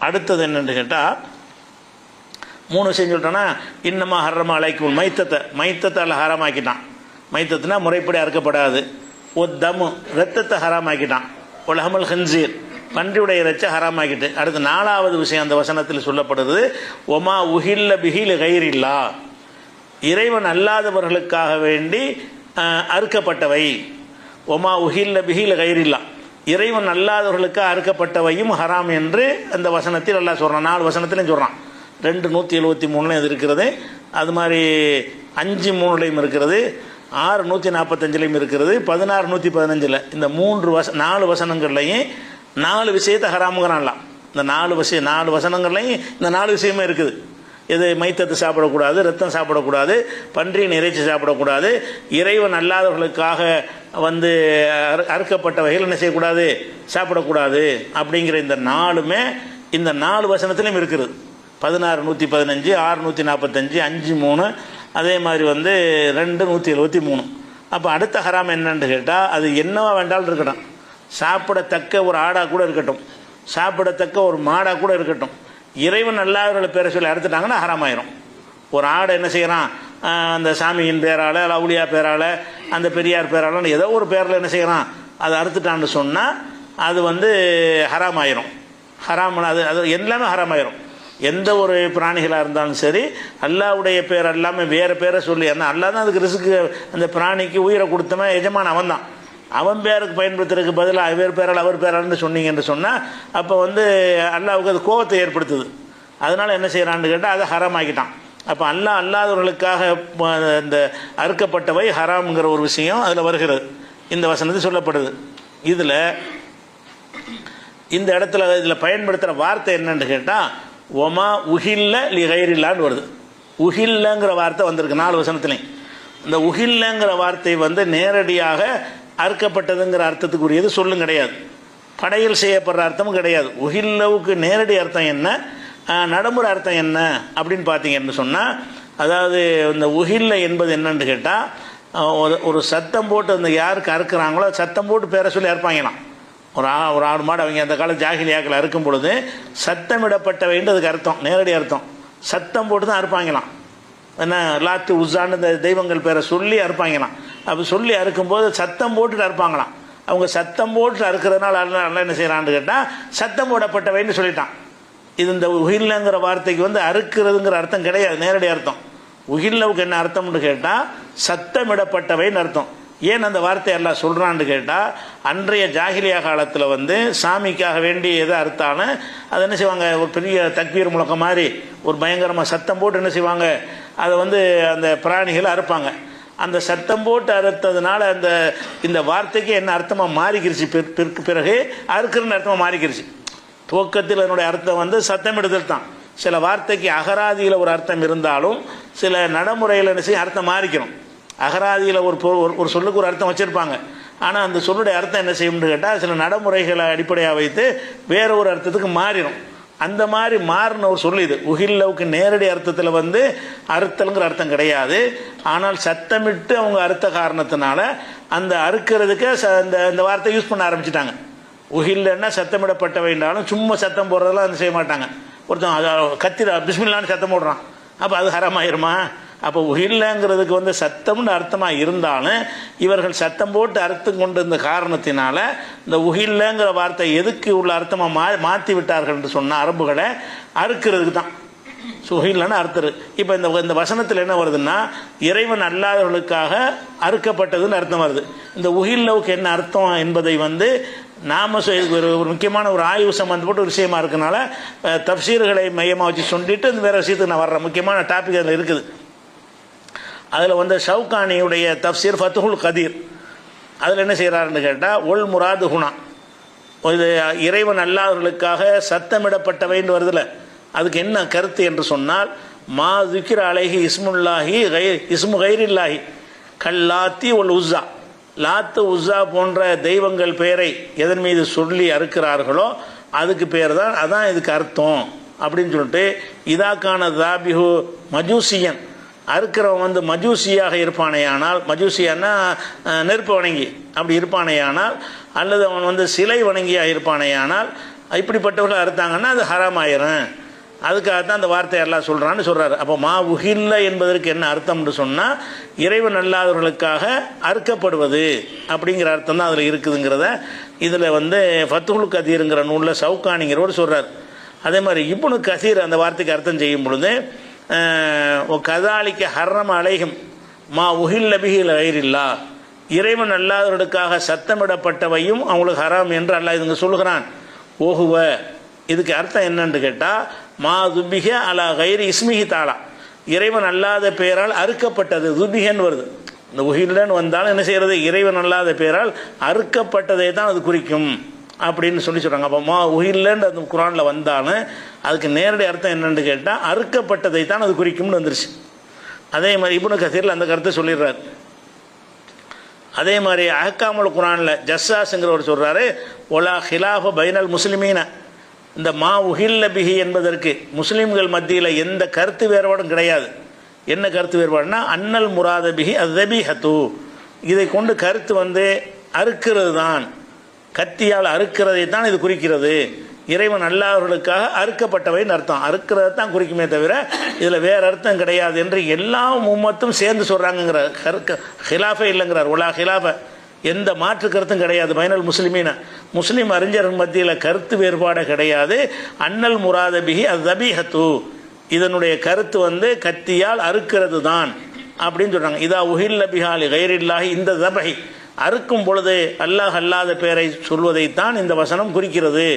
அடுத்தது என்னென்னு கேட்டால் 3 விஷயம் சொல்லிட்டோன்னா, இன்னமா ஹர்ரம அலைக்கும் மைத்தத்தை அல்ல ஹராமாக்கிட்டான். மைத்தத்துனா முறைப்படி அறுக்கப்படாது. தமு ரத்தத்தை ஹராமாக்கிட்டான். உலகமல் ஹன்சீர் பன்றியுடைய இறைச்சை ஹராமாக்கிட்டு. அடுத்து 4வது விஷயம் அந்த வசனத்தில் சொல்லப்படுது, ஒமா உஹில்ல பிஹில் கைரில்லா, இறைவன் அல்லாதவர்களுக்காக வேண்டி அறுக்கப்பட்டவை. ஒமா உஹில்ல பிஹில் கைரில்லா, இறைவன் அல்லாதவர்களுக்காக அறுக்கப்பட்டவையும் ஹராம் என்று அந்த வசனத்தில் அல்லாஹ் சொல்கிறான். 4 வசனத்திலையும் சொல்கிறான். 2:173 இது இருக்கிறது. அது மாதிரி 5:3 இருக்கிறது, 6:145 இருக்கிறது, 16:115. இந்த 4 வசனங்கள்லையும் 4 விஷயத்தை ஹராமுங்கிறான்லாம். இந்த 4 வசனங்கள்லையும் இந்த 4 விஷயமே இருக்குது. இது மைத்தத்தை சாப்பிடக்கூடாது, ரத்தம் சாப்பிடக்கூடாது, பன்றியின் இறைச்சி சாப்பிடக்கூடாது, இறைவன் அல்லாதவர்களுக்காக அறுக்கப்பட்ட வகையில் என்ன செய்யக்கூடாது, சாப்பிடக்கூடாது அப்படிங்கிற இந்த 4மே இந்த 4 வசனத்திலையும் இருக்குது. 16:115, 6:145, 5:3, அதே மாதிரி 2:173. அப்போ அடுத்த ஹராம் என்னன்னு கேட்டால், அது என்னவா வேண்டாலும் இருக்கட்டும், சாப்பிடத்தக்க ஒரு ஆடாக கூட இருக்கட்டும், சாப்பிடத்தக்க ஒரு மாடாக கூட இருக்கட்டும், இறைவன் அல்லாதவர்களை பேரை சொல்லி அறுத்துட்டாங்கன்னா ஹராமாயிரும். ஒரு ஆடை என்ன செய்கிறான், அந்த சாமியின் பேரால், அவுளியா பேரால், அந்த பெரியார் பேரால், ஏதோ ஒரு பேரில் என்ன செய்கிறான், அதை அறுத்துட்டான்னு சொன்னால் அது ஹராமாயிரும். ஹராம் அது எல்லாமே ஹராமாயிரும். எந்த ஒரு பிராணிகளாக இருந்தாலும் சரி, அல்லாவுடைய பேர் எல்லாமே வேறு பேரை சொல்லி, ஏன்னா அல்லா தான் அதுக்கு ரிஸ்க்கு, அந்த பிராணிக்கு உயிரை கொடுத்தவன் எஜமான் அவன் தான். அவன் பேருக்கு பயன்படுத்துறதுக்கு பதிலாக அவர் பேரால் அவர் பேரால்னு சொன்னீங்கன்னு சொன்னால் அப்போ அல்லாவுக்கு அது கோபத்தை ஏற்படுத்துது. அதனால் என்ன செய்கிறான்னு கேட்டால் அதை ஹராமாக்கிட்டான். அப்போ அல்லாதவர்களுக்காக இந்த அறுக்கப்பட்டவை ஹராம்ங்கிற ஒரு விஷயம் அதில் வருகிறது, இந்த வசனத்தில் சொல்லப்படுது. இதில் இந்த இடத்துல இதில் பயன்படுத்துகிற வார்த்தை என்னன்னு கேட்டால், ஒமா உஹில்ல லிகைரில்லான்னு வருது. உஹில்லங்கிற வார்த்தை வந்திருக்கு 4 வசனத்துலையும். இந்த உஹில்லங்கிற வார்த்தை நேரடியாக அறுக்கப்பட்டதுங்கிற அர்த்தத்துக்குரியது சொல்லும் கிடையாது, படையில் செய்யப்படுற அர்த்தமும் கிடையாது. உஹில்லவுக்கு நேரடி அர்த்தம் என்ன, நடைமுறை அர்த்தம் என்ன அப்படின்னு பார்த்தீங்கன்னு சொன்னால், அதாவது இந்த உஹில்ல என்பது என்னன்னு கேட்டால், ஒரு சத்தம் போட்டு அந்த யாருக்கு அறுக்கிறாங்களோ சத்தம் போட்டு பேரை சொல்லி அறுப்பாங்களாம். ஒரு ஆடு மாடு அவங்க அந்த கால ஜாகிலியாக்கள் அறுக்கும் பொழுது சத்தமிடப்பட்டவைன்றதுக்கு அர்த்தம், நேரடி அர்த்தம் சத்தம் போட்டு தான் அறுப்பாங்களாம். என்ன லாத்து உஸான்னு இந்த தெய்வங்கள் பேரை சொல்லி அறுப்பாங்களாம். அப்போ சொல்லி அறுக்கும்போது சத்தம் போட்டுட்டு அறுப்பாங்களாம். அவங்க சத்தம் போட்டு அறுக்கிறதுனால நல்லா என்ன செய்கிறான்னு கேட்டால் சத்தம் போடப்பட்டவைன்னு சொல்லிட்டான். இது இந்த உஹில்லங்கிற வார்த்தைக்கு அறுக்கிறதுங்கிற அர்த்தம் கிடையாது, நேரடி அர்த்தம். உஹில்லவுக்கு என்ன அர்த்தம்னு கேட்டால் சத்தமிடப்பட்டவைன்னு அர்த்தம். ஏன் அந்த வார்த்தை எல்லாம் சொல்கிறான்னு கேட்டால், அன்றைய ஜாகிலியா காலத்தில் சாமிக்காக வேண்டி எதை அறுத்தாலும் அதை என்ன செய்வாங்க, ஒரு பெரிய தக்பீர் முழக்கம் மாதிரி ஒரு பயங்கரமாக சத்தம் போட்டு என்ன செய்வாங்க, அதை அந்த பிராணிகளை அறுப்பாங்க. அந்த சத்தம் போட்டு அறுத்ததுனால இந்த வார்த்தைக்கு என்ன அர்த்தமாக மாறிக்கிருச்சு, பிறகு அறுக்கிறன்னு அர்த்தமாக மாறிக்கிருச்சு. துவக்கத்தில் அதனுடைய அர்த்தம் சத்தமிடுதல் தான். சில வார்த்தைக்கு அகராதியில் ஒரு அர்த்தம் இருந்தாலும் சில நடைமுறையில் என்ன செய்ய அர்த்தம் மாறிக்கணும். அகராதியில் ஒரு சொல்லுக்கு ஒரு அர்த்தம் வச்சுருப்பாங்க, ஆனால் அந்த சொல்லுடைய அர்த்தம் என்ன செய்யும்னு கேட்டால் சில நடைமுறைகளை அடிப்படையாக வைத்து வேற ஒரு அர்த்தத்துக்கு மாறிடும். அந்த மாதிரி மாறின ஒரு சொல்லு இது. உஹில்லவுக்கு நேரடி அர்த்தத்தில் அறுத்தலுங்கிற அர்த்தம் கிடையாது. ஆனால் சத்தமிட்டு அவங்க அறுத்த காரணத்தினால அந்த அறுக்கிறதுக்கு இந்த வார்த்தை யூஸ் பண்ண ஆரம்பிச்சிட்டாங்க. உஹில்லன்னா சத்தமிடப்பட்ட வேண்டாலும் சும்மா சத்தம் போடுறதெல்லாம் அந்த செய்ய மாட்டாங்க. ஒருத்தன் கத்திர பிஸ்மில்லான்னு சத்தம் போடுறான், அப்போ அது ஹராமாயிருமா? அப்போ உஹில்லங்கிறதுக்கு சத்தம்னு அர்த்தமாக இருந்தாலும் இவர்கள் சத்தம் போட்டு அறுத்து கொண்டு இருந்த காரணத்தினால இந்த உஹில்லங்கிற வார்த்தை எதுக்கு உள்ள அர்த்தமாக மாற்றி விட்டார்கள் என்று சொன்ன அரபுகளை அறுக்கிறதுக்கு தான். உஹில்லன்னு அறுத்துரு. இப்போ இந்த வசனத்தில் என்ன வருதுன்னா, இறைவன் அல்லாதவர்களுக்காக அறுக்கப்பட்டதுன்னு அர்த்தம் வருது. இந்த உஹில்லவுக்கு என்ன அர்த்தம் என்பதை நாம ஒரு முக்கியமான ஒரு ஆய்வு சம்பந்தப்பட்ட ஒரு விஷயமா இருக்கனால தப்சீர்களை மையமாக வச்சு சொல்லிட்டு இந்த வேற விஷயத்துக்கு நான் வர்றேன். முக்கியமான டாபிக் அதில் இருக்குது. அதில் ஷவுகானியுடைய தப்சீர் ஃபத்துஹுல் கதீர், அதில் என்ன செய்கிறாருன்னு கேட்டால், ஒல் முராது ஹுனா, இது இறைவன் அல்லாதவர்களுக்காக சத்தமிடப்பட்டவைன்னு வருதுல, அதுக்கு என்ன கருத்து என்று சொன்னால், மா திக்ர அலைஹி இஸ்முல்லாஹி இஸ்மு கைரில்லாஹி கல்லாத்தி ஒல் உஸ்ஸா, லாத்து உஸ்ஸா போன்ற தெய்வங்கள் பெயரை எதன் மீது சொல்லி அறுக்கிறார்களோ அதுக்கு பேர் தான், அதான் இதுக்கு அர்த்தம் அப்படின்னு சொல்லிட்டு, இதாக்கான தாபிஹு மஜூசியன், அறுக்கிறவன் மஜூசியாக இருப்பானேயானால், மஜூசியானா நெருப்பு வணங்கி அப்படி இருப்பானேயானால், அல்லது அவன் சிலை வணங்கியாக இருப்பானேயானால், இப்படிப்பட்டவர்கள் அறுத்தாங்கன்னா அது ஹராம் ஆயிரும். அதுக்காக தான் அந்த வார்த்தை எல்லாம் சொல்கிறான்னு சொல்கிறாரு. அப்போ மா உஹில்ல என்பதற்கு என்ன அர்த்தம்னு சொன்னால் இறைவன் அல்லாதவர்களுக்காக அறுக்கப்படுவது அப்படிங்கிற அர்த்தம் தான் அதில் இருக்குதுங்கிறத இதில் வந்து ஃபத்துல் கதீருங்கிற நூலில் சவுகானிங்கிறவர் சொல்கிறார். அதே மாதிரி இப்னு கசீர் அந்த வார்த்தைக்கு அர்த்தம் செய்யும் பொழுது கதாலிக்க ஹர்ரம் அலைஹிம் மா உஹில்ல பிஹி கைரில்லா, இறைவன் அல்லாதவர்களுக்காக சத்தமிடப்பட்டவையும் அவங்களுக்கு ஹராம் என்று அல்லாஹ் இதுங்க சொல்லுகிறான். ஓஹுவ, இதுக்கு அர்த்தம் என்னன்னு கேட்டால் மா துபிக அலா கைரி இஸ்மிஹி தாலா, இறைவன் அல்லாத பெயரால் அறுக்கப்பட்டது. துபிகன்னு வருது. இந்த உஹில்லன்னு வந்தாலும் என்ன செய்யறது, இறைவன் அல்லாத பெயரால் அறுக்கப்பட்டதை தான் அது குறிக்கும் அப்படின்னு சொல்கிறாங்க. அப்போ மா உஹில்லன்னு அந்த குரானில் வந்தாலும் அதுக்கு நேரடி அர்த்தம் என்னன்னு கேட்டால் அறுக்கப்பட்டதை தான் அது குறிக்கும்னு வந்துருச்சு. அதே மாதிரி இப்னு கசீரில் அந்த கருத்தை சொல்லிடுறாரு. அதே மாதிரி அஹ்காமுல் குரானில் ஜஸ்ஸாஸுங்கிறவர் சொல்கிறாரு, ஒலா ஹிலாஃப பைனல் முஸ்லிமீன, இந்த மா உஹில்ல பிஹி என்பதற்கு முஸ்லீம்கள் மத்தியில் எந்த கருத்து வேறுபாடும் கிடையாது. என்ன கருத்து வேறுபாடுனா அன்னல் முராத பிஹி அஸ்தபிஹத்து, இதை கொண்டு கருத்து வந்து அறுக்கிறது தான், கத்தியால் அறுக்கிறதை தான் இது குறிக்கிறது. இறைவன் அல்லாதவர்களுக்காக அறுக்கப்பட்டவைன்னு அர்த்தம், அறுக்கிறத தான் குறிக்குமே தவிர இதில் வேறு அர்த்தம் கிடையாது என்று எல்லா உம்மத்தும் சேர்ந்து சொல்கிறாங்கங்கிறார். ஹிலாஃபே இல்லைங்கிறார். உலா ஹிலாஃப, எந்த மாற்று கருத்தும் கிடையாது. பைனல் முஸ்லிமீன, முஸ்லீம் அறிஞர்கள் மத்தியில் கருத்து வேறுபாடு கிடையாது. அன்னல் முராத பிஹி அஸ்தபிஹத்து, இதனுடைய கருத்து வந்து கத்தியால் அறுக்கிறது தான் அப்படின்னு சொல்கிறாங்க. இதா உஹில்ல பிஹாலி கைரில்லாஹி, இந்த தபஹி அறுக்கும் பொழுது அல்லாஹ் அல்லாத பெயரை சொல்வதைத்தான் இந்த வசனம் குறிக்கிறது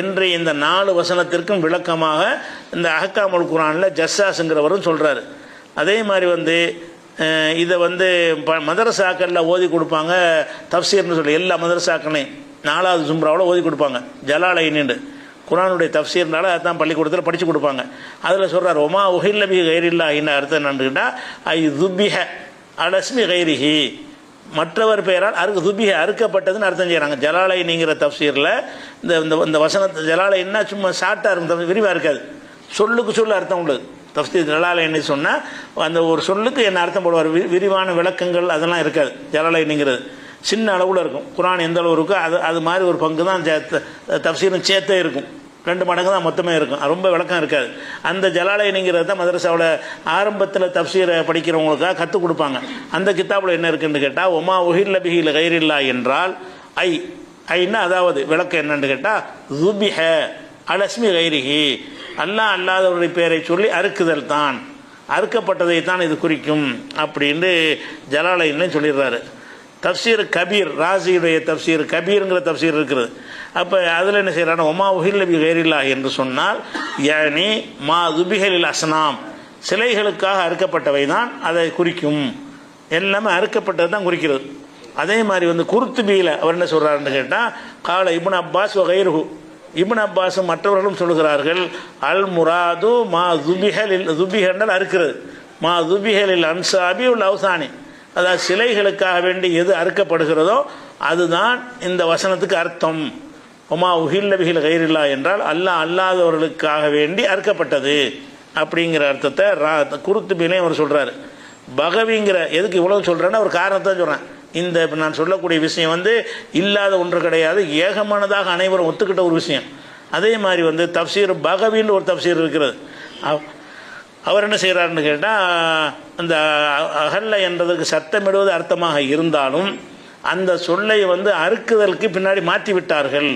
என்று இந்த 4 வசனத்திற்கும் விளக்கமாக இந்த அஹ்காமுல் குரானில் ஜஸ்ஸாஸுங்கிறவரும் சொல்கிறாரு. அதே மாதிரி வந்து இதை வந்து மதரசாக்களில் ஓதி கொடுப்பாங்க. தஃப்சீர்னு சொல்லி எல்லா மதரசாக்களையும் 4வது ஜும்ராவில் ஓதி கொடுப்பாங்க. ஜலாலைன்னு குரானுடைய தஃப்சீர்னால அதுதான் பள்ளிக்கூடத்தில் படித்து கொடுப்பாங்க. அதில் சொல்கிறார், ஒமா உஹில்ல பிஹி கைரில்லாஹின்னு அர்த்தம் என்னன்னு கேட்டால் ஐ துபிஹ அலஸ்மி கைரிஹி, மற்றவர் பெயரால் துபிஹ அறுக்கப்பட்டதுன்னு அர்த்தம் செய்கிறாங்க. ஜலாலைனிங்கிற தஃப்சீரில் இந்த வசனத்தை ஜலாலைன்னா சும்மா ஷார்ட்டாக இருக்கும், விரிவாக இருக்காது, சொல்லுக்கு சொல்ல அர்த்தம் உள்ளது. தஃப்சீர் ஜலாலைன்னு சொன்னால் அந்த ஒரு சொல்லுக்கு என்ன அர்த்தம் போடுவார், விரிவான விளக்கங்கள் அதெல்லாம் இருக்காது. ஜலாலைனிங்கிறது சின்ன அளவில் இருக்கும். குரான் எந்த அளவு இருக்கோ அது மாதிரி ஒரு பங்கு தான் தஃப்சீரும் சேர்த்தே இருக்கும். 2 மடங்கு தான் மொத்தமே இருக்கும், ரொம்ப விளக்கம் இருக்காது. அந்த ஜலாலைனிங்கிறது தான் மதரசாவில் ஆரம்பத்தில் தஃப்சீரை படிக்கிறவங்களுக்காக கற்றுக் கொடுப்பாங்க. அந்த கித்தாபில் என்ன இருக்குன்னு கேட்டால் ஒமா உஹில்ல பிஹி கைரில்லா என்றால் ஐன்னா அதாவது விளக்கம் என்னன்னு கேட்டால் துபிஹ அலஸ்மி கைரிஹி, அல்லாஹ் அல்லாதவருடைய பெயரை சொல்லி அறுக்குதல் தான், அறுக்கப்பட்டதை தான் இது குறிக்கும் அப்படின்னு ஜலாலைன்னு சொல்லிடுறாரு. தஃப்சீர் கபீர், ராசியுடைய தஃப்சீர் கபீருங்கிற தஃப்சீர் இருக்கிறது. அப்போ அதில் என்ன செய்கிறாங்க, ஒமா உஹில்ல பிஹி கைரில்லாஹ் என்று சொன்னால் யானி மா துபிஹலில் அஸ்னாம், சிலைகளுக்காக அறுக்கப்பட்டவை தான் அதை குறிக்கும், எல்லாமே அறுக்கப்பட்டது தான் குறிக்கிறது. அதே மாதிரி வந்து குர்துபியில் அவர் என்ன சொல்கிறாருன்னு கேட்டால் கால இப்னு அப்பாஸ் வகைருஹு, இப்னு அப்பாஸும் மற்றவர்களும் சொல்கிறார்கள், அல் முராது மா துபிஹல் அறுக்கிறது, மா துபிஹலில் அன்சாபி உல் அவுசானி, அதாவது சிலைகளுக்காக வேண்டி எது அறுக்கப்படுகிறதோ அதுதான் இந்த வசனத்துக்கு அர்த்தம். ஒமா உஹில்ல பிஹி கைரில்லா என்றால் அல்லாஹ் அல்லாதவர்களுக்காக வேண்டி அறுக்கப்பட்டது அப்படிங்கிற அர்த்தத்தை குர்துபிலையும் அவர் சொல்கிறாரு. பகவிங்கிற எதுக்கு இவ்வளவு சொல்கிறேன்னா ஒரு காரணத்தை சொல்கிறேன். இந்த நான் சொல்லக்கூடிய விஷயம் வந்து இல்லாத ஒன்று கிடையாது, ஏகமானதாக அனைவரும் ஒத்துக்கிட்ட ஒரு விஷயம். அதே மாதிரி வந்து தஃப்சீர் பகவின்னு ஒரு தஃப்சீர் இருக்கிறது. அவர் என்ன செய்கிறாருன்னு கேட்டால் அந்த அகல்ல என்றதுக்கு சத்தமிடுவது அர்த்தமாக இருந்தாலும் அந்த சொல்லை வந்து அறுக்குதலுக்கு பின்னாடி மாற்றி விட்டார்கள்,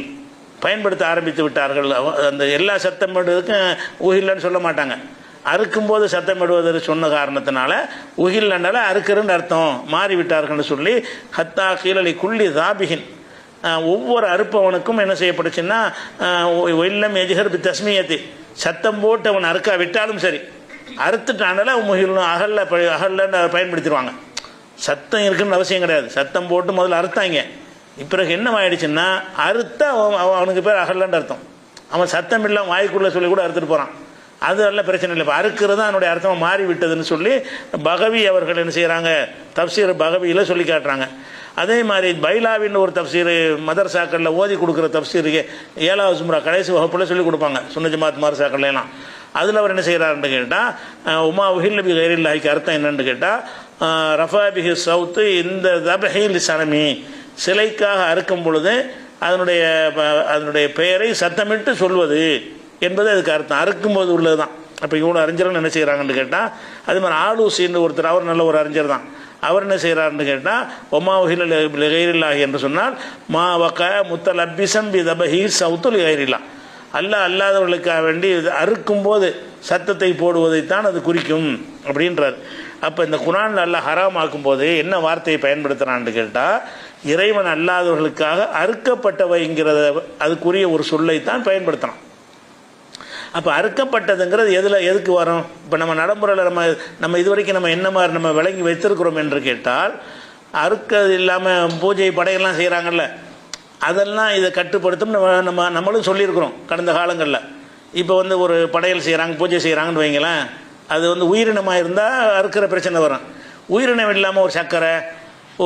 பயன்படுத்த ஆரம்பித்து விட்டார்கள். அந்த எல்லா சத்தமிடுவதுக்கும் உஹில்லன்னு சொல்ல மாட்டாங்க, அறுக்கும்போது சத்தமிடுவதற்கு சொன்ன காரணத்தினால உஹில்லன்னால அறுக்கிறன்னு அர்த்தம் மாறிவிட்டார்கள்னு சொல்லி ஹத்தா கீழலை குள்ளி தாபிகின், ஒவ்வொரு அறுப்பவனுக்கும் என்ன செய்யப்பட்டுச்சுன்னா ஒல்லம் எஜிகர் பி தஸ்மியத்தை, சத்தம் போட்டு அவன் அறுக்கா விட்டாலும் சரி, அறுத்துட்டானால முகிலும் அகல்ல பயன்படுத்திடுவாங்க. சத்தம் இருக்குன்னு அவசியம் கிடையாது, சத்தம் போட்டு முதல்ல அறுத்தாங்க, பிறகு என்ன ஆயிடுச்சுன்னா அறுத்தா அவனுக்கு பேர் அகல்லன்னு அர்த்தம். அவன் சத்தம் இல்லாமல் வாய்க்குள்ளே சொல்லி கூட அறுத்துட்டு போகிறான், அது எல்லாம் பிரச்சனை இல்லை. இப்போ அறுக்கிறது தான் அதனுடைய அர்த்தம் மாறிவிட்டதுன்னு சொல்லி பகவி அவர்கள் என்ன செய்கிறாங்க, தஃப்சீர் பகவியில் சொல்லி காட்டுறாங்க. அதே மாதிரி பைலாவின்னு ஒரு தஃப்சீர் மதரசாக்களில் ஓதி கொடுக்குற தஃப்சீருக்கு 7வது ஜும்ரா கடைசி வகுப்பில் சொல்லிக் கொடுப்பாங்க, சுன்ன ஜமாத் மதரசாக்கள்லாம். அதில் அவர் என்ன செய்கிறாருன்னு கேட்டால் உமா உஹில்ல பிஹி கைரில்லாஹிக்கு அர்த்தம் என்னன்னு கேட்டால் ரஃபா பிஹி சவுத்து இந்த தபஹில் சனமி, சிலைக்காக அறுக்கும் பொழுது அதனுடைய அதனுடைய பெயரை சத்தமிட்டு சொல்வது என்பது அதுக்கு அர்த்தம். அறுக்கும்போது உள்ளது தான். அப்போ இவ்வளோ அறிஞர்கள் என்ன செய்கிறாங்கன்னு கேட்டால், அது மாதிரி ஆலூசின்னு ஒருத்தர், அவர் நல்ல ஒரு அறிஞர் தான். அவர் என்ன செய்கிறாருன்னு கேட்டால், ஒமா உஹில லிகைரில்லாஹி என்று சொன்னால் மா வக முத்தலப்பிசம் பி தபஹி சவுத்துல் லிகைரில்லா, அல்லாதவர்களுக்காக வேண்டி அறுக்கும்போது சத்தத்தை போடுவதைத்தான் அது குறிக்கும் அப்படின்றார். அப்போ இந்த குர்ஆனில் அல்லாஹ் ஹராம் ஆக்கும்போது என்ன வார்த்தையை பயன்படுத்துகிறான்னு கேட்டால், இறைவன் அல்லாதவர்களுக்காக அறுக்கப்பட்டவைங்கிறத அதுக்குரிய ஒரு சொல்லைத்தான் பயன்படுத்தலாம். அப்போ அறுக்கப்பட்டதுங்கிறது எதுக்கு வரும்? இப்போ நம்ம நடைமுறையில் நம்ம இது வரைக்கும் நம்ம என்ன மாதிரி நம்ம விளங்கி வைத்திருக்கிறோம் என்று கேட்டால், அறுக்கிறது இல்லாமல் பூஜை படையெல்லாம் செய்கிறாங்கல்ல, அதெல்லாம் இதை கட்டுப்படுத்தும் நம்மளும் சொல்லியிருக்கிறோம் கடந்த காலங்களில். இப்போ ஒரு படையல் செய்கிறாங்க, பூஜை செய்கிறாங்கன்னு வைங்களேன், அது உயிரினமாக இருந்தால் அறுக்கிற பிரச்சனை வரும். உயிரினம் இல்லாமல் ஒரு சர்க்கரை,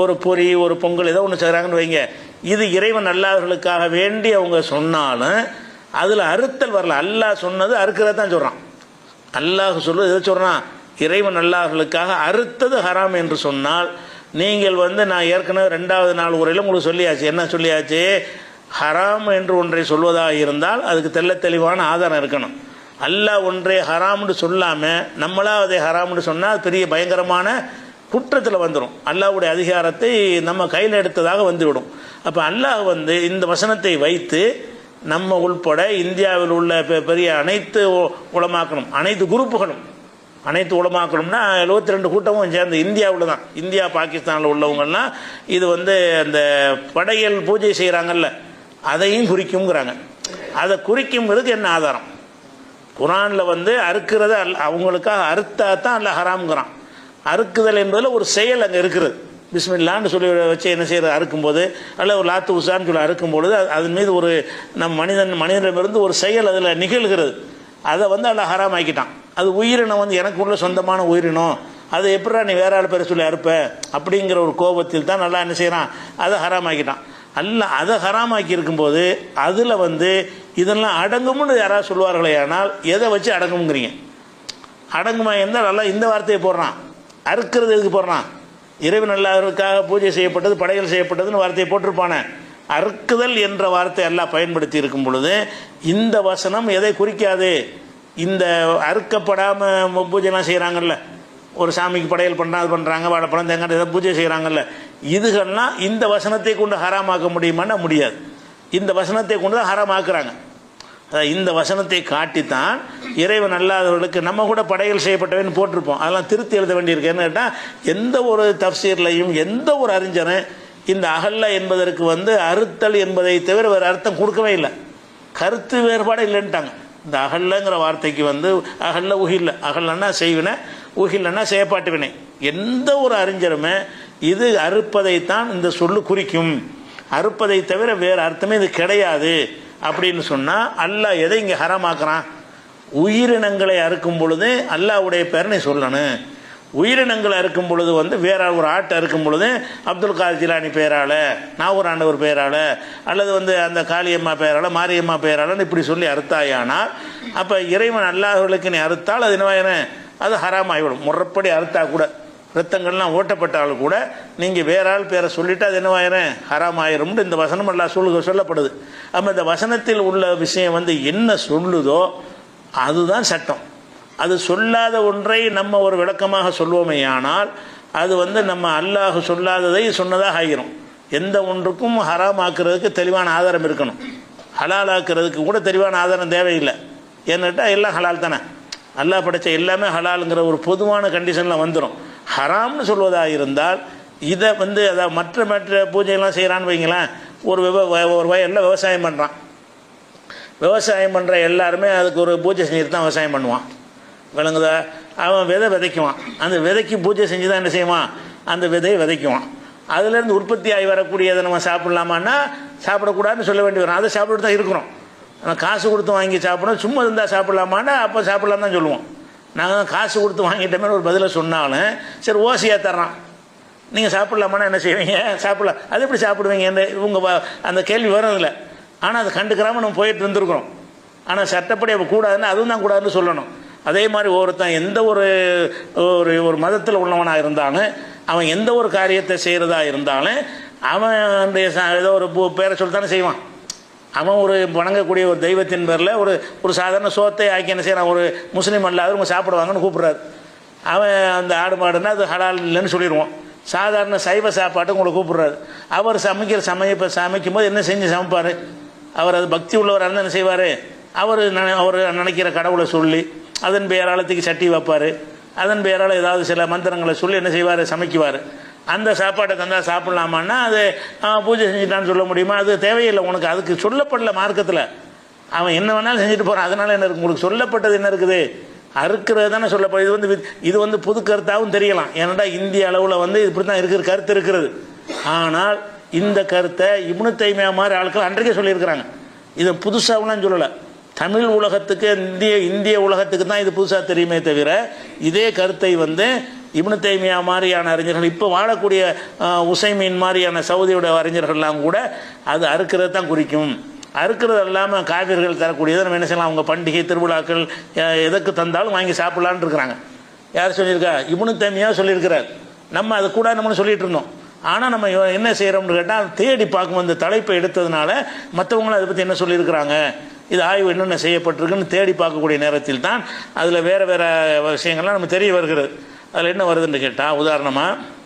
ஒரு பொரி, ஒரு பொங்கல் ஏதோ ஒன்று செய்கிறாங்கன்னு வைங்க, இது இறைவன் அல்லாதவர்களுக்காக வேண்டி அவங்க சொன்னாலும் அதில் அறுத்தல் வரல. அல்லாஹ் சொன்னது அறுக்கிறத தான் சொல்கிறான். அல்லாஹ் சொல்வது எதை சொல்கிறான்? இறைவன் அல்லாஹர்களுக்காக அறுத்தது ஹராம் என்று சொன்னால், நீங்கள் நான் ஏற்கனவே 2வது நாள் உரையில் உங்களுக்கு சொல்லியாச்சு. என்ன சொல்லியாச்சு? ஹராம் என்று ஒன்றை சொல்வதாக இருந்தால் அதுக்கு தெளிவான ஆதாரம் இருக்கணும். அல்லாஹ் ஒன்றை ஹராம்னு சொல்லாமல் நம்மளா அதை ஹராம்னு சொன்னால் பெரிய பயங்கரமான குற்றத்தில் வந்துடும். அல்லாஹ்வுடைய அதிகாரத்தை நம்ம கையில் எடுத்ததாக வந்துவிடும். அப்போ அல்லாஹ் இந்த வசனத்தை வைத்து நம்ம உள்பட இந்தியாவில் உள்ள பெரிய அனைத்து உலமாக்களும், அனைத்து குரூப்புகளும், அனைத்து உலமாக்கணும்னா 72 கூட்டமும் சேர்ந்து இந்தியாவில் தான், இந்தியா பாகிஸ்தானில் உள்ளவங்கள்லாம் இது அந்த படையல் பூஜை செய்கிறாங்கல்ல, அதையும் குறிக்குங்கிறாங்க. அதை குறிக்குங்கிறதுக்கு என்ன ஆதாரம்? குர்ஆனில் அறுக்கிறத அவங்களுக்காக அறுத்தா தான் அல்ல ஹராம்ங்கிறான். அறுக்குதல் என்பதில் ஒரு செயல் அங்கே இருக்கிறது. பிஸ்மில்லான்னு சொல்லி வச்சு என்ன செய்கிறது? அறுக்கும்போது அல்ல ஒரு லாத்து உசான்னு சொல்லி அறுக்கும்பொழுது அதன் மீது ஒரு மனிதனிடமிருந்து ஒரு செயல் அதில் நிகழ்கிறது. அதை அல்ல ஹராம் ஆக்கிட்டான். அது உயிரினம் எனக்கு உள்ள சொந்தமான உயிரினம், அதை எப்படா நீ வேற ஆள் பேரை சொல்லி அறுப்ப அப்படிங்கிற ஒரு கோபத்தில் தான் நல்லா என்ன செய்கிறான்? அதை ஹராம் ஆக்கிட்டான். அல்ல அதை ஹராமாக்கி இருக்கும்போது அதில் இதெல்லாம் அடங்கும்னு யாராவது சொல்லுவார்களே, ஆனால் எதை வச்சு அடங்குங்கிறீங்க? அடங்குமா இருந்தால் நல்லா இந்த வார்த்தையை போடுறான். அறுக்கிறது எதுக்கு போடுறான்? இறைவன் அல்லாஹ்வுக்காக பூஜை செய்யப்பட்டது, படையல் செய்யப்பட்டதுன்னு வார்த்தையை போட்டிருப்பானே. அறுக்குதல் என்ற வார்த்தை எல்லாம் பயன்படுத்தி இருக்கும் பொழுது இந்த வசனம் எதை குறிக்காது? இந்த அறுக்கப்படாமல் பூஜைலாம் செய்கிறாங்கல்ல, ஒரு சாமிக்கு படையல் பண்ணுறாங்க, அது பண்ணுறாங்க, வாழைப்பழம் தேங்காய் ஏதாவது பூஜை செய்கிறாங்கல்ல, இதுகள்லாம் இந்த வசனத்தை கொண்டு ஹராமாக்க முடியுமான்னா முடியாது. இந்த வசனத்தை கொண்டு தான் ஹராமாக்குறாங்க. இந்த வசனத்தை காட்டித்தான் இறைவன் அல்லாதவர்களுக்கு நம்ம கூட படையல் செய்யப்பட்டவன்னு போட்டிருப்போம். அதெல்லாம் திருத்தி எழுத வேண்டியிருக்கு. என்ன கேட்டால், எந்த ஒரு தப்சீர்லையும் எந்த ஒரு அறிஞரும் இந்த அகல்ல என்பதற்கு அறுத்தல் என்பதை தவிர வேறு அர்த்தம் கொடுக்கவே இல்லை. கருத்து வேறுபாடு இல்லைன்ட்டாங்க. இந்த அகல்லங்கிற வார்த்தைக்கு அகல்ல உகில்ல, அகல்லன்னா செய்வினை, உகில்லன்னா செயற்பாட்டு வினை. எந்த ஒரு அறிஞருமே இது அறுப்பதைத்தான் இந்த சொல்லு குறிக்கும், அறுப்பதை தவிர வேறு அர்த்தமே இது கிடையாது அப்படின்னு சொன்னால், அல்லாஹ் எதை இங்கே ஹராமாக்குறான்? உயிரினங்களை அறுக்கும் பொழுது அல்லாஹ்வுடைய பேரனை சொல்லணும். உயிரினங்களை அறுக்கும் பொழுது வேற ஒரு ஆட்டை அறுக்கும் பொழுது அப்துல் காதர் ஜிலானி பெயரால், நாகூர் ஆண்டவர் பெயரால், அல்லது அந்த காளியம்மா பெயரால், மாரியம்மா பெயரால் இப்படி சொல்லி அறுத்தாயானால், அப்போ இறைவன் அல்லாஹ்வுகளுக்கு நீ அறுத்தால் அது என்னவாயின? அது ஹராம் ஆகிவிடும். முறைப்படி அறுத்தா கூட, ரத்தங்கள்லாம் ஓட்டப்பட்டாலும் கூட நீங்கள் வேற ஆள் பேரை சொல்லிவிட்டு அது என்னவாயிரும்? ஹராம் ஆயிரும்னு இந்த வசனம் எல்லாம் சொல்லப்படுது. அப்போ இந்த வசனத்தில் உள்ள விஷயம் என்ன சொல்லுதோ அதுதான் சட்டம். அது சொல்லாத ஒன்றை நம்ம ஒரு விளக்கமாக சொல்வோமேயானால் அது நம்ம அல்லாஹ் சொல்லாததை சொன்னதாக ஆகிரும். எந்த ஒன்றுக்கும் ஹராம் ஆக்குறதுக்கு தெளிவான ஆதாரம் இருக்கணும். ஹலால் ஆக்குறதுக்கு கூட தெளிவான ஆதாரம் தேவையில்லை. ஏன்னுட்டா எல்லாம் ஹலால் தானே. அல்லாஹ் படைச்ச எல்லாமே ஹலாலுங்கிற ஒரு பொதுவான கண்டிஷனில் வந்துடும். ஹராம்னு சொல்வதாக இருந்தால் இதை அதாவது மற்ற பூஜையெல்லாம் செய்கிறான்னு வைங்களேன். ஒரு வயலில் விவசாயம் பண்ணுறான். விவசாயம் பண்ணுற எல்லாருமே அதுக்கு ஒரு பூஜை செஞ்சுட்டு தான் விவசாயம் பண்ணுவான். விளங்குதா? அவன் விதை விதைக்குவான். அந்த விதைக்கு பூஜை செஞ்சு தான் என்ன செய்வான்? அந்த விதையை விதைக்குவான். அதுலேருந்து உற்பத்தி ஆகி வரக்கூடியதை நம்ம சாப்பிட்லாமான்னா சாப்பிடக்கூடாதுன்னு சொல்ல வேண்டி வரும். அதை சாப்பிட்டு தான் இருக்கிறோம். நம்ம காசு கொடுத்து வாங்கி சாப்பிடணும். சும்மா இருந்தால் சாப்பிட்லாமான்னா அப்போ சாப்பிட்லாம் தான் சொல்லுவோம். நாங்கள் காசு கொடுத்து வாங்கிட்டோமே ஒரு பதிலை சொன்னாலும் சரி ஓசியாக தர்றான், நீங்கள் சாப்பிட்லாமான்னா என்ன செய்வீங்க? சாப்பிடலாம். அது எப்படி சாப்பிடுவீங்க? இவங்க அந்த கேள்வி வரதில்லை. ஆனால் அதை கண்டுக்கிறாமல் நம்ம போயிட்டு இருந்துருக்குறோம். ஆனால் சட்டப்படி அப்போ கூடாதுன்னு அதுவும் தான் கூடாதுன்னு சொல்லணும். அதே மாதிரி ஒருத்தன் எந்த ஒரு மதத்தில் உள்ளவனாக இருந்தாலும் அவன் எந்த ஒரு காரியத்தை செய்கிறதா இருந்தாலும் அவன் ஏதோ ஒரு பேரை சொல்லித்தானே செய்வான். அவன் ஒரு வணங்கக்கூடிய ஒரு தெய்வத்தின் பேரில் ஒரு சாதாரண சோத்தை ஆக்கி என்ன செய்யறான், ஒரு முஸ்லீம் அல்லாதவங்க சாப்பிடுவாங்கன்னு கூப்பிட்றாரு. அவன் அந்த ஆடு மாடுன்னா அது ஹலால் இல்லைன்னு சொல்லிடுவான். சாதாரண சைவ சாப்பாட்டை உங்களை கூப்பிட்றாரு. அவர் சமைக்கும் போது என்ன செஞ்சு சமைப்பார்? அவர் அது பக்தி உள்ளவராக இருந்தால் என்ன செய்வார்? அவர் நினைக்கிற கடவுளை சொல்லி அதன் பெயரால் தூக்கி சட்டி வைப்பார். அதன் பெயரால் ஏதாவது சில மந்திரங்களை சொல்லி என்ன செய்வார்? சமைக்குவார். அந்த சாப்பாட்டை தந்தால் சாப்பிட்லாமான்னா அது பூஜை செஞ்சுட்டான்னு சொல்ல முடியுமா? அது தேவையில்லை. உனக்கு அதுக்கு சொல்லப்படல மார்க்கத்தில். அவன் என்ன வேணாலும் செஞ்சுட்டு போகிறான். அதனால் என்ன இருக்குது? உங்களுக்கு சொல்லப்பட்டது என்ன இருக்குது? அறுக்கிறது தானே சொல்லப்படுது. இது வந்து புது கருத்தாகவும் தெரியலாம். ஏன்னா இந்திய அளவில் இப்படி தான் இருக்கிற கருத்து இருக்கிறது. ஆனால் இந்த கருத்தை இப்னு தைமியா மாதிரி ஆட்கள் அன்றைக்கே சொல்லியிருக்கிறாங்க. இதை புதுசாகலாம் சொல்லலை. தமிழ் உலகத்துக்கு இந்திய உலகத்துக்கு தான் இது புதுசாக தெரியுமே தவிர இதே கருத்தை இப்னு தைமியா மாதிரியான அறிஞர்கள், இப்போ வாழக்கூடிய உசைமீன் மாதிரியான சவுதியோட அறிஞர்கள்லாம் கூட அது அறுக்கிறது தான் குறிக்கும். அறுக்கிறது இல்லாமல் காவிர்கள் தரக்கூடியதை நம்ம என்ன செய்யலாம்? அவங்க பண்டிகை திருவிழாக்கள் எதற்கு தந்தாலும் வாங்கி சாப்பிட்லான்னு இருக்கிறாங்க. யார் சொல்லியிருக்கா? இப்னு தைமியா சொல்லியிருக்கிறார். நம்ம அது கூட நம்ம சொல்லிட்டு இருந்தோம். ஆனால் நம்ம என்ன செய்கிறோம்னு கேட்டால் தேடி பார்க்கும். அந்த தலைப்பை எடுத்ததுனால மற்றவங்களும் அதை பற்றி என்ன சொல்லியிருக்கிறாங்க, இது ஆய்வு என்னென்ன செய்யப்பட்டிருக்குன்னு தேடி பார்க்கக்கூடிய நேரத்தில் தான் அதில் வேறு வேறு விஷயங்கள்லாம் நம்ம தெரிய வருகிறது. அதில் என்ன வருதுன்னு கேட்டால், உதாரணமாக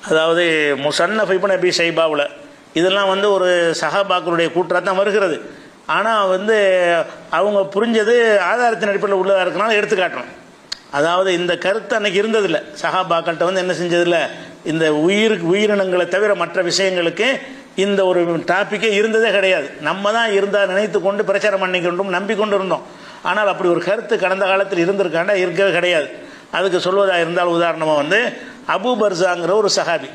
அதாவது முஸன்னஃப் இப்னு அபீ ஷைபாவில் இதெல்லாம் ஒரு சஹாபாக்களுடைய கூற்றாக தான் வருகிறது. ஆனால் அவங்க புரிஞ்சது ஆதாரத்தின் அடிப்படையில் உள்ளதாக இருக்கனால எடுத்து காட்டணும். அதாவது இந்த கருத்து அன்னைக்கு இருந்ததில்லை. சஹாபாக்கள்கிட்ட என்ன செஞ்சதில்லை, இந்த உயிரினங்களை தவிர மற்ற விஷயங்களுக்கு இந்த ஒரு டாப்பிக்கே இருந்ததே கிடையாது. நம்ம தான் இருந்தால் நினைத்து கொண்டு பிரச்சாரம் பண்ணிக்கொண்டும் நம்பிக்கொண்டு இருந்தோம். ஆனால் அப்படி ஒரு கருத்து கடந்த காலத்தில் இருந்திருக்காண்டா இருக்கவே கிடையாது. அதுக்கு சொல்வதாக இருந்தால் உதாரணமாக அபு பர்ஸாங்கிற ஒரு சஹாபி.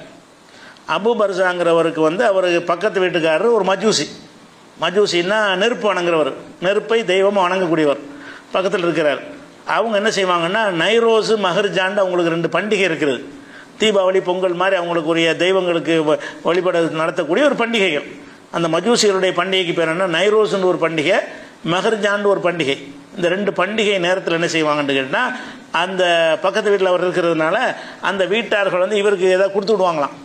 அபு பர்ஸாங்கிறவருக்கு அவருக்கு பக்கத்து வீட்டுக்காரர் ஒரு மஜூசின்னா நெருப்பு வணங்குறவர், நெருப்பை தெய்வமாக வணங்கக்கூடியவர் பக்கத்தில் இருக்கிறார். அவங்க என்ன செய்வாங்கன்னா நைரோஸு மஹர்ஜான்னு அவங்களுக்கு 2 பண்டிகை இருக்கிறது. தீபாவளி பொங்கல் மாதிரி அவங்களுக்குரிய தெய்வங்களுக்கு வழிபட நடத்தக்கூடிய ஒரு பண்டிகைகள். அந்த மஜூசிகளுடைய பண்டிகைக்கு பேர் என்ன? நைரோஸுன்னு ஒரு பண்டிகை, மஹர்ஜான்னு ஒரு பண்டிகை. இந்த 2 பண்டிகை நேரத்தில் என்ன செய்வாங்கன்னு கேட்டால், அந்த பக்கத்து வீட்டில் அவர் இருக்கிறதுனால அந்த வீட்டார்கள் இவருக்கு ஏதாவது கொடுத்து விடுவாங்களாம்.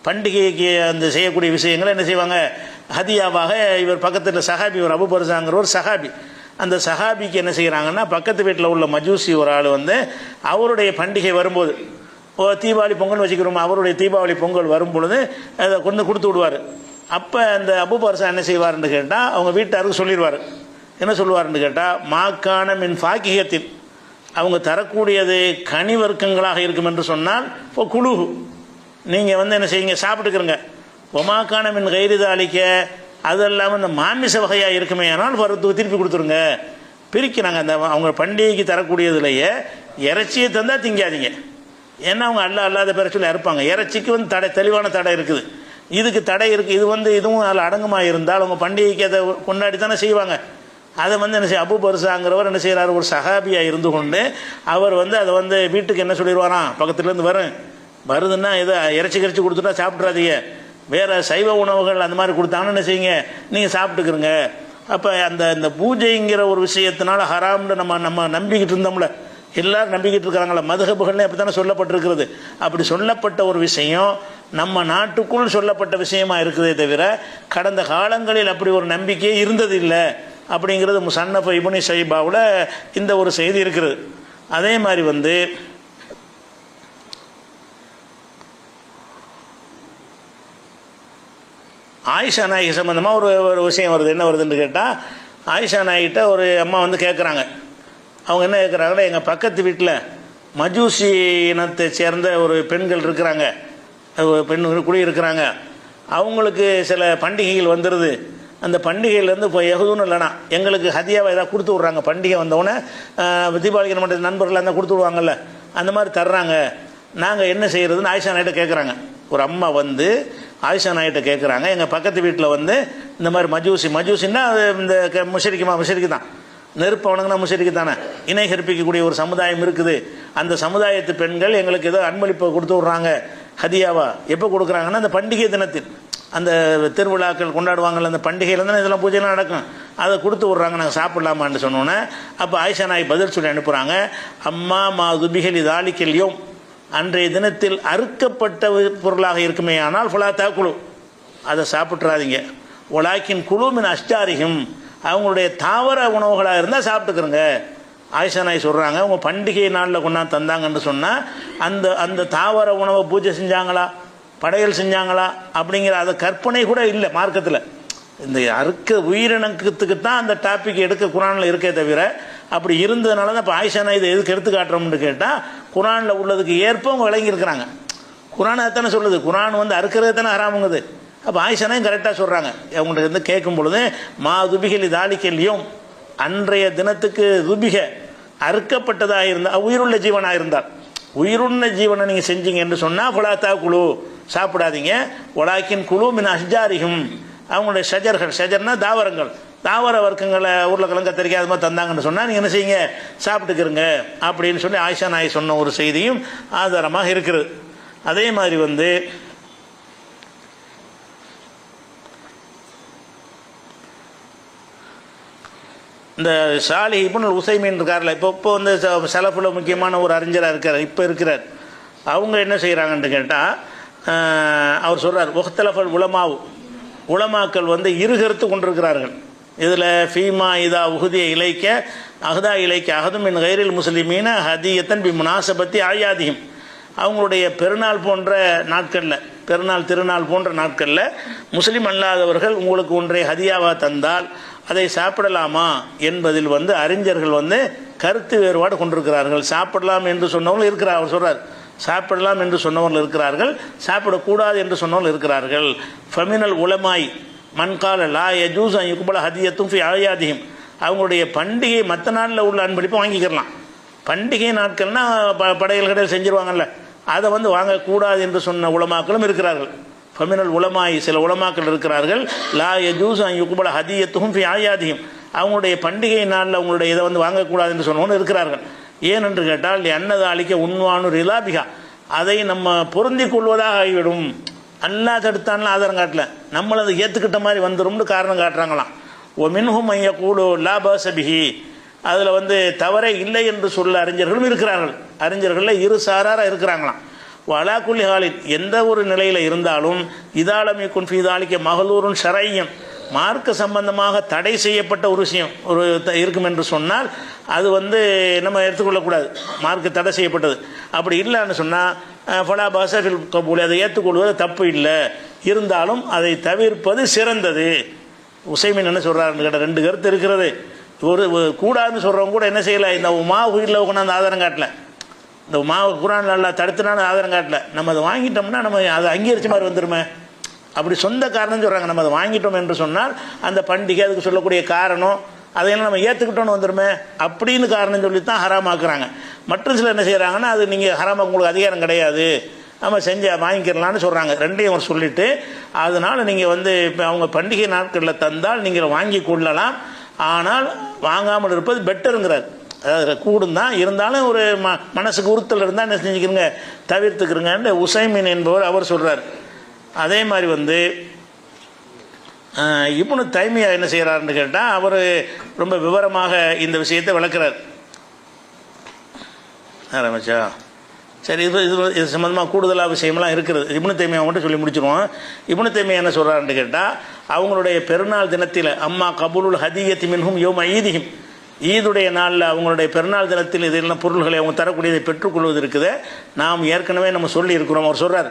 பண்டிகைக்கு அந்த செய்யக்கூடிய விஷயங்களை என்ன செய்வாங்க? ஹதியாவாக இவர் பக்கத்தில் சஹாபி, ஒரு அபு பர்ஸாங்கிற ஒரு சஹாபி, அந்த சஹாபிக்கு என்ன செய்கிறாங்கன்னா, பக்கத்து வீட்டில் உள்ள மஜூசி ஒரு ஆள் அவருடைய பண்டிகை வரும்போது, தீபாவளி பொங்கல் வச்சுக்கிறோம், அவருடைய தீபாவளி பொங்கல் வரும் பொழுது அதை கொடுத்து விடுவார். அப்போ அந்த அபு பர்ஸா என்ன செய்வார்னு கேட்டால், அவங்க வீட்டாருக்கு சொல்லிடுவார். என்ன சொல்லுவார்னு கேட்டால், மாக்கான மின் ஃபாக்கியத்தில், அவங்க தரக்கூடியது கனி வர்க்கங்களாக இருக்கும் என்று சொன்னால் இப்போ குழு நீங்கள் என்ன செய்யுங்க, சாப்பிட்டுக்கிறங்க. ஒமாக்கான மின் கைரிதா அளிக்க, அது இல்லாமல் இந்த மாமிச வகையாக இருக்குமே ஆனால் திருப்பி கொடுத்துருங்க. பிரிக்கிறாங்க. அந்த அவங்க பண்டிகைக்கு தரக்கூடியதுலையே இறைச்சியை தந்தால் திங்காதீங்க. ஏன்னா அவங்க அல்லாத பேரை சொல்லி அறுப்பாங்க. இறைச்சிக்கு தடை, தெளிவான தடை இருக்குது. இதுக்கு தடை இருக்குது. இதுவும் அதில் அடங்குமாக இருந்தால் அவங்க பண்டிகைக்கு அதை கொண்டாடி தானே செய்வாங்க. அதை என்ன செய்ய, அபு பர்ஸாங்கிறவர் என்ன செய்கிறார், ஒரு சஹாபியாக இருந்து கொண்டு அவர் அதை வீட்டுக்கு என்ன சொல்லிடுவாராம், பக்கத்துலேருந்து வருதுன்னா எதை இறைச்சி கொடுத்துட்டா சாப்பிட்றாதீங்க, வேறு சைவ உணவுகள் அந்த மாதிரி கொடுத்தாங்கன்னு என்ன செய்யுங்க, நீங்கள் சாப்பிட்டுக்கிறங்க. அப்போ இந்த பூஜைங்கிற ஒரு விஷயத்தினால ஹராம்னு நம்ம நம்பிக்கிட்டு இருந்தோம்ல, எல்லாரும் நம்பிக்கிட்டு இருக்கிறாங்களா, மதுஹபுகள்னு அப்படி தானே சொல்லப்பட்டிருக்கிறது. அப்படி சொல்லப்பட்ட ஒரு விஷயம் நம்ம நாட்டுக்குள் சொல்லப்பட்ட விஷயமா இருக்குதே தவிர கடந்த காலங்களில் அப்படி ஒரு நம்பிக்கையே இருந்தது இல்லை அப்படிங்கிறது முஸன்னஃப் இப்னு ஷைபாவில் இந்த ஒரு செய்தி இருக்கிறது. அதே மாதிரி ஆயிஷா நாயகி சம்பந்தமாக ஒரு விஷயம் வருது. என்ன வருதுன்னு கேட்டால், ஆயிஷா நாய்கிட்ட ஒரு அம்மா கேட்குறாங்க. அவங்க என்ன கேட்குறாங்கன்னா, எங்கள் பக்கத்து வீட்டில் மஜூசி இனத்தை சேர்ந்த ஒரு பெண்கள் இருக்கிறாங்க, பெண்கள் குடியிருக்கிறாங்க. அவங்களுக்கு சில பண்டிகைகள் வந்துடுது. அந்த பண்டிகையிலேருந்து இப்போ எகுதுன்னு இல்லைனா எங்களுக்கு ஹதியாவை ஏதாவது கொடுத்து விட்றாங்க. பண்டிகை வந்தவுடனே தீபாவளிக்கு நம்ம நண்பர்கள் இருந்தால் கொடுத்து விடுவாங்கல்ல, அந்த மாதிரி தர்றாங்க. நாங்கள் என்ன செய்கிறதுன்னு ஆயிஷா நாய்கிட்ட கேட்குறாங்க. ஒரு அம்மா ஆயிஷா நாய்கிட்ட கேட்குறாங்க, எங்கள் பக்கத்து வீட்டில் இந்த மாதிரி மஜூசின்னா இந்த முஷரிக்கு தான், நெருப்பு வணங்கினா முஷரிக்கு தானே, இணை கற்பிக்கக்கூடிய ஒரு சமுதாயம் இருக்குது. அந்த சமுதாயத்து பெண்கள் எங்களுக்கு ஏதோ அன்பளிப்பை கொடுத்து விட்றாங்க, ஹதியாவா. எப்போ கொடுக்குறாங்கன்னா அந்த பண்டிகை தினத்தில். அந்த திருவிழாக்கள் கொண்டாடுவாங்கள்ல, அந்த பண்டிகையில் தானே இதெல்லாம் பூஜைலாம் நடக்கும், அதை கொடுத்து விட்றாங்க, நாங்கள் சாப்பிட்லாமான்னு சொன்னோன்னே அப்போ ஆயிஷா நாய் பதில் சொல்லி அனுப்புகிறாங்க, அம்மா மா துபிகலி தாலிக்கல்யும், அன்றைய தினத்தில் அறுக்கப்பட்ட பொருளாக இருக்குமே ஆனால் ஃபுலா தாக்குழு, அதை சாப்பிட்றாதீங்க. ஒலாக்கின் குழுமின் அஷ்டாரிகும், அவங்களுடைய தாவர உணவுகளாக இருந்தால் சாப்பிட்டுக்கிறோங்க. ஆயிஷா நாய் சொல்கிறாங்க, உங்கள் பண்டிகை நாளில் கொண்டாந்து தந்தாங்கன்னு சொன்னால் அந்த அந்த தாவர உணவை பூஜை செஞ்சாங்களா, படையல் செஞ்சாங்களா அப்படிங்கிற அதை கற்பனை கூட இல்லை மார்க்கத்தில். இந்த அறுக்க உயிரினத்துக்கு தான் அந்த டாபிக் எடுக்க குரானில் இருக்கே தவிர, அப்படி இருந்ததுனால தான் இப்போ ஆயிஷா நாய் இதை எதுக்கு எடுத்து காட்டுறோம்னு கேட்டால், குரானில் உள்ளதுக்கு ஏற்ப அவங்க விளங்கியிருக்கிறாங்க. குரான் அதானே சொல்லுது, குரான் வந்து அறுக்கிறது தானே ஹராமுங்குது. அப்போ ஆயிஷா நாயும் கரெக்டாக சொல்கிறாங்க. அவங்கள்ட்ட வந்து கேட்கும் பொழுது மா துபிகலி தாலிக்கல்யும், அன்றைய தினத்துக்கு துபிக அறுக்கப்பட்டதாக இருந்தால், உயிருள்ள ஜீவனாக இருந்தால், உயிருள்ள ஜீவனை நீங்கள் செஞ்சீங்க என்று சொன்னால் ஃபுலாத்தா குழு சாப்பிடாதீங்க. ஒலாக்கின் குழு மின் அஷ்ஜாரிகும், அவங்களுடைய ஷஜர்கள், ஷஜர்னா தாவரங்கள், தாவர வர்க்கங்களை உருளைக்கிழங்கு கத்திரிக்காய் அது மாதிரி தந்தாங்கன்னு சொன்னால் நீங்கள் என்ன செய்யுங்க, சாப்பிட்டுக்கிறங்க அப்படின்னு சொல்லி ஆயிஷா நாய் சொன்ன ஒரு செய்தியும் ஆதாரமாக இருக்கிறது. அதே மாதிரி வந்து இந்த சாலி இப்னு உசைமீன் இருக்கார்ல, இப்போ வந்து சலஃபுல முக்கியமான ஒரு அறிஞராக இருக்கார், இப்போ இருக்கிறார். அவங்க என்ன செய்கிறாங்கன்னு கேட்டால், அவர் சொல்கிறார், ஒஹ்தலஃபல் உலமாவு, உலமாக்கள் வந்து இருகருத்து கொண்டிருக்கிறார்கள். இதில் ஃபீமா இதா உஹுதிய இலைக்க அஹ்தா இலைக்க அஹதுமின் கைரில் முஸ்லிமீன ஹதியத்தன் பி முனாசபத்தி ஆயாதியும், அவங்களுடைய பெருநாள் போன்ற நாட்களில், பெருநாள் திருநாள் போன்ற நாட்களில் முஸ்லீம் அல்லாதவர்கள் உங்களுக்கு ஒன்றை ஹதியாவாக தந்தால் அதை சாப்பிடலாமா என்பதில் வந்து அறிஞர்கள் வந்து கருத்து வேறுபாடு கொண்டிருக்கிறார்கள். சாப்பிடலாம் என்று சொன்னவர்கள் இருக்கிறார், அவர் சொல்கிறார், சாப்பிடலாம் என்று சொன்னவர்கள் இருக்கிறார்கள், சாப்பிடக்கூடாது என்று சொன்னவர்கள் இருக்கிறார்கள். ஃபமினல் உலமாய் மண்கால லா யஜூஸ் யுக்பல ஹதியத்தும் ஃபி ஆயாதியும், அவங்களுடைய பண்டிகை மற்ற நாளில் உள்ள அன்பளிப்பை வாங்கிக்கிறலாம். பண்டிகை நாட்கள்னால் படையல் கடையில் செஞ்சுருவாங்கல்ல, அதை வந்து வாங்கக்கூடாது என்று சொன்ன உலமாக்களும் இருக்கிறார்கள். ஃபமினல் உலமாய், சில உலமாக்கள் இருக்கிறார்கள், லா யஜூஸ் யுக்பல ஹதியத்தும் ஃபி ஆயாதியும், அவங்களுடைய பண்டிகை நாளில் அவங்களுடைய இதை வந்து வாங்கக்கூடாது என்று சொன்னவங்க இருக்கிறார்கள். ஏனென்று கேட்டால் அன்னது அளிக்க உண்வானு ரிலாபிகா, அதை நம்ம பொருந்தி கொள்வதாக ஆகிவிடும். அல்லா தடுத்தான்லாம் ஆதாரம் காட்டல, நம்மளை அதை ஏற்றுக்கிட்ட மாதிரி வந்துடும்னு காரணம் காட்டுறாங்களாம். ஓ மின்ஹும் ஐய கூடு லாபசபிஹி, அதில் வந்து தவறே இல்லை என்று சொல்ல அறிஞர்களும் இருக்கிறார்கள். அறிஞர்களில் இரு சாராராக இருக்கிறாங்களாம். வலாக்குல்லி ஹாலின், எந்த ஒரு நிலையில் இருந்தாலும் இதாலமி குன்ஃபீதாலிக்க மகளூருன் ஷரையம், மார்க்க சம்பந்தமாக தடை செய்யப்பட்ட ஒரு விஷயம் ஒரு இருக்கும் என்று சொன்னால் அது வந்து நம்ம எடுத்துக்கொள்ளக்கூடாது, மார்க்க தடை செய்யப்பட்டது. அப்படி இல்லைன்னு சொன்னால் ஃபலா பாசஃபில் கபூல், அதை ஏற்றுக்கொள்வது தப்பு இல்லை, இருந்தாலும் அதை தவிர்ப்பது சிறந்தது. உசைமின் என்ன சொல்கிறாருன்னு கேட்டால், ரெண்டு கருத்து இருக்கிறது. ஒரு கூடாதுன்னு சொல்கிறவங்க கூட என்ன செய்யலை, இந்த மாவு உயிரில் கொண்டாந்து ஆதாரம் காட்டல, இந்த மாவு குரான் நல்லா தடுத்துனான்னு ஆதாரம் காட்டல, நம்ம அதை வாங்கிட்டோம்னா நம்ம அதை அங்கீகரிச்ச மாதிரி வந்துருமே, அப்படி சொந்த காரணம் சொல்கிறாங்க. நம்ம அதை வாங்கிட்டோம் என்று சொன்னால் அந்த பண்டிகை அதுக்கு சொல்லக்கூடிய காரணம் அதையெல்லாம் நம்ம ஏற்றுக்கிட்டோன்னு வந்துடுமே அப்படின்னு காரணம் சொல்லித்தான் ஹராமாக்குறாங்க. மற்ற சிலர் என்ன செய்கிறாங்கன்னா, அது நீங்கள் ஹராமாக்க உங்களுக்கு அதிகாரம் கிடையாது, நம்ம செஞ்சு வாங்கிக்கிறலான்னு சொல்கிறாங்க. ரெண்டையும் அவர் சொல்லிவிட்டு, அதனால் நீங்கள் வந்து இப்போ அவங்க பண்டிகை நாட்களில் தந்தால் நீங்கள் வாங்கி கொள்ளலாம், ஆனால் வாங்காமல் இருப்பது பெட்டருங்கிறார். அதாவது கூடும் தான், இருந்தாலும் ஒரு மனசுக்கு உறுத்தல் இருந்தால் என்ன செஞ்சுக்கிறங்க, தவிர்த்துக்கிறங்க உசைமின் என்பவர் அவர் சொல்கிறார். அதே மாதிரி வந்து இப்னு தைமியா என்ன செய்கிறாருன்னு கேட்டால், அவர் ரொம்ப விவரமாக இந்த விஷயத்தை விளக்குறார். ஆரம்பிச்சா சரி, இது சம்மந்தமாக கூடுதலாக விஷயமெல்லாம் இருக்கிறது. இப்னு தைமியா மட்டும் சொல்லி முடிச்சிருவோம். இப்னு தைமியா என்ன சொல்கிறாருன்னு கேட்டால், அவங்களுடைய பெருநாள் தினத்தில் அம்மா கபூலுல் ஹதியத்தி மின்ஹும் யோம் ஈதிஹிம், ஈதுடைய நாளில் அவங்களுடைய பெருநாள் தினத்தில் இதெல்லாம் பொருள்களை அவங்க தரக்கூடியதை பெற்றுக்கொள்வது இருக்குது, நாம் ஏற்கனவே நம்ம சொல்லி இருக்கிறோம். அவர் சொல்கிறார்,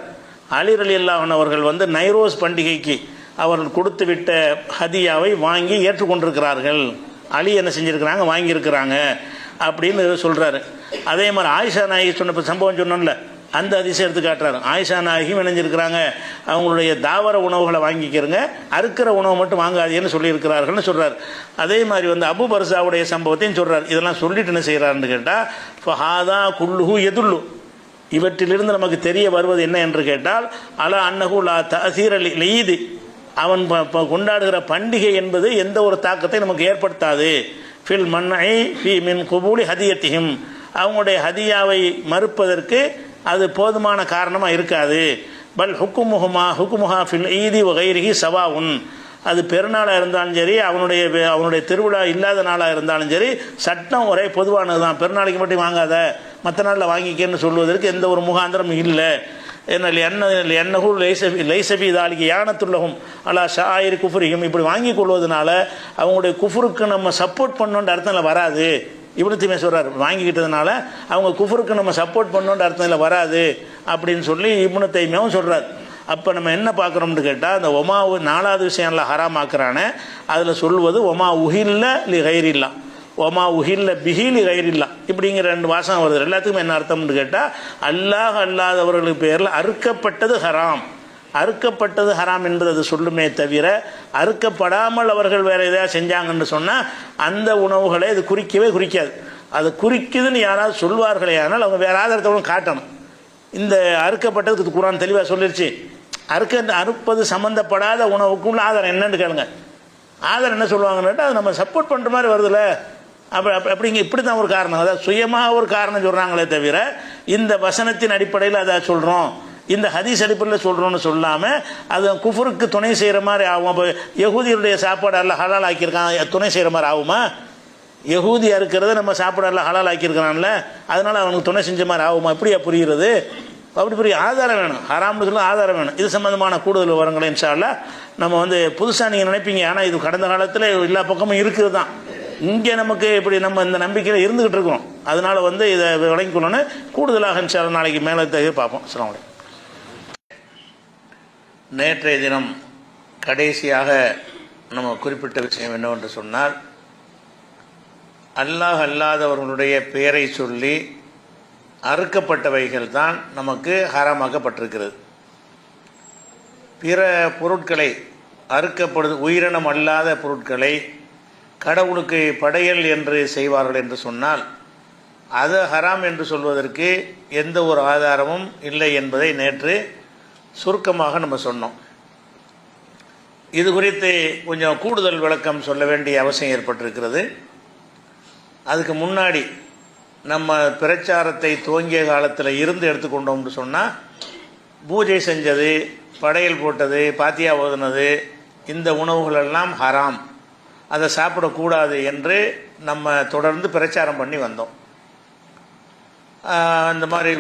அலி ரலியல்லாஹு அவர்கள் வந்து நைரோஸ் பண்டிகைக்கு அவர்கள் கொடுத்து விட்ட ஹதியாவை வாங்கி ஏற்றுக்கொண்டிருக்கிறார்கள். அலி என்ன செஞ்சுருக்கிறாங்க, வாங்கியிருக்கிறாங்க அப்படின்னு சொல்கிறாரு. அதே மாதிரி ஆயிஷா நாயகி சொன்ன சம்பவம் சொன்னோம்ல, அந்த அதிசயம் எடுத்து காட்டுறாரு. ஆயிஷா நாயகியும் இணைஞ்சிருக்கிறாங்க, அவங்களுடைய தாவர உணவுகளை வாங்கிக்கிறங்க, அறுக்கிற உணவு மட்டும் வாங்காதீன்னு சொல்லியிருக்கிறார்கள்னு சொல்கிறார். அதே மாதிரி வந்து அபு பர்சாவுடைய சம்பவத்தையும் சொல்கிறார். இதெல்லாம் சொல்லிட்டு என்ன செய்கிறாருன்னு கேட்டால், ஃபஹாதா குல்லுஹு எதுல்லு, இவற்றிலிருந்து நமக்கு தெரிய வருவது என்ன என்று கேட்டால், அலா அன்னஹு லா தஅசீர லீது, அவன் கொண்டாடுகிற பண்டிகை என்பது எந்த ஒரு தாக்கத்தை நமக்கு ஏற்படுத்தாது. ஃபில் மன்ஐ ஃபி மின் குபூலி ஹதியத்திஹிம், அவங்களுடைய ஹதியாவை மறுப்பதற்கு அது போதுமான காரணமாக இருக்காது. பல் ஹுக்குமுஹா ஃபில் ஈதி வகைரிஹி சவாவுன். அது பெருநாளாக இருந்தாலும் சரி, அவனுடைய திருவிழா இல்லாத நாளாக இருந்தாலும் சரி, சட்டம் ஒரே பொதுவானது தான். பெருநாளைக்கு மட்டும் வாங்காத, மற்ற நாளில் வாங்கிக்கன்னு சொல்வதற்கு எந்த ஒரு முகாந்திரமும் இல்லை. என்னஹூ லைசபி தாலிக்கு யானத்துள்ளகும் அலா ஷாயிர் குஃபுரியும். இப்படி வாங்கி கொள்வதனால அவங்களுடைய குஃபுருக்கு நம்ம சப்போர்ட் பண்ணோன்ற அர்த்தத்தில் வராது. இப்னு தய்மிய்யா சொல்கிறார், வாங்கிக்கிட்டதுனால அவங்க குஃபுருக்கு நம்ம சப்போர்ட் பண்ணோன்ற அர்த்தத்தில் வராது அப்படின்னு சொல்லி இப்னு தய்மிய்யாவும் சொல்கிறார். அப்போ நம்ம என்ன பார்க்குறோம்னு கேட்டால், அந்த ஒமாவு 4வது விஷயம்ல ஹராம் ஆக்குறானே, அதில் சொல்வது ஒமா உஹில்ல லி கைரில்லா, ஒமா உஹில்ல பிஹிலி கைரில்லா, இப்படிங்கிற 2 வாசகம் வருது. எல்லாத்துக்கும் என்ன அர்த்தம்னு கேட்டால், அல்லாஹ் அல்லாதவர்களுக்கு பேரில் அறுக்கப்பட்டது ஹராம். அறுக்கப்பட்டது ஹராம் என்பது அது சொல்லுமே தவிர, அறுக்கப்படாமல் அவர்கள் வேறு எதாவது செஞ்சாங்கன்னு சொன்னால் அந்த உணவுகளை அது குறிக்கவே குறிக்காது. அது குறிக்குதுன்னு யாராவது சொல்வார்களே, ஆனால் அவங்க வேறு ஆதாரத்தோடு காட்டணும். இந்த அறுக்கப்பட்டதுக்கு குர்ஆன் தெளிவாக சொல்லிருச்சு. அறுப்பது சம்மந்தப்படாத உணவுக்குள்ள ஆதாரம் என்னன்னு கேளுங்க. ஆதாரம் என்ன சொல்லுவாங்கன்னு, அது நம்ம சப்போர்ட் பண்ணுற மாதிரி வருதுல்ல, அப்படிங்க இப்படி தான் ஒரு காரணம். அதாவது சுயமாக ஒரு காரணம் சொல்கிறாங்களே தவிர, இந்த வசனத்தின் அடிப்படையில் அதை சொல்கிறோம், இந்த ஹதீஸ் அடிப்படையில் சொல்கிறோன்னு சொல்லாமல் அது குஃபருக்கு துணை செய்கிற மாதிரி ஆகும். அப்போ யகூதியுடைய சாப்பாடு எல்லாம் ஹலால் ஆக்கியிருக்கான், துணை செய்கிற மாதிரி ஆகுமா? யகூதி அறுக்கிறத நம்ம சாப்பாடெல்லாம் ஹலால் ஆக்கியிருக்கிறான்ல, அதனால் அவனுக்கு துணை செஞ்ச மாதிரி ஆகுமா? இப்படியா புரிகிறது? அப்படி பெரிய ஆதாரம் வேணும். ஹராம்னு சொல்ல ஆதாரம் வேணும். இது சம்மந்தமான கூடுதல் விவரங்களை இன்ஷா அல்லாஹ் நம்ம புதுசாக நீங்கள் நினைப்பீங்க, ஆனால் இது கடந்த காலத்தில் எல்லா பக்கமும் இருக்குது தான். இங்கே நமக்கு இப்படி நம்ம இந்த நம்பிக்கையில் இருந்துக்கிட்டு இருக்கோம். அதனால் இதை விளங்கிக்கொள்ளணும்னு கூடுதலாக இன்ஷா அல்லாஹ் நாளைக்கு மேலே பார்ப்போம். அஸ்ஸலாமு அலைக்கும். நேற்றைய தினம் கடைசியாக நம்ம குறிப்பிட்ட விஷயம் என்னவென்று சொன்னால், அல்லாஹ் அல்லாதவர்களுடைய பெயரை சொல்லி அறுக்கப்பட்டவைகள் தான் நமக்கு ஹராமாக்கப்பட்டிருக்கிறது. பிற பொருட்களை அறுக்கப்படுது, உயிரினம் அல்லாத பொருட்களை கடவுளுக்கு படையல் என்று செய்வார்கள் என்று சொன்னால், அது ஹராம் என்று சொல்வதற்கு எந்த ஒரு ஆதாரமும் இல்லை என்பதை நேற்று சுருக்கமாக நம்ம சொன்னோம். இது குறித்து கொஞ்சம் கூடுதல் விளக்கம் சொல்ல வேண்டிய அவசியம் ஏற்பட்டிருக்கிறது. அதுக்கு முன்னாடி நம்ம பிரச்சாரத்தை துவங்கிய காலத்தில் இருந்து எடுத்துக்கொண்டோம்னு சொன்னால், பூஜை செஞ்சது, படையல் போட்டது, பாத்தியா ஓதுனது, இந்த உணவுகளெல்லாம் ஹராம், அதை சாப்பிடக்கூடாது என்று நம்ம தொடர்ந்து பிரச்சாரம் பண்ணி வந்தோம். அந்த மாதிரி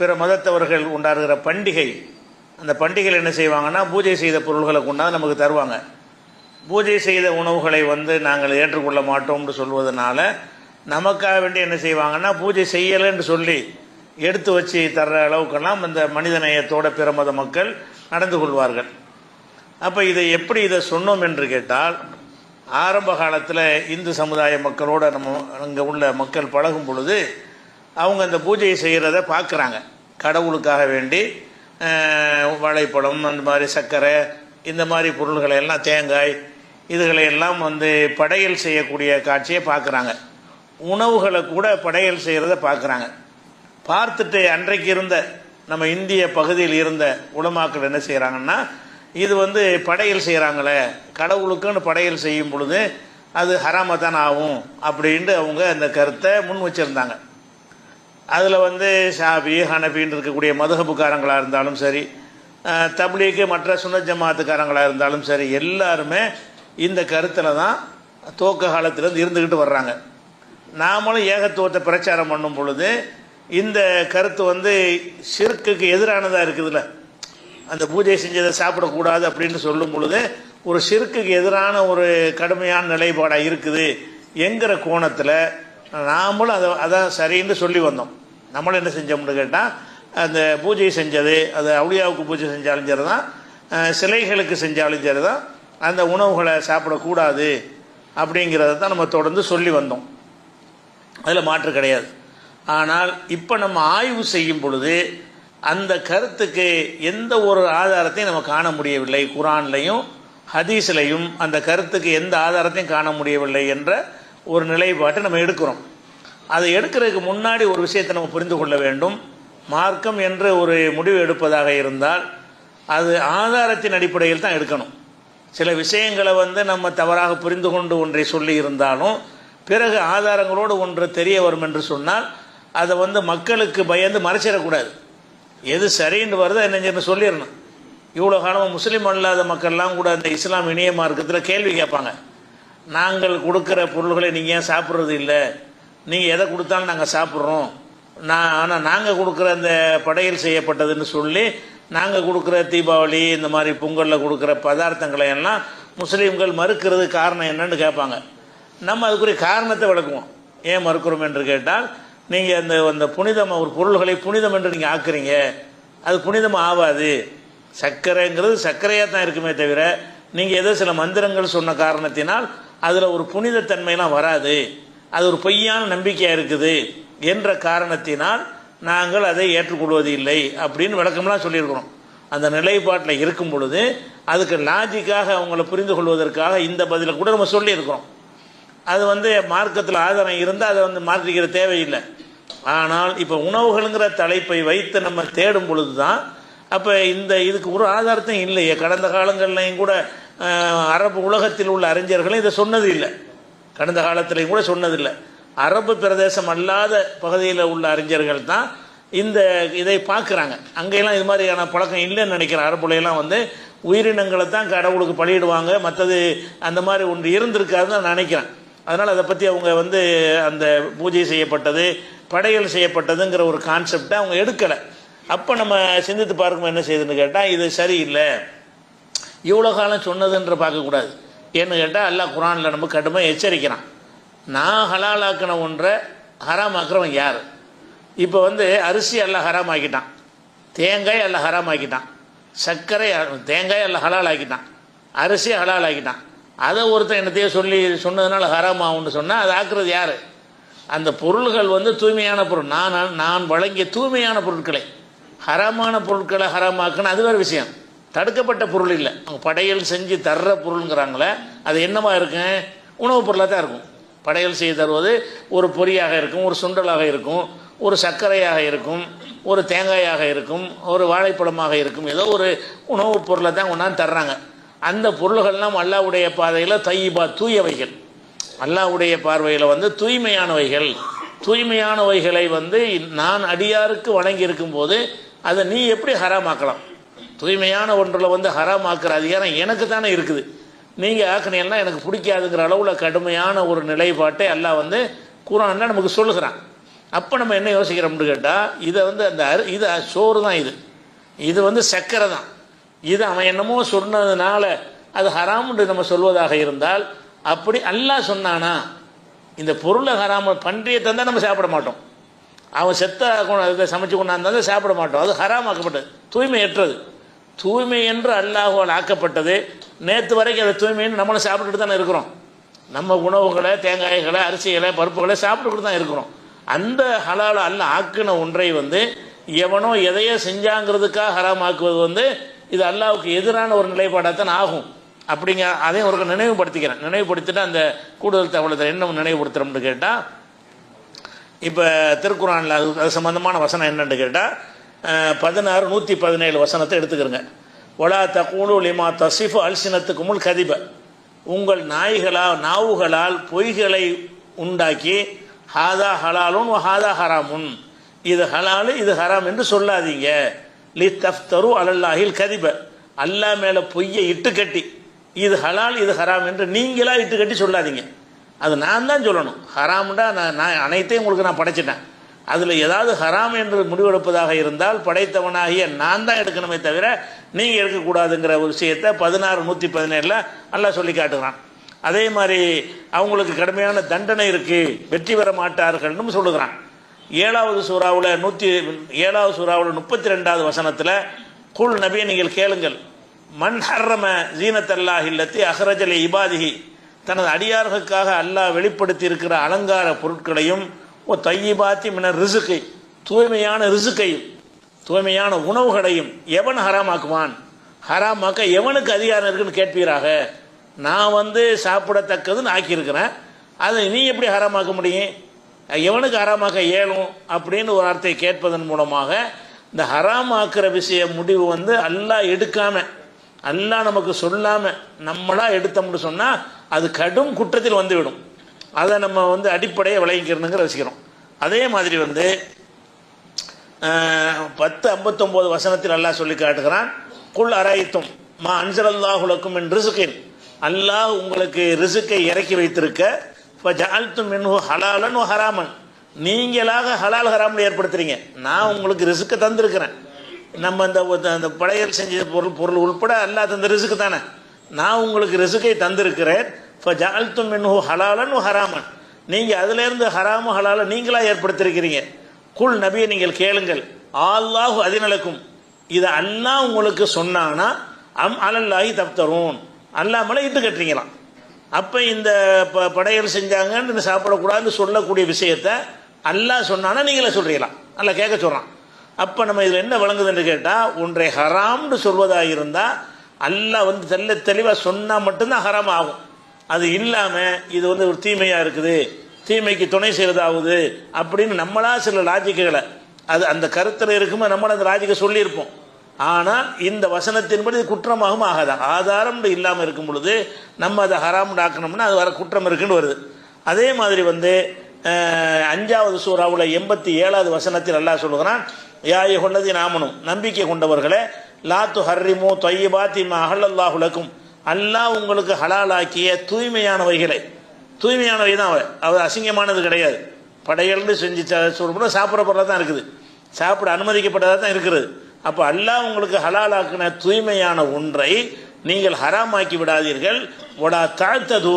பிற மதத்தவர்கள் கொண்டாடுகிற பண்டிகை, அந்த பண்டிகையில் என்ன செய்வாங்கன்னா, பூஜை செய்த பொருள்களை கொண்டாந்து நமக்கு தருவாங்க. பூஜை செய்த உணவுகளை நாங்கள் ஏற்றுக்கொள்ள மாட்டோம்னு சொல்வதனால நமக்காக வேண்டி என்ன செய்வாங்கன்னா, பூஜை செய்யலைன்னு சொல்லி எடுத்து வச்சு தர்ற அளவுக்கெல்லாம் இந்த மனிதநேயத்தோட பிற மத மக்கள் நடந்து கொள்வார்கள். அப்போ இதை சொன்னோம் என்று கேட்டால், ஆரம்ப காலத்தில் இந்து சமுதாய மக்களோட நம்ம அங்கே உள்ள மக்கள் பழகும் பொழுது அவங்க அந்த பூஜையை செய்கிறத பார்க்குறாங்க. கடவுளுக்காக வேண்டி வாழைப்பழம், அந்த மாதிரி சர்க்கரை, இந்த மாதிரி பொருள்களை எல்லாம், தேங்காய், இதுகளை எல்லாம் படையல் செய்யக்கூடிய காட்சியை பார்க்குறாங்க. உணவுகளை கூட படையல் செய்கிறத பார்க்குறாங்க. பார்த்துட்டு அன்றைக்கு இருந்த நம்ம இந்திய பகுதியில் இருந்த உலமாக்கள் என்ன செய்கிறாங்கன்னா, இது படையல் செய்கிறாங்களே, கடவுளுக்குன்னு படையல் செய்யும் பொழுது அது ஹராமாக தான் ஆகும் அப்படின்ட்டு அவங்க அந்த கருத்தை முன் வச்சுருந்தாங்க. அதில் ஷாபி, ஹனபின்னு இருக்கக்கூடிய மதுஹபுக்காரங்களாக இருந்தாலும் சரி, தப்லீக்கு மற்ற சுன்னத் ஜமாத்துக்காரங்களாக இருந்தாலும் சரி, எல்லாருமே இந்த கருத்தில் தான் துவக்க காலத்திலேருந்து இருந்துக்கிட்டு வர்றாங்க. நாமளும் ஏகத்துவத்தை பிரச்சாரம் பண்ணும் பொழுது இந்த கருத்து ஷிர்க்குக்கு எதிரானதாக இருக்குதுல்ல, அந்த பூஜை செஞ்சதை சாப்பிடக்கூடாது அப்படின்னு சொல்லும் பொழுது ஒரு ஷிர்க்குக்கு எதிரான ஒரு கடுமையான நிலைப்பாடாக இருக்குது என்கிற கோணத்தில் நாமளும் அதான் சரின்னு சொல்லி வந்தோம். நம்மளும் என்ன செஞ்சோம்னு கேட்டால், அந்த பூஜை செஞ்சது, அது அவுளியாவுக்கு பூஜை செஞ்சாலும் சரி தான், சிலைகளுக்கு செஞ்சாலும் சரி தான், அந்த உணவுகளை சாப்பிடக்கூடாது அப்படிங்கிறத தான் நம்ம தொடர்ந்து சொல்லி வந்தோம். அதில் மாற்று கிடையாது. ஆனால் இப்போ நம்ம ஆய்வு செய்யும் பொழுது அந்த கருத்துக்கு எந்த ஒரு ஆதாரத்தையும் நம்ம காண முடியவில்லை. குர்ஆன்லையும் ஹதீஸ்லையும் அந்த கருத்துக்கு எந்த ஆதாரத்தையும் காண முடியவில்லை என்ற ஒரு நிலைப்பாட்டை நம்ம எடுக்கிறோம். அதை எடுக்கிறதுக்கு முன்னாடி ஒரு விஷயத்தை நம்ம புரிந்து கொள்ள வேண்டும். மார்க்கம் என்று ஒரு முடிவு எடுப்பதாக இருந்தால் அது ஆதாரத்தின் அடிப்படையில் தான் எடுக்கணும். சில விஷயங்களை நம்ம தவறாக புரிந்து கொண்டு ஒன்றை சொல்லி இருந்தாலும் பிறகு ஆதாரங்களோடு ஒன்று தெரிய வரும் என்று சொன்னால் அதை மக்களுக்கு பயந்து மறைச்சிடக்கூடாது. எது சரின்னு வருதோ என்ன சொல்லிடணும். இவ்வளோ காலமாக முஸ்லீம் அல்லாத மக்கள்லாம் கூட அந்த இஸ்லாம் இணைய மார்க்கத்தில் கேள்வி கேட்பாங்க. நாங்கள் கொடுக்குற பொருள்களை நீங்கள் ஏன் சாப்பிட்றது இல்லை, நீங்கள் எதை கொடுத்தாலும் நாங்கள் சாப்பிட்றோம், ஆனால் நாங்கள் கொடுக்குற அந்த படையல் செய்யப்பட்டதுன்னு சொல்லி நாங்கள் கொடுக்குற தீபாவளி இந்த மாதிரி பொங்கலில் கொடுக்குற பதார்த்தங்களை எல்லாம் முஸ்லீம்கள் மறுக்கிறது காரணம் என்னன்னு கேட்பாங்க. நம்ம அதுக்குரிய காரணத்தை விளக்குவோம். ஏன் மறுக்கிறோம் என்று கேட்டால், நீங்கள் அந்த புனிதம் ஒரு பொருள்களை புனிதம் என்று நீங்கள் ஆக்குறீங்க, அது புனிதம் ஆகாது. சர்க்கரைங்கிறது சர்க்கரையாக தான் இருக்குமே தவிர நீங்கள் ஏதோ சில மந்திரங்கள் சொன்ன காரணத்தினால் அதில் ஒரு புனிதத்தன்மையெல்லாம் வராது, அது ஒரு பொய்யான நம்பிக்கையாக இருக்குது என்ற காரணத்தினால் நாங்கள் அதை ஏற்றுக்கொள்வது இல்லை அப்படின்னு விளக்கம்லாம் சொல்லியிருக்கிறோம். அந்த நிலைப்பாட்டில் இருக்கும் பொழுது அதுக்கு லாஜிக்காக அவங்கள புரிந்து கொள்வதற்காக இந்த பதிலை கூட நம்ம சொல்லியிருக்கிறோம். அது மார்க்கத்தில் ஆதாரம் இருந்தால் அதை மாற்றிக்கிற தேவையில்லை. ஆனால் இப்போ உணவுகளுங்கிற தலைப்பை வைத்து நம்ம தேடும் பொழுது தான் அப்போ இதுக்கு ஒரு ஆதாரத்தையும் இல்லையே. கடந்த காலங்கள்லையும் கூட அரபு உலகத்தில் உள்ள அறிஞர்களும் இதை சொன்னது இல்லை, கடந்த காலத்திலையும் கூட சொன்னதில்லை. அரபு பிரதேசம் அல்லாத பகுதியில் உள்ள அறிஞர்கள் தான் இதை பார்க்குறாங்க. அங்கெல்லாம் இது மாதிரியான பழக்கம் இல்லைன்னு நினைக்கிறேன். அரபுலையெல்லாம் உயிரினங்களை தான் கடவுளுக்கு பலியிடுவாங்க, மற்றது அந்த மாதிரி ஒன்று இருந்திருக்காதுன்னு நான் நினைக்கிறேன். அதனால் அதை பற்றி அவங்க அந்த பூஜை செய்யப்பட்டது படையல் செய்யப்பட்டதுங்கிற ஒரு கான்செப்டை அவங்க எடுக்கலை. அப்போ நம்ம சிந்தித்து பார்க்கணும் என்ன செய்யுதுன்னு கேட்டால், இது சரியில்லை, இவ்வளோ காலம் சொன்னதுன்ற பார்க்கக்கூடாது. ஏன்னு கேட்டால் அல்லாஹ் குர்ஆனில் நம்ம கடுமையாக எச்சரிக்கிறான். நான் ஹலாலாக்கின ஒன்றை ஹராமாக்குறவன் யார்? இப்போ அரிசி எல்லாம் ஹராம் ஆக்கிட்டான், தேங்காய் எல்லாம் ஹராம் ஆக்கிட்டான், சர்க்கரை தேங்காய் எல்லாம் ஹலால் ஆக்கிட்டான், அரிசி ஹலால் ஆக்கிட்டான். அதை ஒருத்தன் என்னத்தையோ சொன்னதுனால ஹராம் ஆகும்னு சொன்னால் அது ஆக்குறது யார்? அந்த பொருள்கள் தூய்மையான பொருள், நான் வழங்கிய தூய்மையான பொருட்களை ஹராமான பொருட்களை ஹராமாக்குன்னு அது வேறு விஷயம். தடுக்கப்பட்ட பொருள் இல்லை, அவங்க படையல் செஞ்சு தர்ற பொருளுங்கிறாங்களே, அது என்னவா இருக்கும்? உணவுப் பொருளாக தான் இருக்கும். படையல் செய்து தருவது ஒரு பொரியாக இருக்கும், ஒரு சுண்டலாக இருக்கும், ஒரு சர்க்கரையாக இருக்கும், ஒரு தேங்காயாக இருக்கும், ஒரு வாழைப்பழமாக இருக்கும், ஏதோ ஒரு உணவுப் பொருளை தான் கொண்டாந்து தர்றாங்க. அந்த பொருள்கள்லாம் அல்லாஹ்வுடைய பாதையில் தையிபா தூயவைகள், அல்லாஹ்வுடைய பார்வையில் தூய்மையானவைகள். தூய்மையானவைகளை நான் அடியாருக்கு வழங்கி இருக்கும்போது அதை நீ எப்படி ஹராமாக்கலாம்? தூய்மையான ஒன்றில் ஹராமாக்குற அதிகாரம் எனக்கு தானே இருக்குது, நீங்கள் ஆக்கினீங்கன்னா எனக்கு பிடிக்காதுங்கிற அளவில் கடுமையான ஒரு நிலைப்பாட்டை அல்லாஹ் குர்ஆனில் நமக்கு சொல்லுகிறான். அப்போ நம்ம என்ன யோசிக்கிறோம்னு கேட்டால், இதை இது சோறு தான், இது சர்க்கரை தான், இது அவன் என்னமோ சொன்னதுனால அது ஹராம்னு நம்ம சொல்வதாக இருந்தால், அப்படி அல்லாஹ் சொன்னானா? இந்த பொருளை ஹராம பன்றியை தந்தால் நம்ம சாப்பிட மாட்டோம், அவன் செத்த இதை சமைச்சு கொண்டாந்து சாப்பிட மாட்டோம், அது ஹராமாக்கப்பட்டது, தூய்மையற்றது. தூய்மை என்று அல்லாஹ்வால் ஆக்கப்பட்டது. நேற்று வரைக்கும் அதை தூய்மைன்னு நம்மளும் சாப்பிட்டுட்டு தானே இருக்கிறோம். நம்ம உணவுகளை, தேங்காய்களை, அரிசிகளை, பருப்புகளை சாப்பிட்டுக்கிட்டு தான் இருக்கிறோம். அந்த ஹலால் அல்லாஹ் ஆக்கின ஒன்றை எவனோ எதையோ செஞ்சாங்கிறதுக்காக ஹராமாக்குவது இது அல்லாஹ்வுக்கு எதிரான ஒரு நிலைப்பாடாக தான் ஆகும். அப்படிங்க அதையும் ஒரு நினைவுபடுத்திட்டு அந்த கூடுதல் தகவலை என்ன நினைவுபடுத்துகிறோம்னு கேட்டால், இப்போ திருக்குர்ஆனில் அது சம்பந்தமான வசனம் என்னன்னு கேட்டால் 117 வசனத்தை எடுத்துக்கிறங்க. ஒலா தகூலு லிமா தசிஃபு அல்சினத்துக்குமுல் கதிப, உங்கள் நாவுகளால் பொய்களை உண்டாக்கி ஹாதா ஹலாலுன் ஹாதா ஹராமுன், இது ஹலாலு இது ஹராம் என்று சொல்லாதீங்க. லி தஃப்தரு அலல்லாஹில் கதிப, அல்லாஹ் மேலே பொய்யை இட்டுக்கட்டி இது ஹலால் இது ஹராம் என்று நீங்களா இட்டுக்கட்டி சொல்லாதீங்க. அது நான் தான் சொல்லணும். ஹராம்டா நான் அனைத்தையும் உங்களுக்கு நான் படைச்சிட்டேன், அதில் ஏதாவது ஹராம் என்று முடிவெடுப்பதாக இருந்தால் படைத்தவனாகிய நான் தான் எடுக்கணுமே தவிர நீங்கள் எடுக்கக்கூடாதுங்கிற ஒரு விஷயத்தை 117 அல்லாஹ் சொல்லி காட்டுகிறான். அதே மாதிரி அவங்களுக்கு கடுமையான தண்டனை இருக்குது, வெற்றி பெற மாட்டார்கள்னு சொல்லுகிறான். 7வது சூறாவில் 32வது வசனத்தில் குல் நபியை நீங்கள் கேளுங்கள், மன் ஹர்ரம ஜீனத்தல்லாஹி அல்லத்தி அஹ்ரஜ லி இபாதிஹி, தனது அடியார்களுக்காக அல்லாஹ் வெளிப்படுத்தி இருக்கிற அலங்கார பொருட்களையும் ஓ தையிபாத்தி மினர் ரிசுக்கை, தூய்மையான ரிசுக்கையும் தூய்மையான உணவுகளையும் எவன் ஹராமாக்குவான்? ஹராமாக்க எவனுக்கு அதிகாரம் இருக்குன்னு கேட்பீராக. நான் சாப்பிடத்தக்கதுன்னு ஆக்கியிருக்கிறேன், அதை நீ எப்படி ஹராமாக்க முடியும்? எவனுக்கு ஹராமாக்க இயலும் அப்படின்னு ஒரு வார்த்தை கேட்பதன் மூலமாக இந்த ஹராமாக்குற விஷய முடிவு அல்லாஹ் எடுக்காம, அல்லாஹ் நமக்கு சொல்லாமல் நம்மளா எடுத்தோம்னு சொன்னால் அது கடும் குற்றத்தில் வந்துவிடும். அதை நம்ம அடிப்படையை விளங்கிக்கிறணுங்கிற வச்சுக்கிறோம். அதே மாதிரி 10:59 வசனத்தில் அல்லாஹ் சொல்லி காட்டுகிறான், குல் அரைத்தும் மா அன்சலல்லாஹு லக்கும் மின் ரிஸ்கின், அல்லாஹ் உங்களுக்கு ரிசுக்கை இறக்கி வைத்திருக்க ஃபஜஅல்தும் மின்ஹு ஹலாலன் வ ஹராமன், நீங்களாக ஹலால் ஹராம்னு ஏற்படுத்துறீங்க. நான் உங்களுக்கு ரிசுக்கை தந்திருக்கிறேன். நம்ம அந்த படையல் செஞ்ச பொருள் உள்பட அல்லாஹ் தந்த ரிசுக்கு தானே. நான் உங்களுக்கு ரிசுக்கை தந்திருக்கிறேன். ஃபஜஅல்தும் மின்ஹு ஹலாலன் வ ஹராமன், நீங்கள் அதிலேருந்து ஹராமு ஹலாலை நீங்களாக ஏற்படுத்திருக்கிறீங்க. குல் நபியை நீங்கள் கேளுங்கள், அல்லாஹு அதினலக்கும், இதை அல்லாஹ் உங்களுக்கு சொன்னானா அம் அலல்லாஹி தப்தரூன், அல்லாஹ் மேலே இட்டு கட்டுறீங்களாம். அப்போ இந்த படையல் செஞ்சாங்கன்னு சாப்பிடக்கூடாதுன்னு சொல்லக்கூடிய விஷயத்த அல்லாஹ் சொன்னானா நீங்களே சொல்கிறீங்களா? அல்லாஹ் கேட்க சொல்கிறான். அப்போ நம்ம இதில் என்ன விளங்குதுன்னு கேட்டால், ஒன்றை ஹராம்னு சொல்வதாக இருந்தால் அல்லாஹ் தெளிவாக சொன்னால் மட்டும்தான் ஹராம் ஆகும். அது இல்லாமல் இது ஒரு தீமையாக இருக்குது, தீமைக்கு துணை செய்வதாகுது அப்படின்னு நம்மளா சில லாஜிக்குகளை அது அந்த கருத்தில் இருக்கும்போது நம்மள அந்த லாஜிக்கை சொல்லியிருப்போம். ஆனால் இந்த வசனத்தின்படி குற்றமாகவும் ஆகாதான். ஆதாரம் இல்லாமல் இருக்கும் பொழுது நம்ம அதை ஹராம் ஆக்கணும்னா அது வர குற்றம் இருக்குன்னு வருது. அதே மாதிரி 5வது சூறாவுல 87வது வசனத்தில் அல்லாஹ் சொல்லுகிறான், யா அய்யுஹல்லதீன ஆமனூ, நம்பிக்கை கொண்டவர்களே, லா துஹர்ரிமூ த்வய்யிபாத்தி மா அஹல்லல்லாஹு லக்கும், அல்லாஹ் உங்களுக்கு ஹலாலாக்கிய தூய்மையானவைகளை, தூய்மையானவை தான் அவர் அசிங்கமானது கிடையாது. படையல்னு செஞ்சு சொல்ல சாப்பிட்ற பொருளாக தான் இருக்குது, சாப்பிட அனுமதிக்கப்பட்டதாக தான் இருக்கிறது. அப்போ அல்லாஹ் உங்களுக்கு ஹலாலாக்கின தூய்மையான ஒன்றை நீங்கள் ஹராமாக்கி விடாதீர்கள். ஒடா தாழ்த்தது,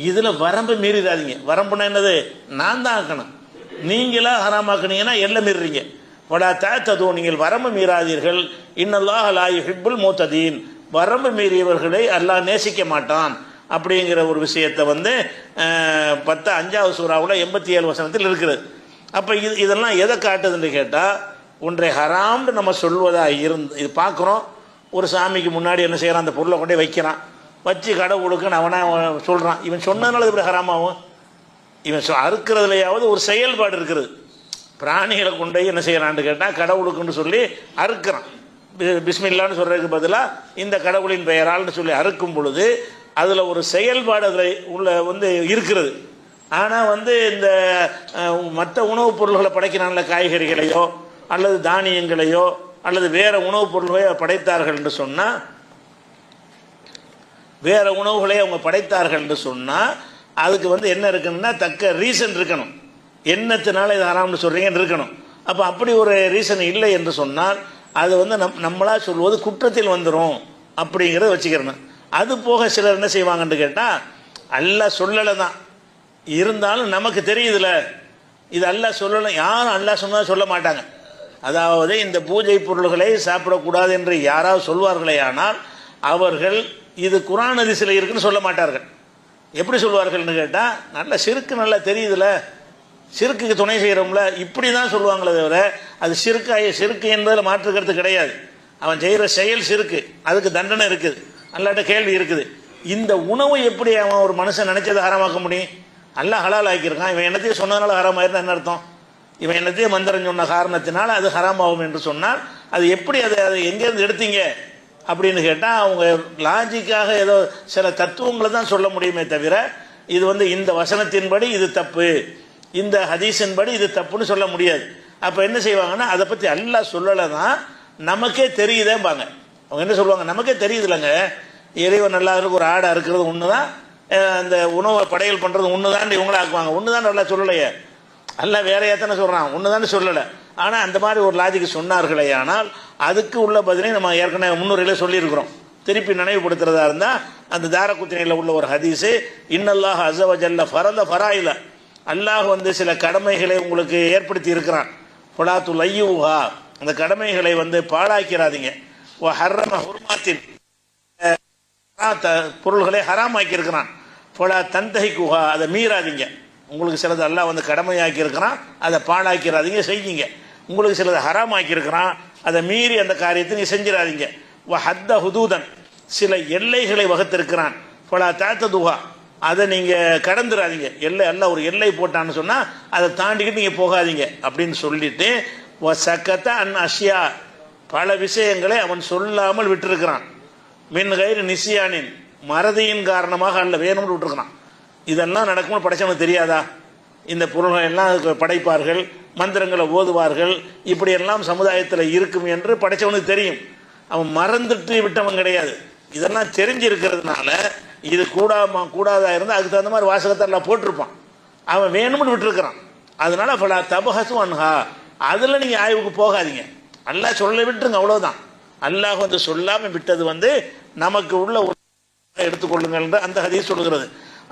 இதில் வரம்பு மீறிடாதீங்க. வரம்புனா என்னது? நான் தான் ஆக்கணும், நீங்களா ஹராமாக்குனீங்கன்னா எல்லாம் மீறுறீங்க. ஒடா தாழ்த்தது, நீங்கள் வரம்பு மீறாதீர்கள். இன்னல்லாஹ லா யுஹிப்புல் முஅ்ததீன், வரம்பு மீறியவர்களை அல்லாஹ் நேசிக்க மாட்டான் அப்படிங்கிற ஒரு விஷயத்தை 5வது சூறாவில் 87 வசனத்தில் இருக்கிறது. அப்போ இதெல்லாம் எதை காட்டுதுன்னு கேட்டால், ஒன்றை ஹராம்னு நம்ம சொல்வதாக இது பார்க்குறோம். ஒரு சாமிக்கு முன்னாடி என்ன செய்கிறான், அந்த பொருளை கொண்டே வைக்கிறான், வச்சு கடவுளுக்குன்னு அவனை சொல்கிறான். இவன் சொன்னதுனால இப்படி ஹராமாகும். இவன் அறுக்கிறதுலையாவது ஒரு செயல்பாடு இருக்கிறது. பிராணிகளை கொண்டு என்ன செய்கிறான்னு கேட்டால் கடவுளுக்குன்னு சொல்லி அறுக்கிறான். பிஸ்மில்லான்னு சொல்கிறதுக்கு பதிலாக இந்த கடவுளின் பெயரால்னு சொல்லி அறுக்கும் பொழுது அதில் ஒரு செயல்பாடு அதில் உள்ள இருக்கிறது. ஆனால் இந்த மற்ற உணவுப் பொருள்களை படைக்கிறான்ல, காய்கறிகளையோ அல்லது தானியங்களையோ அல்லது வேறு உணவுப் பொருள்களையோ படைத்தார்கள் என்று சொன்னால், வேறு உணவுகளை அவங்க படைத்தார்கள் என்று சொன்னால் அதுக்கு என்ன இருக்கணும்னா தக்க ரீசன் இருக்கணும். என்னத்தினால இது ஹராம்னு சொல்கிறீங்கன்னு இருக்கணும். அப்போ அப்படி ஒரு ரீசன் இல்லை என்று சொன்னால் அது நம்மளா சொல்வது குற்றத்தில் வந்துடும் அப்படிங்கிறத வச்சுக்கிறணும். அது போக சிலர் என்ன செய்வாங்கன்னு கேட்டால், அல்லாஹ் சொல்லலை தான் இருந்தாலும் நமக்கு தெரியுதுல, இது அல்லாஹ் சொல்லலை, யாரும் அல்லாஹ் சொன்னால் சொல்ல மாட்டாங்க. அதாவது இந்த பூஜை பொருள்களை சாப்பிடக்கூடாது என்று யாராவது சொல்வார்களே ஆனால் அவர்கள் இது குர்ஆன் ஹதீஸில் இருக்குன்னு சொல்ல மாட்டார்கள். எப்படி சொல்வார்கள்னு கேட்டால், நல்ல சிறுக்கு நல்லா தெரியுதுல, சிறுக்குக்கு துணை செய்கிறோம்ல, இப்படி தான் சொல்லுவாங்களே தவிர அது சிறுக்கு என்பதில் மாற்றுக்கிறது கிடையாது. அவன் செய்கிற செயல் சிறுக்கு, அதுக்கு தண்டனை இருக்குது, அல்லாட்ட கேள்வி இருக்குது. இந்த உணவு எப்படி அவன் ஒரு மனுஷன் நினைச்சதை ஹராமாக்க முடியும்? அல்லாஹ் ஹலால் ஆக்கியிருக்கான். இவன் என்னத்தையும் சொன்னதுனால ஹராமாயிருந்தா என்ன அர்த்தம்? இவன் என்னத்தையும் மந்திரம் சொன்ன காரணத்தினால அது ஹராமாகும் என்று சொன்னால் அது எப்படி, அதை எங்கேருந்து எடுத்தீங்க அப்படின்னு கேட்டால் அவங்க லாஜிக்காக ஏதோ சில தத்துவங்களை தான் சொல்ல முடியுமே தவிர இது இந்த வசனத்தின்படி இது தப்பு, இந்த ஹதீஸின்படி இது தப்புன்னு சொல்ல முடியாது. அப்போ என்ன செய்வாங்கன்னா, அதை பற்றி அல்லாஹ் சொல்லலை தான், நமக்கே தெரியுதேம்பாங்க. அவங்க என்ன சொல்லுவாங்க, நமக்கே தெரியுதுலங்க, இறைவன் நல்லா ஒரு ஆடை இருக்கிறது ஒன்று தான், அந்த உணவை படையல் பண்ணுறது ஒன்று தான் இவங்கள ஆக்குவாங்க. ஒன்று தான் நல்லா சொல்லலையே, அல்லாஹ் வேற எத்தனை சொல்கிறான், ஒன்று தான் சொல்லலை. ஆனால் அந்த மாதிரி ஒரு லாஜிக்கு சொன்னார்களே ஆனால் அதுக்கு உள்ள பதிலை நம்ம ஏற்கனவே முன்னுரையில் சொல்லியிருக்கிறோம். திருப்பி நினைவுபடுத்துறதா இருந்தால் அந்த தாரகுத்தினையில் உள்ள ஒரு ஹதீஸு, இன்னல்லாஹ் அஸ வ ஜல்ல ஃபரத ஃபராயில, அல்லாஹ் சில கடமைகளை உங்களுக்கு ஏற்படுத்தி இருக்கிறான். ஃபலாத்துல் ஐயூஹா, அந்த கடமைகளை பாழாக்கிறாதீங்க. வ ஹர்ரம ஹுர்மாத்தின், பொருள்களை ஹராமாக்கி இருக்கிறான். ஃபலா தன்தஹிகுஹா, அதை மீறாதீங்க. உங்களுக்கு சிலது அல்லாஹ் கடமையாக்கி இருக்கிறான், அதை பாழாக்கிறாதீங்க, செய்யுங்க. உங்களுக்கு சிலது ஹராமாக்கி இருக்கிறான், அதை மீறி அந்த காரியத்தை நீ செஞ்சிடாதீங்க. வ ஹத்த ஹுதூதன், சில எல்லைகளை வகுத்திருக்கிறான். ஃபலா தஅததுஹா, அதை நீங்கள் கடந்துடாதீங்க. எல்லை அல்லாஹ் ஒரு எல்லை போட்டான்னு சொன்னால் அதை தாண்டிக்கிட்டு நீங்கள் போகாதீங்க அப்படின்னு சொல்லிட்டு, வ சக்கத அன் அஷ்யா, பல விஷயங்களை அவன் சொல்லாமல் விட்டிருக்கிறான். மின் கைர் நிசியானின், மறதியின் காரணமாக அல்ல, வேணும்னு விட்டுருக்கிறான். இதெல்லாம் நடக்கும்னு படைச்சவனுக்கு தெரியாதா? இந்த பொருள்கள் எல்லாம் படைப்பார்கள், மந்திரங்களை ஓதுவார்கள், இப்படியெல்லாம் சமுதாயத்தில் இருக்கும் என்று படைச்சவனுக்கு தெரியும். அவன் மறந்துட்டு விட்டவன் கிடையாது. இதெல்லாம் தெரிஞ்சிருக்கிறதுனால இது கூடாதா இருந்தால் அதுக்கு தகுந்த மாதிரி வாசகத்தை எல்லாம் போட்டிருப்பான். அவன் வேணும்னு விட்டுருக்கிறான். அதனால பல தபஹசு அன்ஹா, அதில் நீங்கள் ஆய்வுக்கு போகாதீங்க. அல்லாஹ் சொல்ல விட்டுருங்க, அவ்வளோதான். அல்லாஹ் வந்து சொல்லாமல் விட்டது வந்து நமக்கு உள்ள எடுத்துக்கொள்ளுங்கள் என்று அந்த ஹதீஸ் சொல்கிறது.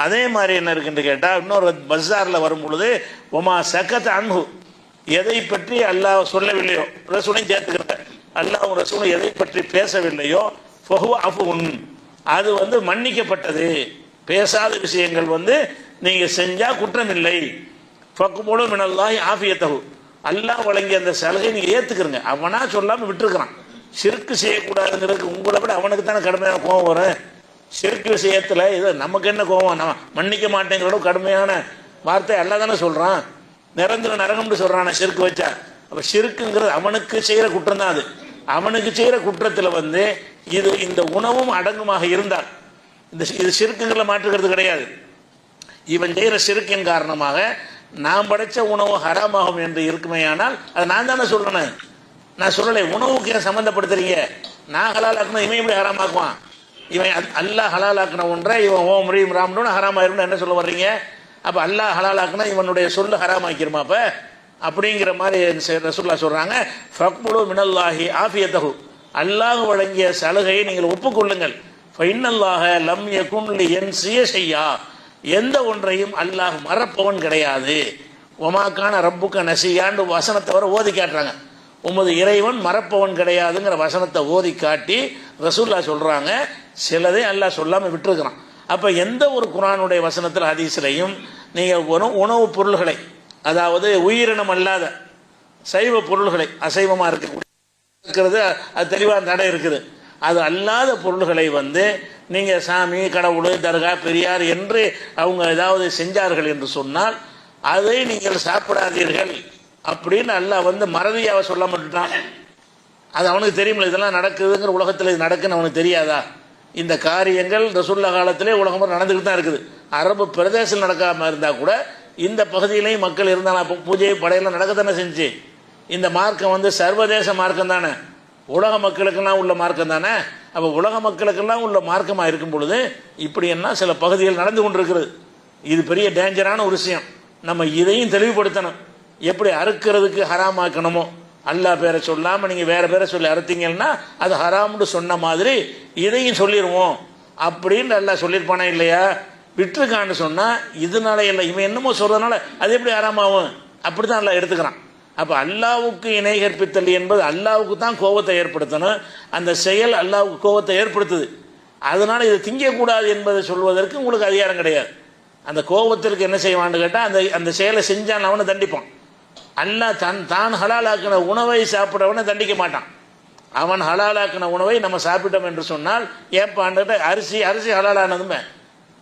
அதே மாதிரி என்ன இருக்குன்னு கேட்டால், இன்னொரு பஸாரில் வரும் பொழுது ஒமா சக்கத் அன்ஹு, எதை பற்றி அல்லாஹ் சொல்லவில்லையோ, ரசூலையும் சேர்த்துக்கிறேன், அல்லாஹ் ரசூலும் எதை பற்றி பேசவில்லையோ ஃபஹுவ அஃபுன், அது வந்து மன்னிக்கப்பட்டது. பேசாத விஷயங்கள் வந்து நீங்கள் செஞ்சால் குற்றம் இல்லை. ஃபக்புலு மினல்லாஹி ஆஃபியத்தஹு, அல்லாஹ் வழங்கிய அந்த சலுகை நீங்கள் ஏற்றுக்கிறங்க. அவனா சொல்லாமல் விட்டுருக்கிறான். ஷிர்க்கு செய்யக்கூடாதுங்கிறதுக்கு உங்களை விட அவனுக்கு தானே கடுமையான கோபம் வரும். ஷிர்க்கு விஷயத்தில் இது நமக்கு என்ன கோபம், நம்ம மன்னிக்க மாட்டேங்கிறோட கடுமையான வார்த்தை அல்லாஹ் தானே சொல்கிறான். நிரந்தர நரகம்னு சொல்கிறான் ஷிர்க்கு வச்சா. அப்போ ஷிர்க்குங்கிறது அவனுக்கு செய்கிற குற்றம் தான். அது அவனுக்கு செய்கிற குற்றத்தில் வந்து இந்த உணவும் அடங்குமாக இருந்தால் இது ஷிர்க்குங்களை மாற்றுகிறது கிடையாது. இவன் செய்கிற ஷிர்க்கின் காரணமாக நான் படைத்த உணவு ஹராமாகும் என்று இருக்குமேயானால் அதை நான் தானே சொல்லணும். நான் சொல்லலை, உணவுக்கு ஏன் சம்மந்தப்படுத்துறீங்க? நான் ஹலால் ஆக்கணும், இவன் எப்படி ஹராமாக்குவான்? இவன் அல்லாஹ் ஹலால் ஆக்கின ஒன்றை இவன் ஓம் ரீம் ராம்னு ஹராமாயிரும்னு என்ன சொல்ல வர்றீங்க? அப்போ அல்லாஹ் ஹலால் ஆக்கினா இவனுடைய சொல்லு ஹராமாக்கிருமா? அப்போ அப்படிங்கிற மாதிரி ரசூலுல்லாஹ் சொல்கிறாங்க, ஃபக்புலு மினல்லாஹி ஆஃபியத்தஹு, அல்லாஹ் வழங்கிய சலுகையை நீங்கள் ஒப்புக்கொள்ளுங்கள். ஃபைனல்லாஹ லம் யகுன் லியன்சிய ஷையா, எந்த ஒன்றையும் அல்லாஹ் மறப்பவன் கிடையாது. ஒமாக்கான ரப்புக்க நசியான்னு வசனத்தை வர ஓதி காட்டுறாங்க. உமது இறைவன் மறப்பவன் கிடையாதுங்கிற வசனத்தை ஓதி காட்டி ரசூலுல்லாஹ் சொல்கிறாங்க, சிலதை அல்லாஹ் சொல்லாமல் விட்டுருக்கிறான். அப்போ எந்த ஒரு குர்ஆனுடைய வசனத்தில் ஹதீஸ்லையும் நீங்கள் உணவுப் பொருள்களை, அதாவது உயிரினம் அல்லாத சைவ பொருள்களை, அசைவமாக இருக்கிறது அது தெளிவாக தடை இருக்குது. அது அல்லாத பொருள்களை வந்து நீங்கள் சாமி, கடவுள், தர்கா, பெரியார் என்று அவங்க ஏதாவது செஞ்சார்கள் என்று சொன்னால் அதை நீங்கள் சாப்பிடாதீர்கள் அப்படின்னு அல்லாஹ் வந்து மறதியாக சொல்ல மாட்டான். அது அவனுக்கு தெரியுமில்ல, இதெல்லாம் நடக்குதுங்கிற உலகத்தில் இது நடக்குன்னு அவனுக்கு தெரியாதா? இந்த காரியங்கள் ரசூலுல்லாஹ் காலத்திலே உலகம் நடந்துக்கிட்டு தான் இருக்குது. அரபு பிரதேசம் நடக்காமல் இருந்தால் கூட இந்த பகுதியிலையும் மக்கள் இருந்தாலும் பூஜை படையெல்லாம் நடக்கத்தானே செஞ்சு. இந்த மார்க்கம் வந்து சர்வதேச மார்க்கம் தானே, உலக மக்களுக்கெல்லாம் உள்ள மார்க்கம் தானே. அப்போ உலக மக்களுக்கெல்லாம் உள்ள மார்க்கமாக இருக்கும் பொழுது இப்படி என்ன சில பகுதிகள் நடந்து கொண்டிருக்கிறது. இது பெரிய டேஞ்சரான ஒரு விஷயம். நம்ம இதையும் தெளிவுபடுத்தணும். எப்படி அறுக்கிறதுக்கு ஹராமாக்கணுமோ, அல்லாஹ் பேரை சொல்லாமல் நீங்கள் வேறு பேரை சொல்லி அறுத்தீங்கன்னா அது ஹராம்னு சொன்ன மாதிரி இதையும் சொல்லிடுவோம் அப்படின்னு அல்லாஹ் சொல்லியிருப்பானே இல்லையா? விட்டுருக்கான்னு சொன்னால் இதனால இல்லை, இவன் என்னமோ சொல்கிறதுனால அது எப்படி ஹராமாகும்? அப்படி தான் அல்லாஹ் எடுத்துக்கிறான். அப்போ அல்லாஹ்வுக்கு இணை கற்பித்தல் என்பது அல்லாஹ்வுக்கு தான் கோபத்தை ஏற்படுத்தணும். அந்த செயல் அல்லாஹ்வுக்கு கோபத்தை ஏற்படுத்துது. அதனால் இதை திங்கக்கூடாது என்பதை சொல்வதற்கு உங்களுக்கு அதிகாரம் கிடையாது. அந்த கோபத்திற்கு என்ன செய்வான்னு கேட்டால் அந்த செயலை செஞ்சான் அவனை தண்டிப்பான். அல்லாஹ் தான் ஹலாலாக்கின உணவை சாப்பிட்றவனை தண்டிக்க மாட்டான். அவன் ஹலாலாக்கின உணவை நம்ம சாப்பிட்டோம் என்று சொன்னால் ஏப்பான்ட்டு அரிசி ஹலாலானதுமே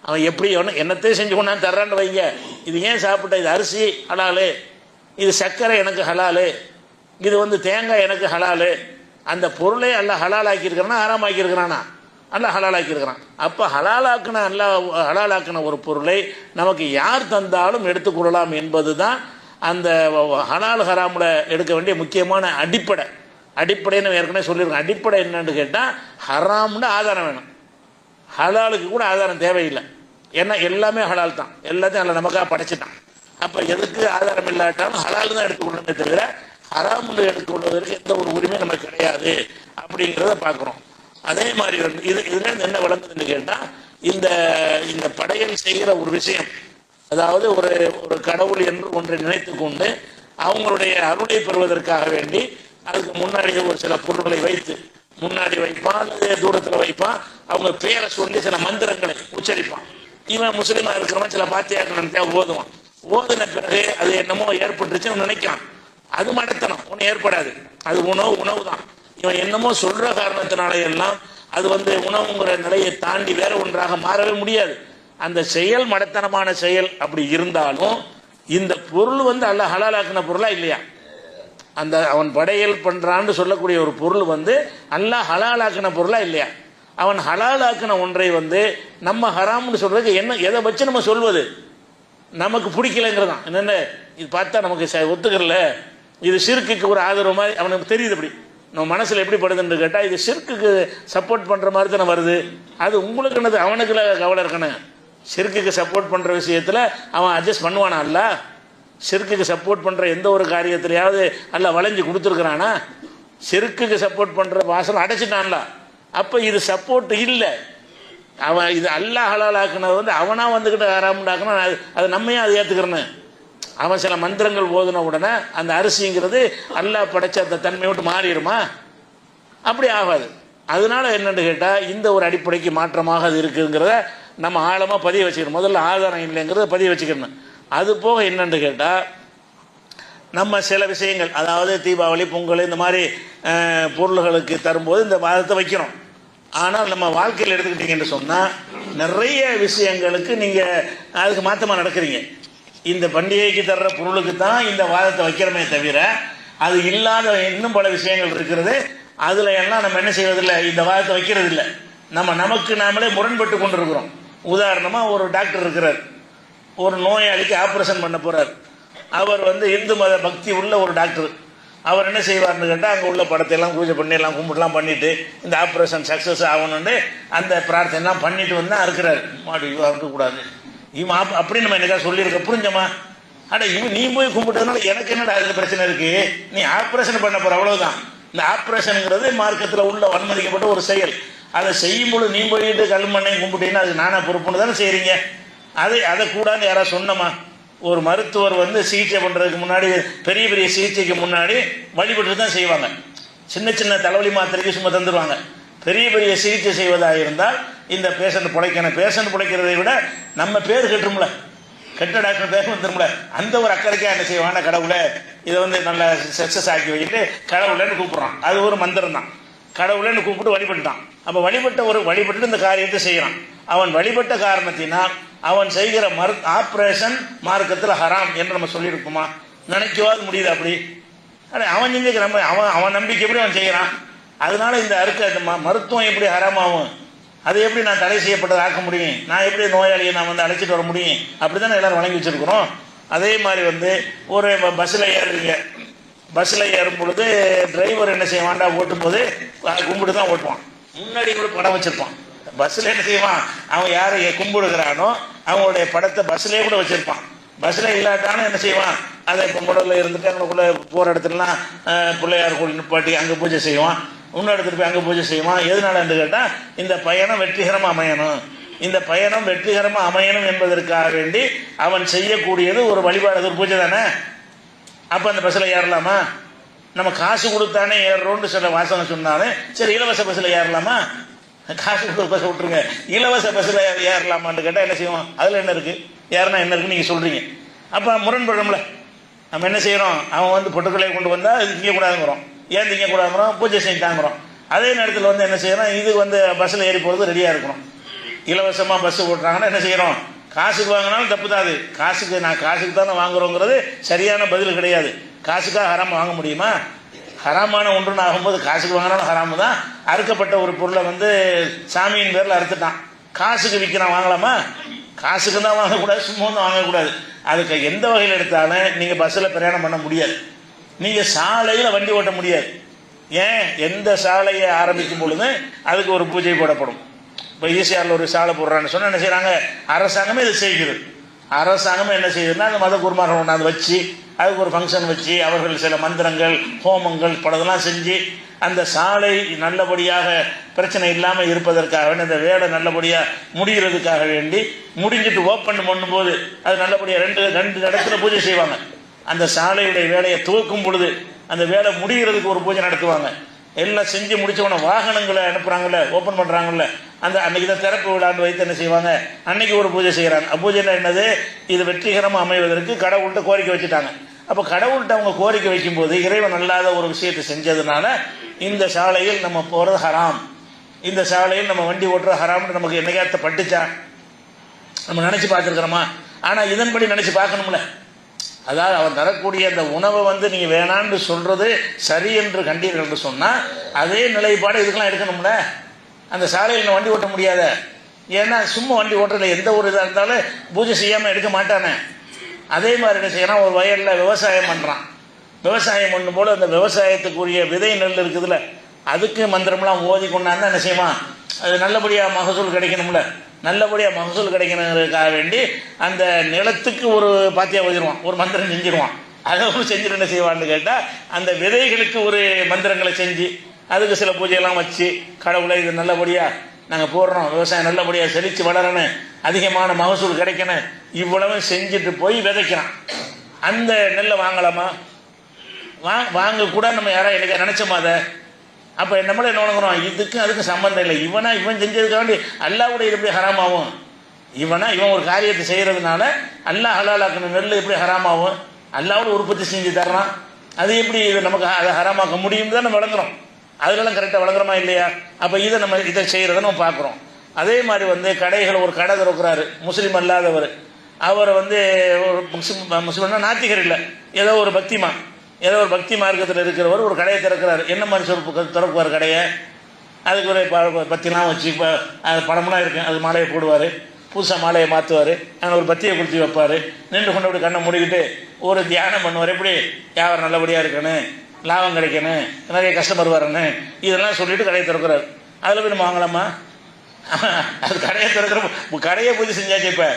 அவன் எப்படி என்னத்தையும் செஞ்சு கொண்டாந்து தர்றான்னு வைங்க, இது ஏன் சாப்பிட்ட, இது அரிசி ஹலாலு, இது சர்க்கரை எனக்கு ஹலாலு, இது வந்து தேங்காய் எனக்கு ஹலாலு, அந்த பொருளை அல்லாஹ் ஹலாலாக்கியிருக்கிறானா ஹராமாக்கியிருக்கிறானா? அல்லாஹ் ஹலாலாக்கியிருக்கிறான். அப்போ ஹலாலாக்கின ஒரு பொருளை நமக்கு யார் தந்தாலும் எடுத்துக்கொள்ளலாம் என்பது தான் அந்த ஹலால் ஹராமில் எடுக்க வேண்டிய முக்கியமான அடிப்படைன்னு ஏற்கனவே சொல்லியிருக்கேன். அடிப்படை என்னன்னு கேட்டால் ஹராம்னு ஆதாரம் வேணும். ஹலாலுக்கு கூட ஆதாரம் தேவையில்லை. ஏன்னா எல்லாமே ஹலால் தான், எல்லாத்தையும் அதில் நமக்காக படைச்சிட்டான். அப்போ எதுக்கு ஆதாரம் இல்லாட்டாலும் ஹலால் தான் எடுத்துக்கொள்ளணுமே தவிர ஹராம்னு எடுத்துக்கொள்வதற்கு எந்த ஒரு உரிமையும் நமக்கு கிடையாது அப்படிங்கிறத பார்க்குறோம். அதே மாதிரி வந்து இதுலேருந்து என்ன வளர்ந்ததுன்னு கேட்டால் இந்த படையல் செய்கிற ஒரு விஷயம், அதாவது ஒரு கடவுள் என்று ஒன்றை நினைத்து கொண்டு அவங்களுடைய அருளை பெறுவதற்காக வேண்டி அதுக்கு முன்னாடி ஒரு சில பொருட்களை வைத்து முன்னாடி வைப்பான் அல்லது தூரத்தில் வைப்பான். அவங்க பேரை சொல்லி சில மந்திரங்களை உச்சரிப்பான். இவன் முஸ்லீமாக இருக்கிறவன் சில பாத்தியாக்கள் ஓதுவான். ஓதுன பிறகு அது என்னமோ ஏற்பட்டுருச்சுன்னு நினைக்கான். அது மடத்தனம், ஒன்றும் ஏற்படாது. அது உணவு தான். இவன் என்னமோ சொல்கிற காரணத்தினால எல்லாம் அது வந்து உணவுங்கிற நிலையை தாண்டி வேற ஒன்றாக மாறவே முடியாது. அந்த செயல் மடத்தனமான செயல். அப்படி இருந்தாலும் இந்த பொருள் வந்து அல்லாஹ் ஹலாலாக்கின பொருளா இல்லையா? அந்த அவன் படையல் பண்ணுறான்னு சொல்லக்கூடிய ஒரு பொருள் வந்து அல்லாஹ் ஹலாலாக்கின பொருளா இல்லையா? அவன் ஹலாலாக்கின ஒன்றை வந்து நம்ம ஹராம்னு சொல்றதுக்கு என்ன, எதை வச்சு நம்ம சொல்வது? நமக்கு பிடிக்கலைங்கிறதான். என்னென்ன இது பார்த்தா நமக்கு ஒத்துக்கல, இது ஷிர்க்குக்கு ஒரு ஆதரவு மாதிரி அவனுக்கு தெரியுது. அப்படி நம்ம மனசில் எப்படி படுதுன்னு கேட்டால் இது ஷிர்க்குக்கு சப்போர்ட் பண்ணுற மாதிரி தானே வருது. அது உங்களுக்கு என்னது, அவனுக்குள்ள கவலை இருக்கணும். ஷிர்க்குக்கு சப்போர்ட் பண்ணுற விஷயத்தில் அவன் அட்ஜஸ்ட் பண்ணுவானா? அல்ல ஷிர்க்குக்கு சப்போர்ட் பண்ணுற எந்த ஒரு காரியத்திலையாவது அல்ல வளைஞ்சு கொடுத்துருக்குறானா? ஷிர்க்குக்கு சப்போர்ட் பண்ணுற வாசல் அடைச்சிட்டான்ல. அப்போ இது சப்போர்ட் இல்லை. அவன் இது அல்லாஹ் ஹலால் ஆக்குனது வந்து அவனாக வந்துக்கிட்டு ஹராமுண்டாக்கணும். அது நம்மையும் அதை ஏற்றுக்கிறேன்னு அவன் சில மந்திரங்கள் ஓதுன உடனே அந்த அரிசிங்கிறது அல்லாஹ் படைச்ச அந்த தன்மையை விட்டு மாறிடுமா? அப்படி ஆகாது. அதனால என்னென்னு கேட்டால் இந்த ஒரு அடிப்படைக்கு மாற்றமாக அது இருக்குங்கிறத நம்ம ஆழமாக பதிய வச்சுக்கணும். முதல்ல ஆதாரம் இல்லைங்கிறத பதிய வச்சுக்கணும். அது போக என்னென்னு கேட்டால் நம்ம சில விஷயங்கள், அதாவது தீபாவளி, பொங்கல் இந்த மாதிரி பொருள்களுக்கு தரும்போது இந்த வாதத்தை வைக்கிறோம். ஆனால் நம்ம வாழ்க்கையில் எடுத்துக்கிட்டீங்கன்னு சொன்னால் நிறைய விஷயங்களுக்கு நீங்கள் அதுக்கு மாற்றமாக நடக்கிறீங்க. இந்த பண்டிகைக்கு தர்ற பொருளுக்கு தான் இந்த வாதத்தை வைக்கிறோமே தவிர அது இல்லாத இன்னும் பல விஷயங்கள் இருக்கிறது. அதில் எல்லாம் நம்ம என்ன செய்வதில்லை, இந்த வாதத்தை வைக்கிறது இல்லை. நமக்கு நாமளே முரண்பட்டு கொண்டு இருக்கிறோம். உதாரணமாக ஒரு டாக்டர் இருக்கிறார், ஒரு நோயாளிக்கு ஆப்ரேஷன் பண்ண போகிறார். அவர் வந்து இந்து மத பக்தி உள்ள ஒரு டாக்டர். அவர் என்ன செய்வார்னு கேட்டால் அங்கே உள்ள படத்தையெல்லாம் பூஜை பண்ணி எல்லாம் கும்பிட்டுலாம் பண்ணிவிட்டு இந்த ஆப்ரேஷன் சக்ஸஸ் ஆகணும்னு அந்த பிரார்த்தனைலாம் பண்ணிட்டு வந்து தான் இருக்கிறார். மாடு இவன் இருக்கக்கூடாது, இவன் அப்படின்னு நம்ம என்னக்கா சொல்லியிருக்க, புரிஞ்சமா? அட இவன் நீ போய் கும்பிட்டதுனால எனக்கு என்னடா அதில் பிரச்சனை இருக்குது, நீ ஆப்ரேஷன் பண்ண போகிற, அவ்வளோதான். இந்த ஆப்ரேஷனுங்கிறது மார்க்கத்தில் உள்ள அனுமதிக்கப்பட்ட ஒரு செயல். அதை செய்யும்போது நீ போயிட்டு கல் மண்ணையும் கும்பிட்டீங்கன்னா அது நானா பொறுப்புன்னு தானே செய்கிறீங்க. அதை கூடாது யாராவது சொன்னமா? ஒரு மருத்துவர் வந்து சிகிச்சை பண்ணுறதுக்கு முன்னாடி, பெரிய பெரிய சிகிச்சைக்கு முன்னாடி வழிபட்டு தான் செய்வாங்க. சின்ன சின்ன தலைவலி மாத்திரைக்கு சும்மா தந்துடுவாங்க. பெரிய பெரிய சிகிச்சை செய்வதாக இருந்தால் இந்த பேஷண்ட் பிழைக்கணும். பேஷண்ட் பிழைக்கிறதை விட நம்ம பேர் கெட்டுரும்ல, கெட்ட டாக்டர் பேர் வந்துரும்ல, அந்த ஒரு அக்கறைக்காக என்ன செய்வாங்க, கடவுளை இதை வந்து நல்லா சக்ஸஸ் ஆக்கி வச்சுட்டு கடவுளைன்னு கூப்பிட்றான். அது ஒரு மந்திரம் தான். கடவுளைன்னு கூப்பிட்டு வழிபட்டுட்டான். அப்போ வழிபட்டு இந்த காரியத்தை செய்கிறான். அவன் வழிபட்ட காரணத்தினால் அவன் செய்கிற ஆப்ரேஷன் மார்க்கத்தில் ஹராம் என்று நம்ம சொல்லியிருப்போமா? நினைக்கவாது முடியுது அப்படி? அவன் செஞ்சுக்க நம்ம அவன் நம்பிக்கை எப்படி அவன் செய்கிறான். அதனால இந்த மருத்துவம் எப்படி ஹராமாகும்? அதை எப்படி நான் தடை செய்யப்பட்டதை ஆக்க முடியும்? நான் எப்படி நோயாளியை நான் வந்து அழைச்சிட்டு வர முடியும்? அப்படி தானே எல்லாரும் வழங்கி வச்சுருக்கிறோம். அதே மாதிரி வந்து ஒரு பஸ்ஸில் ஏறுறீங்க. பஸ்ஸில் ஏறும் பொழுது டிரைவர் என்ன செய்வான்டா, ஓட்டும் போது கும்பிட்டு தான் ஓட்டுவான். முன்னாடி கூட படம் வச்சுருப்பான். பஸ்ஸில் என்ன செய்வான், அவன் யாரை கும்பிடுகிறானோ அவங்களுடைய படத்தை பஸ்ஸிலே கூட வச்சுருப்பான். பஸ்ஸில் இல்லாட்டாலும் என்ன செய்வான், அதை இப்போ முதல்ல இருந்துட்டு அவங்களுக்குள்ளே போகிற இடத்துலலாம் பிள்ளையார் கோயில் நிப்பாட்டி அங்கே பூஜை செய்வான். இன்னொரு இடத்துல போய் அங்கே பூஜை செய்வான். எதனால என்று கேட்டால் இந்த பயணம் வெற்றிகரமாக அமையணும், இந்த பயணம் வெற்றிகரமாக அமையணும் என்பதற்காக வேண்டி அவன் செய்யக்கூடியது ஒரு வழிபாடு, ஒரு பூஜை தானே. அப்போ அந்த பஸ்ஸில் ஏறலாமா? நம்ம காசு கொடுத்தானே ஏறுறோன்னு சில வாசகம் சொன்னாலும் சரி, இலவச பஸ்ஸில் ஏறலாமா? காசு கொடுத்து பஸ்ஸை விட்டுருங்க, இலவச பஸ்ஸில் ஏறலாமான்னு கேட்டால் என்ன செய்வோம்? அதில் என்ன இருக்குது, ஏறினா என்ன இருக்குன்னு நீங்கள் சொல்கிறீங்க. அப்போ முரண்படும்ல. நம்ம என்ன செய்கிறோம், அவன் வந்து பொட்டுக்களை கொண்டு வந்தால் இது திங்கக்கூடாதுங்கிறோம். ஏன் திங்கக்கூடாதுங்கிறோம்? பூஜை செஞ்சுட்டாங்கிறோம். அதே நேரத்தில் வந்து என்ன செய்கிறோம், இது வந்து பஸ்ஸில் ஏறி போகிறது ரெடியாக இருக்கணும். இலவசமாக பஸ்ஸு ஓட்டுறாங்கன்னா என்ன செய்கிறோம், காசுக்கு வாங்கினாலும் தப்பு தான். அது காசுக்கு தானே வாங்குறோங்கிறது சரியான பதில் கிடையாது. காசுக்காக ஹராம வாங்க முடியுமா? ஹராமான ஒன்றுன்னு ஆகும்போது காசுக்கு வாங்கினாலும் ஹராமு தான். அறுக்கப்பட்ட ஒரு பொருளை வந்து சாமியின் பேரில் அறுத்துட்டான், காசுக்கு விற்கிறான், வாங்கலாமா? காசுக்கு தான் வாங்கக்கூடாது, சும்மா தான் வாங்கக்கூடாது. அதுக்கு எந்த வகையில் எடுத்தாலும் நீங்கள் பஸ்ஸில் பிரயாணம் பண்ண முடியாது, நீங்கள் சாலையில் வண்டி ஓட்ட முடியாது. ஏன், எந்த சாலையை ஆரம்பிக்கும் பொழுது அதுக்கு ஒரு பூஜை போடப்படும். இப்போ ஈசிஆரில் ஒரு சாலை போடுறான்னு சொன்னால் என்ன செய்கிறாங்க, அரசாங்கமே இது செய்கிறது. அரசாங்கமே என்ன செய்யுதுன்னா அந்த மத குருமார்கள் கொண்டாந்து வச்சு அதுக்கு ஒரு ஃபங்க்ஷன் வச்சு அவர்கள் சில மந்திரங்கள், ஹோமங்கள் பலதெல்லாம் செஞ்சு அந்த சாலை நல்லபடியாக பிரச்சனை இல்லாமல் இருப்பதற்காக வேண்டி, அந்த வேலை நல்லபடியாக முடிகிறதுக்காக வேண்டி, முடிஞ்சிட்டு ஓப்பன் பண்ணும்போது அது நல்லபடியாக ரெண்டு இடத்துல பூஜை செய்வாங்க. அந்த சாலையுடைய வேலையை துவக்கும் பொழுது அந்த வேலை முடிகிறதுக்கு ஒரு பூஜை நடத்துவாங்க. எல்லாம் செஞ்சு முடிச்சவன வாகனங்களை அனுப்புகிறாங்கல்ல, ஓப்பன் பண்ணுறாங்கல்ல, அந்த அன்னைக்கு தான் திறப்பு விழான்னு வைத்து என்ன செய்வாங்க, அன்னைக்கு ஒரு பூஜை செய்கிறாங்க. பூஜைன்னா என்னது, இது வெற்றிகரமாக அமைவதற்கு கடவுள்கிட்ட கோரிக்கை வச்சுட்டாங்க. அப்போ கடவுள்கிட்ட அவங்க கோரிக்கை வைக்கும்போது இறைவன் அல்லாத ஒரு விஷயத்தை செஞ்சதுனால இந்த சாலையில் நம்ம போகிறது ஹராம், இந்த சாலையில் நம்ம வண்டி ஓட்டுறது ஹராம்னு நமக்கு என்னைக்காத்த பட்டுச்சா? நம்ம நினச்சி பார்த்துருக்குறோமா? ஆனால் இதன்படி நினச்சி பார்க்கணும்ல. அதாவது அவன் தரக்கூடிய அந்த உணவை வந்து நீங்கள் வேணான்னு சொல்கிறது சரி என்று கண்டீர்கள் என்று சொன்னால் அதே நிலைப்பாடு இதுக்கெல்லாம் எடுக்கணும்ல. அந்த சாலையில் வண்டி ஓட்ட முடியாத, ஏன்னா சும்மா வண்டி ஓட்டுறதுல எந்த ஒரு இதாக இருந்தாலும் பூஜை செய்யாமல் எடுக்க மாட்டானே. அதே மாதிரி என்ன செய்யறான், ஒரு வயலில் விவசாயம் பண்ணுறான். விவசாயம் பண்ணும் போல அந்த விவசாயத்துக்குரிய விதை நெல் இருக்குதுல்ல, அதுக்கு மந்திரம்லாம் ஓதி கொண்டாந்து என்ன செய்வான், அது நல்லபடியாக மகசூல் கிடைக்கணும்ல, நல்லபடியாக மகசூல் கிடைக்கணுங்கிறதுக்காக வேண்டி அந்த நிலத்துக்கு ஒரு பாத்தியா ஓதிடுவான், ஒரு மந்திரம் செஞ்சிருவான். அதை ஒரு செஞ்சுட்டு என்ன செய்வான்னு கேட்டால், அந்த விதைகளுக்கு ஒரு மந்திரங்களை செஞ்சு அதுக்கு சில பூஜையெல்லாம் வச்சு, கடவுளை இது நல்லபடியாக நாங்கள் போடுறோம், விவசாயம் நல்லபடியாக செழித்து வளரணும், அதிகமான மகசூல் கிடைக்கணும், இவ்வளவு செஞ்சுட்டு போய் விதைக்கிறான். அந்த நெல்லை வாங்கலாமா? வாங்கக்கூட நம்ம யாராவது எனக்கு நினச்சோமா அதை? அப்போ நம்மளே என்ன வணங்குறோம், இதுக்கும் அதுக்கும் சம்மந்தம் இல்லை. இவன் செஞ்சதுக்காண்டி அல்லாஹ்வுடைய எப்படி ஹராமாகும்? இவன் ஒரு காரியத்தை செய்கிறதுனால அல்லாஹ் ஹலாலாக்குன நெல் எப்படி ஹராமாகும்? அல்லாஹ்வோட உற்பத்தி செஞ்சு தர்றான், அது எப்படி இது நமக்கு அதை ஹராமாக்க முடியும் தான் நம்ம வழங்குறோம். அதுலலாம் கரெக்டாக வழங்குறோமா இல்லையா? அப்போ இதை செய்கிறத நம்ம பார்க்குறோம். அதே மாதிரி கடைகள், ஒரு கடை திறக்கிறாரு முஸ்லீம் அல்லாதவர், அவர் ஒரு முஸ்லீம்னா நாத்திகர் இல்லை, ஏதோ ஒரு பக்தி மார்க்கத்தில் இருக்கிறவர் ஒரு கடையை திறக்கிறார். என்ன மாதிரி சொல் திறக்குவார் கடையை? அதுக்கு ஒரு பத்திலாம் வச்சு, இப்போ அது படம்லாம் இருக்கு, அது மாலையை போடுவார், புதுசாக மாலையை மாற்றுவார், அங்கே ஒரு பத்தியை குளித்து வைப்பார், நின்று கொண்டு அப்படி கண்ணை மூடிக்கிட்டு ஒரு தியானம் பண்ணுவார். எப்படி வியாபாரம் நல்லபடியாக இருக்கணும், லாபம் கிடைக்கணும், நிறைய கஸ்டமர் வரணும், இதெல்லாம் சொல்லிட்டு கடையை திறக்கிறார். அதில் போய் நம்ம வாங்கலாமா? அது கடையை பூஜை செஞ்சாச்சு. இப்போ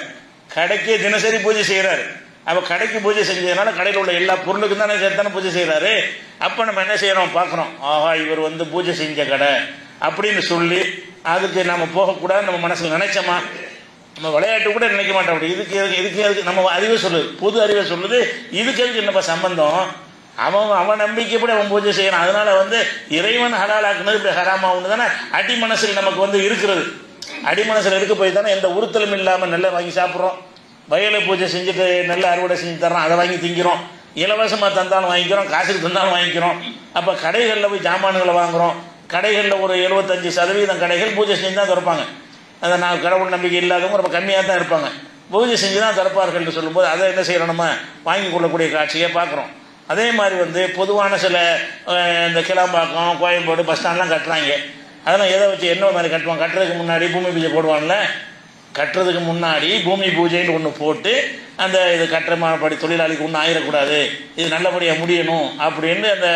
கடைக்கே தினசரி பூஜை செய்கிறார். அப்போ கடைக்கு பூஜை செஞ்சதுனால கடையில் உள்ள எல்லா பொருளுக்கும் தானே சேர்த்தானே பூஜை செய்கிறாரு. அப்போ நம்ம என்ன செய்கிறோம் பார்க்குறோம், ஆஹா இவர் பூஜை செஞ்ச கடை அப்படின்னு சொல்லி அதுக்கு நம்ம போகக்கூடாது நம்ம மனசில் நினைச்சோமா? நம்ம விளையாட்டு கூட நினைக்க மாட்டோம். அப்படி இதுக்கு நம்ம அறிவை சொல்லுது, புது அறிவை சொல்லுது, இதுக்கு எதுக்கு என்னப்பா சம்பந்தம்? அவன் நம்பிக்கைப்படி அவன் பூஜை செய்யறான். அதனால இறைவன் ஹலாலாக்குனது இப்படி ஹராமாவுன்னு தானே அடி மனசில் நமக்கு இருக்கிறது. அடி மனசில் இருக்க போய் தானே எந்த உறுத்தலும் இல்லாமல் நெல்லை வாங்கி சாப்பிட்றோம். வயலை பூஜை செஞ்சுட்டு நெல்லை அறுவடை செஞ்சு தர்றோம், அதை வாங்கி திங்கிறோம். இலவசமாக தந்தாலும் வாங்கிக்கிறோம், காசுக்கு தந்தாலும் வாங்கிக்கிறோம். அப்போ கடைகளில் போய் ஜாமான்களை வாங்குகிறோம். கடைகளில் ஒரு 75% கடைகள் பூஜை செஞ்சு தான் திறப்பாங்க. அதை நான் கடவுள் நம்பிக்கை இல்லாதவங்க ரொம்ப கம்மியாக தான் இருப்பாங்க. பூஜை செஞ்சு தான் திறப்பார்கள் என்று சொல்லும்போது அதை என்ன செய்கிறோம், நம்ம வாங்கி கொள்ளக்கூடிய காட்சியை பார்க்குறோம். அதே மாதிரி பொதுவான சில இந்த கிளாம்பாக்கம், கோயம்பேடு, பஸ் ஸ்டாண்ட்லாம் கட்டுறாங்க. அதெல்லாம் எதை வச்சு என்ன மாதிரி கட்டுவாங்க? கட்டுறதுக்கு முன்னாடி பூமி பூஜை போடுவான்ல, கட்டுறதுக்கு முன்னாடி பூமி பூஜைன்னு ஒன்று போட்டு அந்த இது கட்டுறமானபடி தொழிலாளிக்கு ஒன்றும் ஆயிடக்கூடாது, இது நல்லபடியாக முடியணும் அப்படின்னு அந்த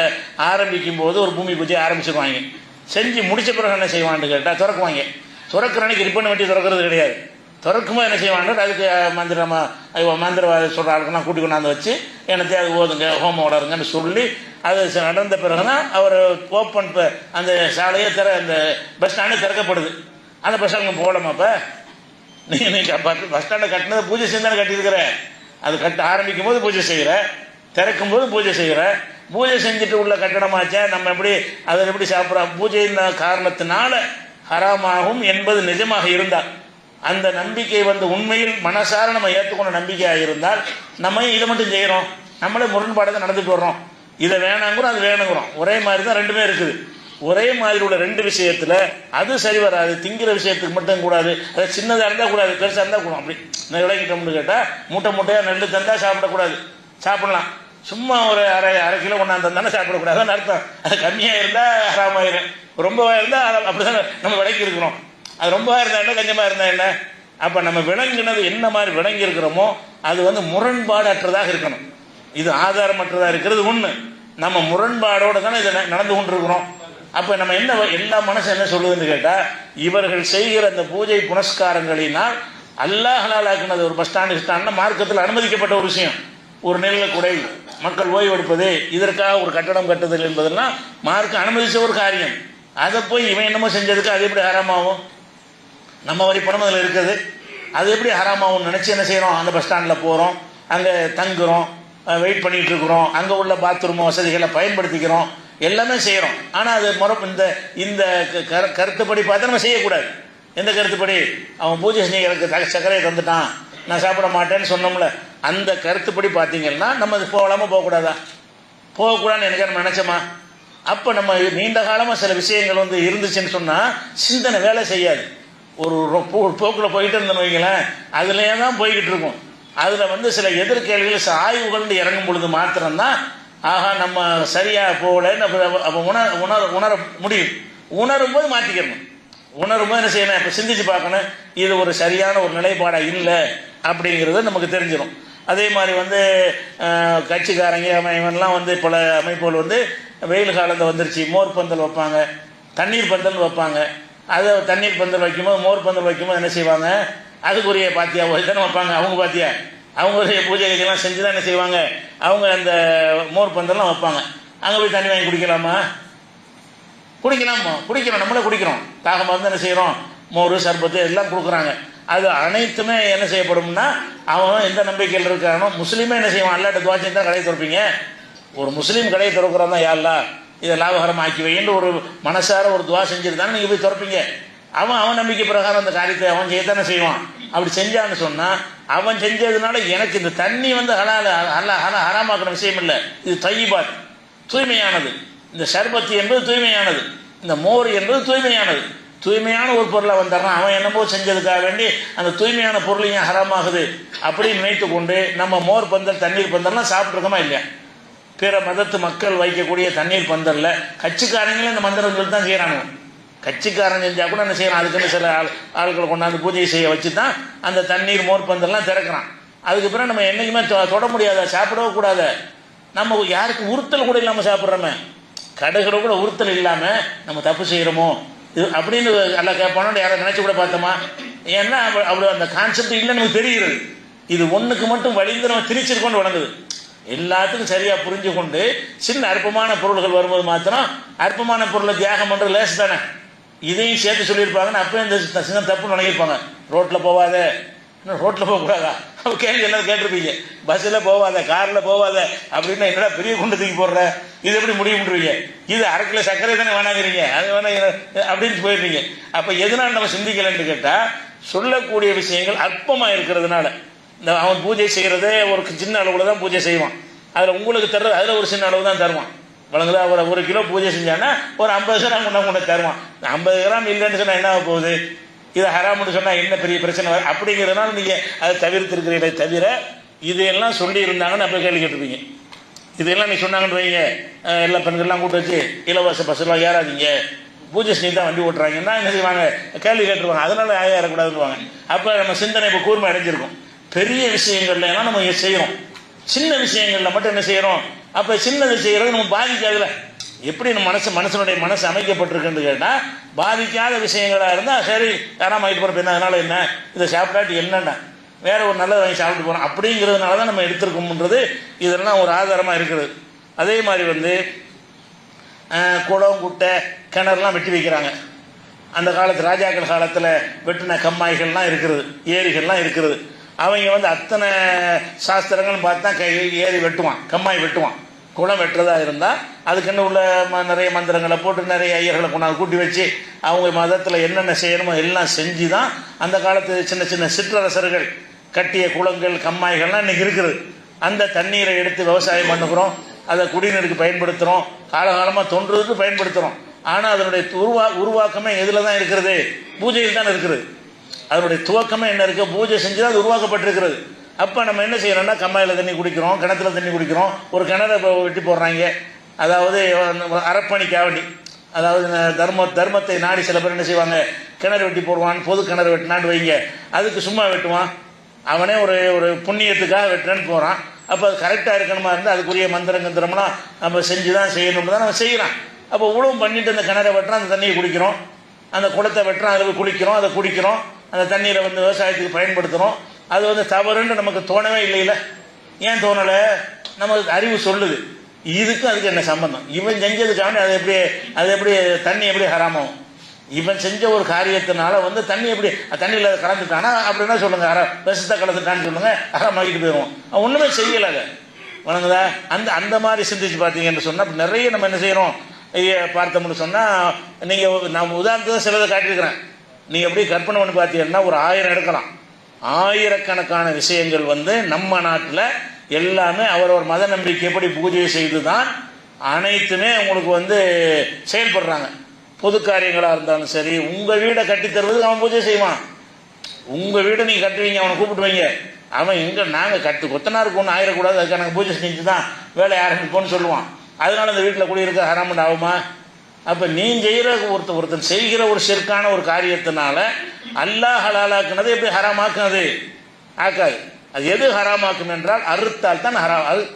ஆரம்பிக்கும் போது ஒரு பூமி பூஜை ஆரம்பிச்சிருவாங்க. செஞ்சு முடித்த பிறகு என்ன செய்வான்னு கேட்டால் திறக்குவாங்க. திறக்கிற அன்னைக்கு ரிப்பன் வெட்டி திறக்கிறது கிடையாது. திறக்கும்போது என்ன செய்வாங்க, அதுக்கு மந்திரவாத சொல்கிற ஆளுக்கெல்லாம் கூட்டி கொண்டாந்து வச்சு எனக்கு அது ஓதுங்க, ஹோமம் ஓடுறதுங்கன்னு சொல்லி அது நடந்த பிறகு தான் அவர் ஓப்பன் அந்த சாலையை அந்த பஸ் ஸ்டாண்டே திறக்கப்படுது. அந்த பஸ் ஸ்டாண்டுக்கு போகலாமாப்போ? நீங்கள் பஸ் ஸ்டாண்டை கட்டினது பூஜை செஞ்சு தானே கட்டியிருக்கிற. அது கட்ட ஆரம்பிக்கும் போது பூஜை செய்கிற, திறக்கும் போது பூஜை செய்கிற. பூஜை செஞ்சுட்டு உள்ள கட்டணமாச்சா நம்ம எப்படி சாப்பிட்றோம்? பூஜையின் காரணத்தினால ஹராமாகும் என்பது நிஜமாக இருந்தால், அந்த நம்பிக்கை உண்மையில் மனசார நம்ம ஏற்றுக்கொண்ட நம்பிக்கையாக இருந்தால் நம்ம இதை மட்டும் செய்கிறோம், நம்மளே முரண்பாடாக நடந்துட்டு வர்றோம். இதை வேணாங்கிறோம், அது வேணுங்கிறோம். ஒரே மாதிரி தான் ரெண்டுமே இருக்குது. ஒரே மாதிரி உள்ள ரெண்டு விஷயத்தில் அது சரி வராது. திங்கிற விஷயத்துக்கு மட்டும் கூடாது, அது சின்னதாக இருந்தால் கூடாது, பெருசாக இருந்தால் கூடும். அப்படி நான் விளக்கிட்டோம்னு கேட்டால் மூட்டையாக நெல் தந்தால் சாப்பிடக்கூடாது, சாப்பிடலாம். சும்மா ஒரு அரை கிலோ கொண்டாந்து தந்தானே சாப்பிடக்கூடாதுன்னு அர்த்தம். அது கம்மியாக இருந்தால் ஹராமாயிரும், ரொம்பவாக இருந்தால் அப்படி தான் நம்ம விளக்கி இருக்கிறோம். அது ரொம்பவாக இருந்தால் என்ன, கொஞ்சமாக இருந்தால் என்ன? அப்போ நம்ம விளங்கினது என்ன மாதிரி விளங்கி இருக்கிறோமோ அது முரண்பாடு அற்றதாக இருக்கணும். இது ஆதாரமற்றதாக இருக்கிறது ஒன்று. நம்ம முரண்பாடோடு தானே இதை நடந்து கொண்டிருக்கிறோம். அப்போ நம்ம எல்லா மனசு என்ன சொல்லுதுன்னு கேட்டால், இவர்கள் செய்கிற அந்த பூஜை புனஸ்காரங்களினால் அல்லாஹ் ஹலாலாக்குனது ஒரு பஸ் ஸ்டாண்டுனா மார்க்கத்தில் அனுமதிக்கப்பட்ட ஒரு விஷயம். ஒரு நெல்ல குடை, மக்கள் ஓய்வு எடுப்பது, இதற்காக ஒரு கட்டடம் கட்டுதல் என்பதெல்லாம் மார்க்கம் அனுமதிச்ச ஒரு காரியம். அதை போய் இவன் என்னமோ செஞ்சதுக்கு அது எப்படி ஹராமாகும்? நம்ம வரி பணம் அதில் இருக்குது, அது எப்படி ஹராமாகும்னு நினச்சி என்ன செய்கிறோம், அந்த பஸ் ஸ்டாண்டில் போகிறோம், அங்கே தங்குறோம், வெயிட் பண்ணிகிட்டு இருக்கிறோம், அங்கே உள்ள பாத்ரூம் வசதிகளை பயன்படுத்திக்கிறோம், எல்லாமே செய்கிறோம். ஆனால் அது இந்த கருத்துப்படி பார்த்தா நம்ம செய்யக்கூடாது. எந்த கருத்துப்படி? அவன் பூஜை செஞ்சு எனக்கு சர்க்கரையை தந்துட்டான், நான் சாப்பிட மாட்டேன்னு சொன்னோம்ல, அந்த கருத்துப்படி பார்த்தீங்கன்னா நம்ம அது போகலாமா போகக்கூடாதா? போகக்கூடாதுன்னு எனக்கு நம்ம நினச்சோமா? அப்போ நம்ம நீண்ட காலமாக சில விஷயங்கள் இருந்துச்சுன்னு சொன்னால் சிந்தனை வேலை செய்யாது. ஒரு போக்கில் போயிட்டு இருந்தோன்னு வைங்களேன், அதுலேயே தான் போய்கிட்டு இருக்கும். அதில் சில எதிர்கேள்விகள் ஆய்வுகள் இறங்கும் பொழுது மாத்திரம்தான் ஆகா நம்ம சரியாக போகலன்னு அப்போ உணர முடியும். உணரும் போது மாற்றிக்கணும். உணரும் போது என்ன செய்யணும், இப்போ சிந்திச்சு பார்க்கணும், இது ஒரு சரியான ஒரு நிலைப்பாடாக இல்லை அப்படிங்கிறது நமக்கு தெரிஞ்சிடும். அதே மாதிரி வந்து கட்சிக்காரங்க இவன்லாம் வந்து பல அமைப்புகள் வந்து வெயில் காலத்தில் வந்துருச்சு, மோர் பந்தல் வைப்பாங்க, தண்ணீர் பந்தல் வைப்பாங்க. அதை தண்ணீர் பந்தல் வைக்கும்போது மோர் பந்தல் வைக்கும்போது என்ன செய்வாங்க, அதுக்குரிய பாத்தியா தானே வைப்பாங்க. அவங்க பாத்தியா அவங்களுடைய பூஜைகள்லாம் செஞ்சு தான் என்ன செய்வாங்க, அவங்க அந்த மோர் பந்தல்லாம் வைப்பாங்க. அங்கே போய் தண்ணி வாங்கி குடிக்கலாமா? குடிக்கலாமா? குடிக்கிறோம், நம்மளே குடிக்கிறோம். தாகமாக வந்து என்ன செய்கிறோம், மோர் சர்பத்து எல்லாம் கொடுக்குறாங்க. அது அனைத்துமே என்ன செய்யப்படும்னா, அவன் எந்த நம்பிக்கையில் இருக்கானோ, முஸ்லீமே என்ன செய்வான், அல்லாட்ட துவா செஞ்சு தான் கடையை திறப்பீங்க. ஒரு முஸ்லீம் கடையை திறக்கிறான் தான், யாருலா இதை லாபகரம் ஆக்கி வைன்னு ஒரு மனசார ஒரு துவா செஞ்சுட்டு தானே நீங்கள் போய் திறப்பீங்க. அவன் நம்பிக்கை பிரகாரம் அந்த காரியத்தை அவன் செய்யத்தானே செய்வான். அப்படி செஞ்சான்னு சொன்னால், அவன் செஞ்சதுனால எனக்கு இந்த தண்ணி வந்து ஹராமாக்கிற விஷயம் இல்லை. இது தையிபாத், தூய்மையானது. இந்த சர்பத்து என்பது தூய்மையானது, இந்த மோர் என்பது தூய்மையானது. தூய்மையான ஒரு பொருளை வந்தாருன்னா அவன் என்னமோ செஞ்சதுக்காக வேண்டி அந்த தூய்மையான பொருளையும் ஹராமாகுது அப்படின்னு நினைத்து கொண்டு நம்ம மோர் பந்தல் தண்ணீர் பந்தல்லாம் சாப்பிட்ருக்கோமா இல்லையா? பிற மதத்து மக்கள் வைக்கக்கூடிய தண்ணீர் பந்தலில் கட்சிக்காரங்களும் இந்த மந்திரங்கள் தான் செய்கிறாங்க. கட்சிக்காரன் செஞ்சால் கூட என்ன செய்யறான், அதுக்குன்னு சில ஆட்களை கொண்டாந்து பூஜை செய்ய வச்சு தான் அந்த தண்ணீர் மோர் பந்தல்லாம் திறக்கிறான். அதுக்கு பிறகு நம்ம என்றைக்குமே தொட முடியாத, சாப்பிடவே கூடாத. நம்ம யாருக்கு உறுத்தல் கூட இல்லாமல் சாப்பிட்றோமே, கடுகளை கூட உறுத்தல் இல்லாமல் நம்ம தப்பு செய்கிறோமோ இது அப்படின்னு எல்லாம் கேட்பானோன்னு யாரை நினச்சி கூட பார்த்தோமா? ஏன்னா அப்படி அந்த கான்செப்ட் இல்லைன்னு நமக்கு தெரிகிறது. இது ஒன்றுக்கு மட்டும் வழிந்து நம்ம திரிச்சிருக்கொண்டு வழங்குது. எல்லாத்துக்கும் சரியாக புரிஞ்சு கொண்டு சின்ன அற்பமான பொருள்கள் வரும்போது மாத்திரம், அற்பமான பொருளை தியாகம் பண்ணுறது லேசு தானே, இதையும் சேர்த்து சொல்லியிருப்பாங்கன்னு அப்போ இந்த சின்ன தப்புன்னு நினைப்பாங்க. ரோட்டில் போவாத, இன்னும் ரோட்டில் போகக்கூடாதா? கேள்வி எல்லாம் கேட்டிருப்பீங்க. பஸ்ஸில் போவாத, காரில் போவாத அப்படின்னா என்னடா பெரிய குண்டு தூக்கி போடுற, இது எப்படி முடியும்ன்றீங்க. இது அரை கிலோ சர்க்கரை தானே வேணாங்கிறீங்க, அது வேணா அப்படின்னு போயிடுறீங்க. அப்போ எதனால் நம்ம சிந்திக்கலன்னு கேட்டால், சொல்லக்கூடிய விஷயங்கள் அற்பமாக இருக்கிறதுனால. இந்த அவன் பூஜை செய்கிறதே ஒரு சின்ன அளவில் தான் பூஜை செய்வான், அதில் உங்களுக்கு தர்றது அதில் ஒரு சின்ன அளவு தான் தருவான். வழங்குதா? ஒரு கிலோ பூஜை செஞ்சான்னா ஒரு 50 கிராம் கொண்டு தருவான். 50 கிராம் இல்லைன்னு சொன்னால் என்ன ஆக போகுது? இதை ஹராம்னு சொன்னால் என்ன பெரிய பிரச்சனை அப்படிங்கிறதுனால நீங்கள் அதை தவிர்த்திருக்கிறீங்களே தவிர, இதையெல்லாம் சொல்லி இருந்தாங்கன்னு அப்போ கேள்வி கேட்டிருப்பீங்க. இதெல்லாம் நீ சொன்னாங்கன்னு வைங்க, எல்லா பெண்கள்லாம் கூட்டு வச்சு இலவச பஸ்ஸெல்லாம் ஏறாதீங்க, பூஜை செஞ்சு தான் வண்டி ஓட்டுறாங்கன்னா என்ன செய்வாங்க, கேள்வி கேட்டுருவாங்க. அதனால ஏறக்கூடாதுன்னுவாங்க. அப்போ நம்ம சிந்தனை இப்போ கூர்மை அடைஞ்சிருக்கும். பெரிய விஷயங்கள்ல எல்லாம் நம்ம செய்கிறோம், சின்ன விஷயங்கள்ல மட்டும் என்ன செய்கிறோம். அப்போ சின்னது செய்கிறது நம்ம பாதிக்காதுல. எப்படி நம்ம மனுஷனுடைய மனசு அமைக்கப்பட்டிருக்குன்னு கேட்டால், பாதிக்காத விஷயங்களாக இருந்தால் சரி, யாராம ஆகிட்டு போகிறப்ப என்ன, அதனால என்ன, இதை சாப்பிட்டாட்டு என்னென்ன வேற ஒரு நல்லதை வாங்கி சாப்பிட்டு போகிறோம் அப்படிங்கிறதுனால தான் நம்ம எடுத்துருக்கோம்ன்றது இதெல்லாம் ஒரு ஆதாரமாக இருக்குது. அதே மாதிரி வந்து குளம் குட்டை கிணறுலாம் வெட்டி வைக்கிறாங்க. அந்த காலத்து ராஜாக்கள் காலத்தில் வெட்டின கம்மாய்கள்லாம் இருக்கிறது, ஏரிகள்லாம் இருக்கிறது. அவங்க வந்து அத்தனை சாஸ்திரங்கள்னு பார்த்தா ஏரி வெட்டுவான், கம்மாய் வெட்டுவான். குளம் வெட்டுறதா இருந்தால் அதுக்குன்னு உள்ள நிறைய மந்திரங்களை போட்டு நிறைய ஐயர்களை கொண்டாந்து கூட்டி வச்சு அவங்க மதத்தில் என்னென்ன செய்யணுமோ எல்லாம் செஞ்சு தான் அந்த காலத்து சின்ன சின்ன சிற்றரசர்கள் கட்டிய குளங்கள் கம்மாய்கள்லாம் இன்றைக்கி இருக்குது. அந்த தண்ணீரை எடுத்து விவசாயம் பண்ணுகிறோம், அதை குடிநீருக்கு பயன்படுத்துகிறோம், காலகாலமாக தோன்றுறதுக்கு பயன்படுத்துகிறோம். ஆனால் அதனுடைய உருவாக்கமே எதில் தான் இருக்கிறது? பூஜையில் தான் இருக்குது. அதனுடைய துவக்கமே என்ன இருக்குது? பூஜை செஞ்சு தான் அது உருவாக்கப்பட்டிருக்கிறது. அப்போ நம்ம என்ன செய்யறோம்னா, கம்மாயில் தண்ணி குடிக்கிறோம், கிணத்துல தண்ணி குடிக்கிறோம். ஒரு கிணறை வெட்டி போடுறாங்க, அதாவது அறப்பணிக்காக வேண்டி, அதாவது தர்மத்தை நாடி சில பேர் என்ன செய்வாங்க, கிணறு வெட்டி போடுவான். பொது கிணறு வெட்டினான்னு வைங்க, அதுக்கு சும்மா வெட்டுவான். அவனே ஒரு புண்ணியத்துக்காக வெட்டுறேன்னு போகிறான். அப்போ அது கரெக்டாக இருக்கணுமா இருந்தால் அதுக்குரிய மந்திரம்லாம் நம்ம செஞ்சு தான் செய்யணும்னு தான் நம்ம செய்கிறான். அப்போ உழவும் பண்ணிட்டு அந்த கிணறை வெட்டுறோம், அந்த தண்ணியை குடிக்கிறோம். அந்த குளத்தை வெட்டுறோம், அதில் குளிக்கிறோம், அதை குடிக்கிறோம். அந்த தண்ணீரை வந்து விவசாயத்துக்கு பயன்படுத்துகிறோம். அது வந்து தவறுன்னு நமக்கு தோணவே இல்லைல்ல. ஏன் தோணலை? நமக்கு அறிவு சொல்லுது. இதுக்கும் அதுக்கு என்ன சம்பந்தம்? இவன் செஞ்சதுக்காக அது எப்படி தண்ணி எப்படி ஹராமாகும்? இவன் செஞ்ச ஒரு காரியத்தினால வந்து தண்ணி எப்படி தண்ணியில் கலந்துட்டானா அப்படின்னா சொல்லுங்க, விஷத்தை கலந்துட்டான்னு சொல்லுங்க, ஹராமாக்கிட்டு போயிடுவோம். அவன் ஒன்றுமே செய்யலை. வணங்குதா? அந்த மாதிரி சிந்திச்சு பார்த்தீங்கன்னு சொன்னால் நிறைய நம்ம என்ன செய்கிறோம் பார்த்தோம்னு சொன்னால், நீங்கள் நான் உதாரணத்துக்கு சிலதை காட்டியிருக்கிறேன். நீங்கள் எப்படி கற்பனை பண்ணி பார்த்தீங்கன்னா ஒரு 1000 எடுக்கலாம். ஆயிரக்கணக்கான விஷயங்கள் வந்து நம்ம நாட்டில் எல்லாமே அவரவர் மத நம்பிக்கை எப்படி பூஜை செய்து தான் அனைத்துமே உங்களுக்கு வந்து செயல்படுறாங்க. பொது காரியங்களாக இருந்தாலும் சரி, உங்கள் வீடை கட்டித்தருவதுக்கு அவன் பூஜை செய்வான். உங்கள் வீடை நீங்கள் கட்டுவீங்க, அவனை கூப்பிட்டு வைங்க. அவன் எங்கே நாங்கள் கொத்தனாருக்கு ஒன்றும் ஆயிடக்கூடாது, அதுக்காக நாங்கள் பூஜை செஞ்சு தான் வேலை ஆரம்பிப்போன்னு சொல்லுவான். அதனால அந்த வீட்டில் குடியிருக்க ஹராமண்ட் ஆகுமா? அப்போ நீ செய்கிற ஒருத்தன் செய்கிற ஒரு ஷிர்கான ஒரு காரியத்தினால அல்லாஹ் ஹலாலாக்குனது எப்படி ஹராமாக்குனது? ஆக்காது. அது எது ஹராமாக்கும் என்றால் அறுத்தால் தான்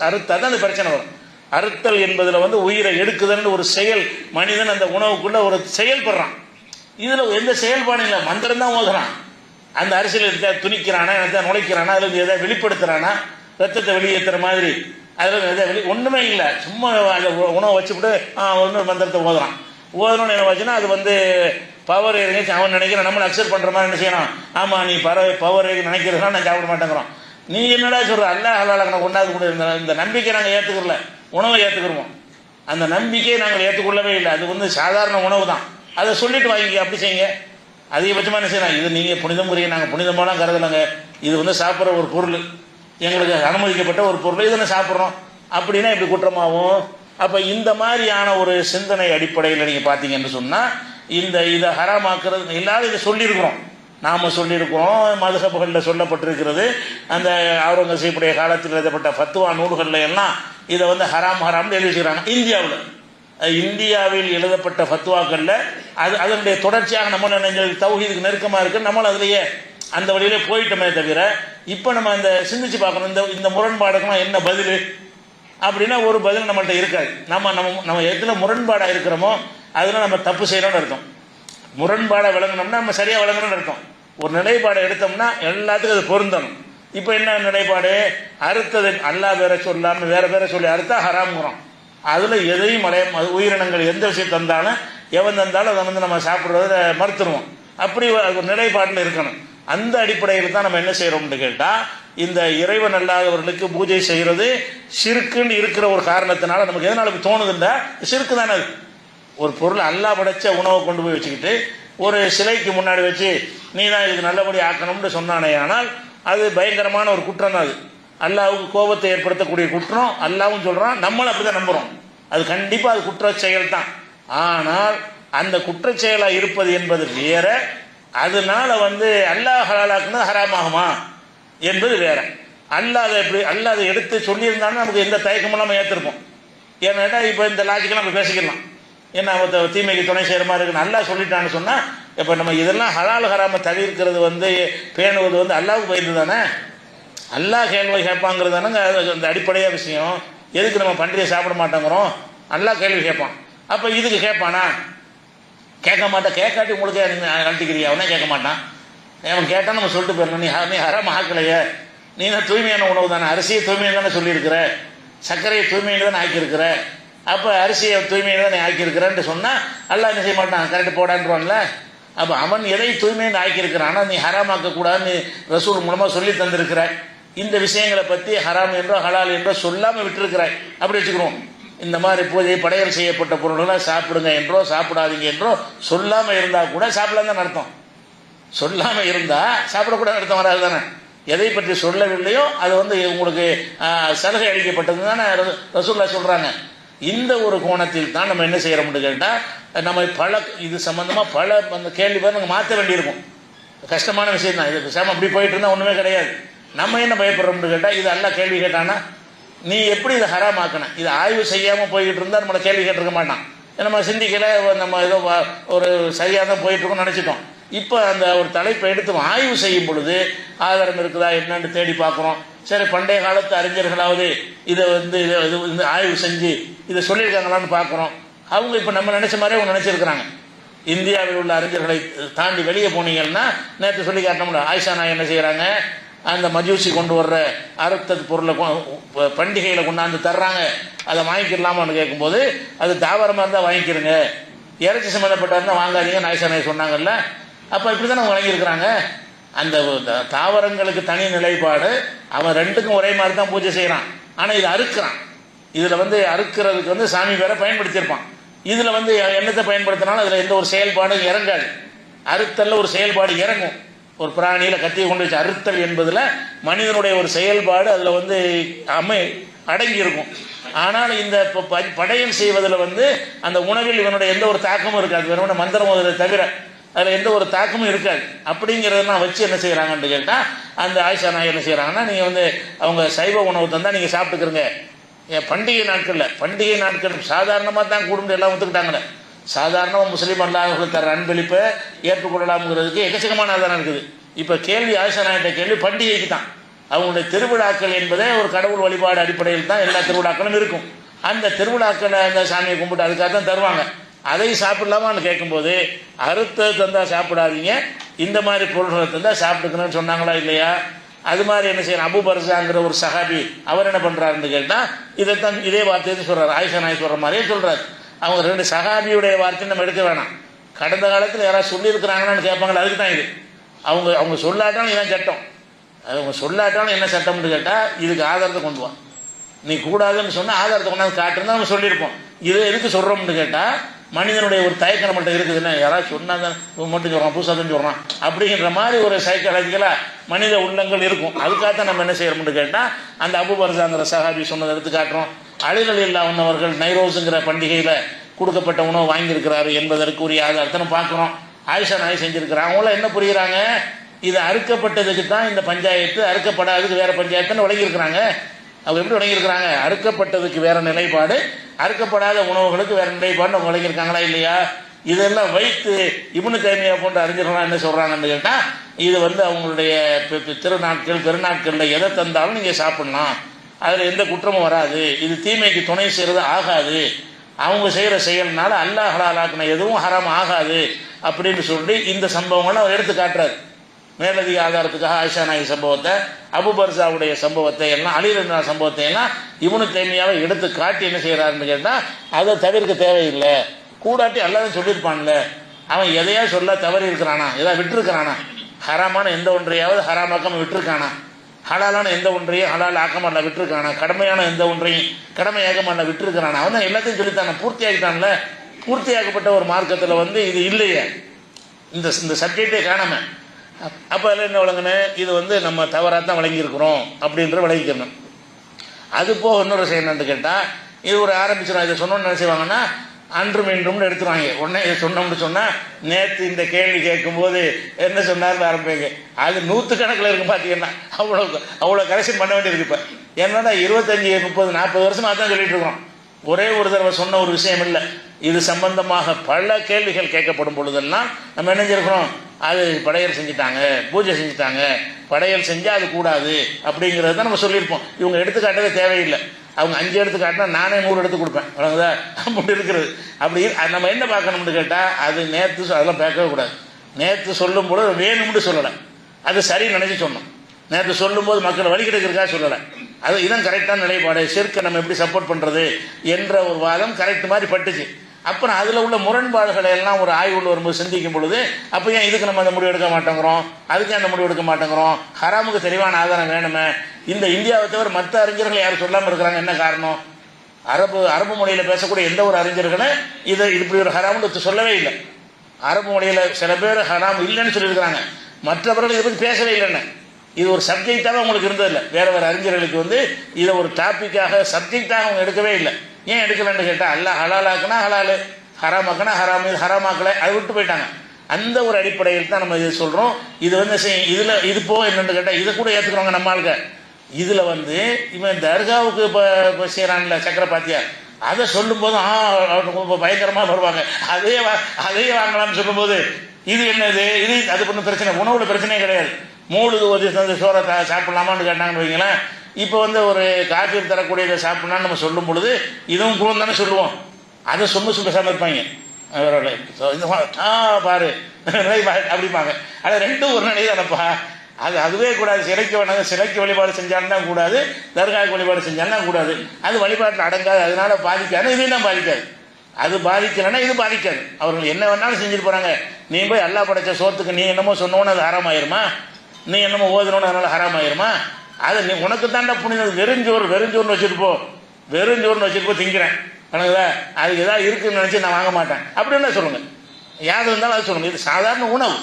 அறுத்தால் தான் அந்த பிரச்சனை வரும். அறுத்தல் என்பதில் வந்து உயிரை எடுக்குதுன்னு ஒரு செயல், மனிதன் அந்த உணவுக்குள்ள ஒரு செயல்படுறான். இதில் எந்த செயல்பாடும் இல்லை, மந்திரம் தான் ஓதுறான். அந்த அரிசியில் எடுத்தா துணிக்கிறானா, எதை நுழைக்கிறானா, அதில் எதை வெளிப்படுத்துறானா, ரத்தத்தை வெளியேற்றுற மாதிரி அதில் எதை ஒன்றுமே இல்லை. சும்மா அந்த உணவை வச்சுவிட்டு ஒன்று மந்திரத்தை ஓதுறான். ஓதணும்னு என்ன வச்சுன்னா அது வந்து பவர் ஏறிச்சு அவன் நினைக்கிறான், நம்மளை அக்செப்ட் பண்ணுற மாதிரி என்ன செய்யணும், ஆமாம் நீ பவர் ஏறி நினைக்கிறதுனா நான் சாப்பிட மாட்டேங்கிறோம். நீ என்னடா சொல்கிற, அல்லாஹ் ஹலாலுக்கு நான் கொண்டாந்து கூட இந்த நம்பிக்கை நாங்கள் ஏற்றுக்கல, உணவை ஏற்றுக்கிறோம். அந்த நம்பிக்கையை நாங்கள் ஏற்றுக்கொள்ளவே இல்லை. அது வந்து சாதாரண உணவு தான், அதை சொல்லிட்டு வாங்கிக்க, அப்படி செய்யுங்க. அதிகபட்சமாக என்ன செய்யலாம், இது நீங்கள் புனிதம் புரிய, நாங்கள் புனிதமாலாம் கருதலைங்க, இது வந்து சாப்பிட்ற ஒரு பொருள், எங்களுக்கு அனுமதிக்கப்பட்ட ஒரு பொருள், இதனை சாப்பிட்றோம் அப்படின்னா இப்படி குற்றமாகும். அப்போ இந்த மாதிரியான ஒரு சிந்தனை அடிப்படையில் நீங்கள் பார்த்தீங்கன்னு சொன்னால் இதை ஹராமாக்குறது எல்லாரும் இதை சொல்லியிருக்கிறோம், நாம் சொல்லியிருக்கிறோம், மதுஹபுகளில் சொல்லப்பட்டிருக்கிறது. அந்த அவுரங்கசீப்புடைய காலத்தில் எழுதப்பட்ட ஃபத்வா நூல்களில் எல்லாம் இதை வந்து ஹராம்னு எழுதி வச்சுக்கிறாங்க. இந்தியாவில் எழுதப்பட்ட ஃபத்வாக்களில் அதனுடைய தொடர்ச்சியாக நம்ம தௌஹீதுக்கு நெருக்கமாக இருக்குது, நம்மளும் அதிலேயே அந்த வழியிலே போயிட்டோமே தவிர இப்போ நம்ம இந்த சிந்திச்சு பார்க்கணும், இந்த முரண்பாடுக்கெல்லாம் என்ன பதில் அப்படின்னா ஒரு பதில் நம்மள்கிட்ட இருக்காது. நம்ம எதில் முரண்பாடாக இருக்கிறோமோ அதில் நம்ம தப்பு செய்யணும்னு அர்த்தம். முரண்பாடை விளங்கணும்னா நம்ம சரியாக விளங்கணும்னு அர்த்தம். ஒரு நிலைப்பாடை எடுத்தோம்னா எல்லாத்துக்கும் அது பொருந்தணும். இப்போ என்ன நிலைப்பாடு, அறுத்தது அல்லாஹ் பேரை சொல்லாமல் வேற பேரை சொல்லி அறுத்தா ஹராம்ங்கிறோம். அதில் எதையும் உயிரினங்கள் எந்த விஷயம் தந்தாலும் எவன் தந்தாலும் அதை வந்து நம்ம சாப்பிட்றத மறுத்துருவோம். அப்படி ஒரு நிலைப்பாட்டில் இருக்கணும். அந்த அடிப்படையில் தான் நம்ம என்ன செய்கிறோம்னு கேட்டால், இந்த இறைவன் அல்லாதவர்களுக்கு பூஜை செய்கிறது ஷிர்க்குன்னு இருக்கிற ஒரு காரணத்தினால நமக்கு எதனால தோணுதுண்டா, ஷிர்க்கு தானே. அது ஒரு பொருள் அல்லாஹ் படைச்ச உணவை கொண்டு போய் வச்சுக்கிட்டு ஒரு சிலைக்கு முன்னாடி வச்சு நீ தான் இதுக்கு நல்லபடி ஆக்கணும்னு சொன்னானே, ஆனால் அது பயங்கரமான ஒரு குற்றம் தான். அது அல்லாஹ்வுக்கு கோபத்தை ஏற்படுத்தக்கூடிய குற்றம். அல்லாஹ்வும் சொல்கிறான், நம்மளும் அப்படி தான் நம்புகிறோம். அது கண்டிப்பாக அது குற்ற செயல் தான். ஆனால் அந்த குற்ற செயலாக இருப்பது என்பது வேற, அதனால வந்து அல்லாஹ் ஹலாலாக்குன்னு ஹராமாகுமா என்பது வேற. அல்லாஹ் அதை எடுத்து சொல்லியிருந்தாலும் நமக்கு எந்த தயக்கமும் நம்ம ஏற்றிருப்போம். ஏன்னா இப்போ இந்த லாஜிக்கெல்லாம் நம்ம பேசிக்கலாம், ஏன்னா தீமைக்கு துணை செய்கிற மாதிரி இருக்குன்னு அல்லாஹ் சொல்லிட்டான்னு சொன்னால், இப்போ நம்ம இதெல்லாம் ஹலால் ஹராமை தவிர்க்கிறது வந்து பேணுவது வந்து அல்லாஹ்வுக்கு பயந்து தானே, அல்லாஹ் கேள்வி கேட்பாங்கிறது தானேங்க அந்த அடிப்படையாக விஷயம். எதுக்கு நம்ம பன்றியை சாப்பிட மாட்டேங்கிறோம், அல்லாஹ் கேள்வி கேட்பான். அப்போ இதுக்கு கேட்பானா, கேட்க மாட்டான். கேட்காட்டி உங்களுக்கு அழட்டிக்கிறியா, அவனே கேட்க மாட்டான். அவன் கேட்டால் நம்ம சொல்லிட்டு போயிடணும், நீ ஹராம் ஆக்கலையே, நீ தான் தூய்மையான உணவு தானே, அரிசியை தூய்மையை தானே சொல்லியிருக்கிற, சர்க்கரையை தூய்மையை தானே ஆக்கியிருக்கிற, அப்போ அரிசியை தூய்மையை தான் நீ ஆக்கியிருக்கிறேன்ட்டு சொன்னால் அல்லாஹ் என்ன செய்ய மாட்டான், கரெக்டு போடான்றான்ல. அப்போ அவன் எதை தூய்மைன்னு ஆக்கியிருக்கிறான், ஆனால் நீ ஹராமாக்கக்கூடாதுன்னு ரசூல் மூலமாக சொல்லி தந்திருக்கிற. இந்த விஷயங்களை பற்றி ஹராம் என்றோ ஹலால் என்றோ சொல்லாமல் விட்டுருக்கிறாய். அப்படி வச்சுக்கிறோம். இந்த மாதிரி பூஜை படையல் செய்யப்பட்ட பொருள்களை சாப்பிடுங்க என்றோ சாப்பிடாதீங்க என்றோ சொல்லாமல் இருந்தால் கூட சாப்பிடலாம் தான் அர்த்தம். சொல்லாமல் இருந்தால் சாப்பிடக்கூடாது அர்த்தம் வராது தானே. எதை பற்றி சொல்லவில்லையோ அது வந்து உங்களுக்கு சலுகை அளிக்கப்பட்டது தானே ரசூலுல்லாஹ் சொல்கிறாங்க. இந்த ஒரு கோணத்தில் தான் நம்ம என்ன செய்கிறோம்னு கேட்டால், நம்ம இது சம்மந்தமாக பல அந்த கேள்வி பேர் நாங்கள் மாற்ற வேண்டியிருக்கும். கஷ்டமான விஷயம் தான். இது பேசாமல் அப்படி போயிட்டு இருந்தால் ஒன்றுமே கிடையாது. நம்ம என்ன பயப்படுறோம்னு கேட்டால், இது எல்லாம் கேள்வி கேட்டானா நீ எப்படி இதை ஹராமாக்கணும், இது ஆய்வு செய்யாமல் போய்கிட்டு இருந்தால் நம்மளை கேள்வி கேட்டிருக்க மாட்டான். நம்ம சிந்திக்கலை, நம்ம ஏதோ ஒரு சரியாக தான் போயிட்டுருக்கோம்னு நினச்சிட்டோம். இப்போ அந்த ஒரு தலைப்பை எடுத்து ஆய்வு செய்யும் பொழுது ஆதாரம் இருக்குதா என்னன்னு தேடி பார்க்குறோம். சரி, பண்டைய காலத்து அறிஞர்களாவது இதை வந்து ஆய்வு செஞ்சு இதை சொல்லியிருக்காங்களான்னு பார்க்குறோம். அவங்க இப்போ நம்ம நினச்ச மாதிரியே அவங்க நினச்சிருக்கிறாங்க. இந்தியாவில் உள்ள அறிஞர்களை தாண்டி வெளியே போனீங்கன்னா, நேற்று சொல்லி காட்டோம்ல, ஆயிஷா நாய் என்ன செய்கிறாங்க, அந்த மஜூசி கொண்டு வர்ற அறுத்தது பொருளை பண்டிகையில் கொண்டாந்து தர்றாங்க, அதை வாங்கிக்கலாமான்னு கேட்கும்போது அது தாவரமாக இருந்தால் வாங்கிக்கிறங்க, இறைச்சி சம்மந்தப்பட்டா இருந்தால் வாங்காதீங்கன்னு ஆயிஷா நாய் சொன்னாங்கல்ல. அப்போ இப்படி தான் அவங்க வழங்கியிருக்கிறாங்க. அந்த தாவரங்களுக்கு தனி நிலைப்பாடு, அவன் ரெண்டுக்கும் ஒரே மாதிரி தான் பூஜை செய்கிறான். ஆனால் இது அறுக்கிறான். இதில் வந்து அறுக்கிறதுக்கு வந்து சாமி பேரை பயன்படுத்தியிருப்பான். இதில் வந்து எண்ணத்தை பயன்படுத்தினாலும் அதில் எந்த ஒரு செயல்பாடும் இறங்காது. அறுத்தல்ல ஒரு செயல்பாடு இறங்கும். ஒரு பிராணியில் கத்தியை கொண்டு வச்சு அறுத்தல் என்பதில் மனிதனுடைய ஒரு செயல்பாடு அதில் வந்து அடங்கி இருக்கும். ஆனால் இந்த படையல் செய்வதில் வந்து அந்த உணவில் இவனுடைய எந்த ஒரு தாக்கமும் இருக்காது. வெறும் மந்திரம் முதலை தவிர அதில் எந்த ஒரு தாக்கமும் இருக்காது. அப்படிங்கிறதெல்லாம் வச்சு என்ன செய்கிறாங்கன்னு கேட்டால், அந்த ஆயிஷா நாய் என்ன செய்கிறாங்கன்னா, நீங்கள் வந்து அவங்க சைவ உணவு தந்தால் நீங்கள் சாப்பிட்டுக்கிறங்க. பண்டிகை நாட்கள் சாதாரணமாக தான் கூடும் எல்லாம் ஒத்துக்கிட்டாங்களே. சாதாரணமாக முஸ்லீம் அல்லாஹ்வுக்கு தர அன்பளிப்பை ஏற்றுக்கொள்ளலாம்ங்கிறதுக்கு எக்கச்சக்கமான ஆதாரம் இருக்குது. இப்போ கேள்வி ஆயிஷா நாயிட்ட கேள்வி பண்டிகைக்கு தான். அவங்களுடைய திருவிழாக்கள் என்பதே ஒரு கடவுள் வழிபாடு அடிப்படையில் தான் எல்லா திருவிழாக்களும் இருக்கும். அந்த திருவிழாக்களை அந்த சாமியை கும்பிட்டு அதுக்காக தான் தருவாங்க. அதை சாப்பிடலாமான்னு கேட்கும்போது அறுத்த தந்தால் சாப்பிடாதீங்க, இந்த மாதிரி பொருள்களை தந்தால் சாப்பிட்டுக்கணும்னு சொன்னாங்களா இல்லையா? அது மாதிரி என்ன செய்யணும், அபு பர்ஸாங்கிற ஒரு சஹாபி அவர் என்ன பண்ணுறாருன்னு கேட்டால் இதைத்தான் இதே வார்த்தையை சொல்கிறார். ஆயிஷா நாய் சொல்கிற மாதிரியே சொல்கிறார். அவங்க 2 சஹாபியுடைய வார்த்தையை நம்ம எடுக்க வேணாம். கடந்த காலத்தில் யாராவது சொல்லியிருக்கிறாங்கன்னு கேட்பாங்களா, அதுக்கு தான் இது. அவங்க சொல்லாட்டாலும் இதான் சட்டம். அவங்க சொல்லாட்டாலும் என்ன சட்டம்னு கேட்டால் இதுக்கு ஆதாரத்தை கொண்டு வா. நீ கூடாதுன்னு சொன்னால் ஆதாரத்தை கொண்டாந்து காட்டுன்னு நம்ம சொல்லியிருப்போம். இதை எதுக்கு சொல்கிறோம்னு கேட்டால் மனிதனுடைய ஒரு தயக்கம் நம்மள்கிட்ட இருக்குதுன்னு, யாராவது சொன்னால் தான் மட்டும் சொல்கிறான், புதுசாக தான் சொல்கிறான் அப்படிங்கிற மாதிரி ஒரு சைக்காலஜிக்கலாக மனித உள்ளங்கள் இருக்கும். அதுக்காகத்தான் நம்ம என்ன செய்யறோம்னு கேட்டால் அந்த அபு பர்ஸாங்கிற சஹாபி சொன்னதை எடுத்து காட்டுறோம். அலிரலி அல்லாஹு அவர்கள் நைரோஸுங்கிற பண்டிகையில் கொடுக்கப்பட்ட உணவு வாங்கியிருக்கிறாரு என்பதற்குரிய ஆதாரத்தை நம்ம பார்க்குறோம். ஆயிஷா நாய் செஞ்சுருக்கிறாங்க. அவங்களாம் என்ன புரிகிறாங்க, இது அறுக்கப்பட்டதுக்கு தான் இந்த பஞ்சாயத்து, அறுக்கப்படாததுக்கு வேறு பஞ்சாயத்துன்னு விளங்கியிருக்கிறாங்க. அவங்க எப்படி விளங்கியிருக்கிறாங்க, அறுக்கப்பட்டதுக்கு வேறு நிலைப்பாடு, அறுக்கப்படாத உணவுகளுக்கு வேறு நிலைப்பாடுன்னு அவங்க விளங்கியிருக்காங்களா இல்லையா? இதெல்லாம் வைத்து இப்னு தைமியா போன்ற அறிஞர்கள்லாம் என்ன சொல்கிறாங்கன்னு கேட்டால் இது அவங்களுடைய திருநாட்கள் பெருநாட்களில் எதை தந்தாலும் நீங்கள் சாப்பிட்லாம், அதில் எந்த குற்றமும் வராது, இது தீமைக்கு துணை செய்கிறது ஆகாது, அவங்க செய்கிற செயல்னால அல்லாஹ் ஹலாலாக்குன எதுவும் ஹராம் ஆகாது அப்படின்னு சொல்லி இந்த சம்பவங்களை அவர் எடுத்து காட்டுறாரு. மேலதிக ஆதாரத்துக்காக ஆயிஷா நாயி சம்பவத்தை, அபு பர்ஸாவுடைய சம்பவத்தை எல்லாம், அலி ரலியல்லாஹு சம்பவத்தை எல்லாம் இப்னு தைமியாவை எடுத்து காட்டி என்ன செய்கிறாருன்னு கேட்டால் அதை தவிர்க்க தேவையில்லை. கூடாட்டி அல்லாஹ் சொல்லியிருப்பான்ல, அவன் எதையா சொல்ல தவறி இருக்கிறானா, எதாவது விட்டுருக்கிறானா, ஹராமான எந்த ஒன்றையாவது ஹராமாக்காம விட்டுருக்கானா, ஹலாலான எந்த ஒன்றையும் ஹலால் ஆக்கமாடல விட்டுருக்கானா, கடமையான எந்த ஒன்றையும் கடமையாக்கமாடல விட்டுருக்கிறானா, அவன் தான் எல்லாத்தையும் சொல்லித்தானே, பூர்த்தியாகிட்டான்ல. பூர்த்தியாக்கப்பட்ட ஒரு மார்க்கத்தில் இது இல்லையே, இந்த சப்ஜெக்டே காணாம. அப்போ அதில் என்ன வழங்கினேன், இது நம்ம தவறாக தான் வழங்கியிருக்கிறோம் அப்படின்ற விளங்கிக்கணும். அது போக இன்னொரு விஷயம் என்னன்னு கேட்டால், இது ஒரு ஆரம்பிச்சிடும். இதை சொன்னோன்னு என்ன செய்வாங்கன்னா அன்றும் இன்றும்னு எடுத்துருவாங்க. உடனே இதை சொன்னோம்னு சொன்னால் நேற்று இந்த கேள்வி கேட்கும்போது என்ன சொன்னார்னு ஆரம்பிங்க. அது 100 கணக்கில் இருக்கும். பார்த்தீங்கன்னா அவ்வளோ கரெக்ஷன் பண்ண வேண்டியிருக்கு. இப்போ என்னன்னா 25, 30, 40 வருஷமாக தான் சொல்லிட்டு இருக்கிறோம். ஒரே ஒரு தடவை சொன்ன ஒரு விஷயம் இல்லை. இது சம்பந்தமாக பல கேள்விகள் கேட்கப்படும் பொழுதெல்லாம் நம்ம என்ன செஞ்சிருக்கிறோம், அது படையல் செஞ்சுட்டாங்க, பூஜை செஞ்சுட்டாங்க, படையல் செஞ்சால் அது கூடாது அப்படிங்கிறது தான் நம்ம சொல்லியிருப்போம். இவங்க எடுத்துக்காட்டவே தேவையில்லை. அவங்க 5 எடுத்து காட்டினா நானே 100 எடுத்து கொடுப்பேன். அவ்வளோதா அப்படி இருக்கிறது. அப்படி நம்ம என்ன பார்க்கணும்னு கேட்டால் அது நேற்று அதெல்லாம் பார்க்கவே கூடாது. நேற்று சொல்லும் பொழுது வேணும்னு சொல்லலை, அது சரி நினைச்சு சொன்னோம். நேற்று சொல்லும்போது மக்கள் வழி கிடைக்கிறதுக்காக சொல்லலை. அது இதான் கரெக்டான நிலைப்பாடு. ஷிர்க்கை நம்ம எப்படி சப்போர்ட் பண்ணுறது என்ற ஒரு வாதம் கரெக்ட் மாதிரி பட்டுச்சு. அப்புறம் அதில் உள்ள முரண்பாடுகளை எல்லாம் ஒரு ஆய்வுள்ள வரும்போது சிந்திக்கும் பொழுது அப்போ ஏன் இதுக்கு நம்ம அந்த முடிவு எடுக்க மாட்டேங்கிறோம், அதுக்கு அந்த முடிவு எடுக்க மாட்டேங்கிறோம், ஹராமுக்கு தெளிவான ஆதாரம் வேணுமே. இந்த இந்தியாவை தவிர மற்ற அறிஞர்கள் யாரும் சொல்லாமல் இருக்கிறாங்க. என்ன காரணம்? அரபு மொழியில் பேசக்கூடிய எந்த ஒரு அறிஞர்களும் இதை இப்படி ஒரு ஹராம்னு சொல்லவே இல்லை. அரபு மொழியில் சில பேர் ஹராம் இல்லைன்னு சொல்லியிருக்கிறாங்க, மற்றவர்கள் இதை பற்றி பேசவே இல்லைன்னு. இது ஒரு சப்ஜெக்டாக அவங்களுக்கு இருந்ததில்லை. வேறு வேறு அறிஞர்களுக்கு இதை ஒரு டாப்பிக்காக சப்ஜெக்டாக அவங்க எடுக்கவே இல்லை. ஏன் எடுக்கலன்னு கேட்டால் அல்லாஹ் ஹலாலாக்குனா ஹலாலு, ஹராமாக்குனா ஹராம், இது ஹராமாக்கலை, அதை விட்டு போயிட்டாங்க. அந்த ஒரு அடிப்படையில் தான் நம்ம இது சொல்கிறோம். இது இதில் இது போக என்னென்னு கேட்டால் இதை கூட ஏற்றுக்கிறவங்க நம்ம ஆளுங்க. இதில் இவன் தர்காவுக்கு இப்போ செய்கிறான்ல சக்கரப்பாத்தியா, அதை சொல்லும்போது பயங்கரமாக வருவாங்க. அதையே வாங்கலாம்னு சொல்லும்போது இது என்னது, இது அது ஒன்றும் பிரச்சனை, உணவுல பிரச்சனையே கிடையாது. மூடு ஒரு சோறை சாப்பிடலாமான்னு கேட்டாங்கன்னு வைங்களேன். இப்போ ஒரு காஃபீர் தரக்கூடியதை சாப்பிட்லான்னு நம்ம சொல்லும் பொழுது இதுவும் கூட தானே சொல்லுவோம். அதை சொன்ன பேசாமல் இருப்பாங்க. பாரு அப்படிப்பாங்க. அது ரெண்டும் ஒரு நிலை தானப்பா. அதுவே கூடாது. சிலைக்கு வழிபாடு செஞ்சாலும் தான் கூடாது, தர்காவுக்கு வழிபாடு செஞ்சாலும் தான் கூடாது. அது வழிபாட்டில் அடங்காது, அதனால பாதிக்காது. இதையும் தான் பாதிக்காது. அது பாதிக்கலைன்னா இது பாதிக்காது. அவர்கள் என்ன வேணாலும் செஞ்சுட்டு போகிறாங்க. நீ போய் அல்லாஹ் படைச்ச சோத்துக்கு நீ என்னமோ சொன்னோன்னு அது ஹராமாயிருமா, நீ என்னமோ ஓதுனோன்னு அதனால ஹராமாயிருமா? அது நீ உனக்கு தாண்டா புனிதம். வெறுஞ்சோறுன்னு வச்சுட்டு போ, வெறுஞ்சோறுன்னு வச்சுட்டு போ திங்கிறேன் கணக்குதா, அது எதாவது இருக்குன்னு நினச்சி நான் வாங்க மாட்டேன் அப்படின்னு சொல்லுங்கள். யார் இருந்தாலும் அது சொல்லுங்கள். இது சாதாரண உணவு,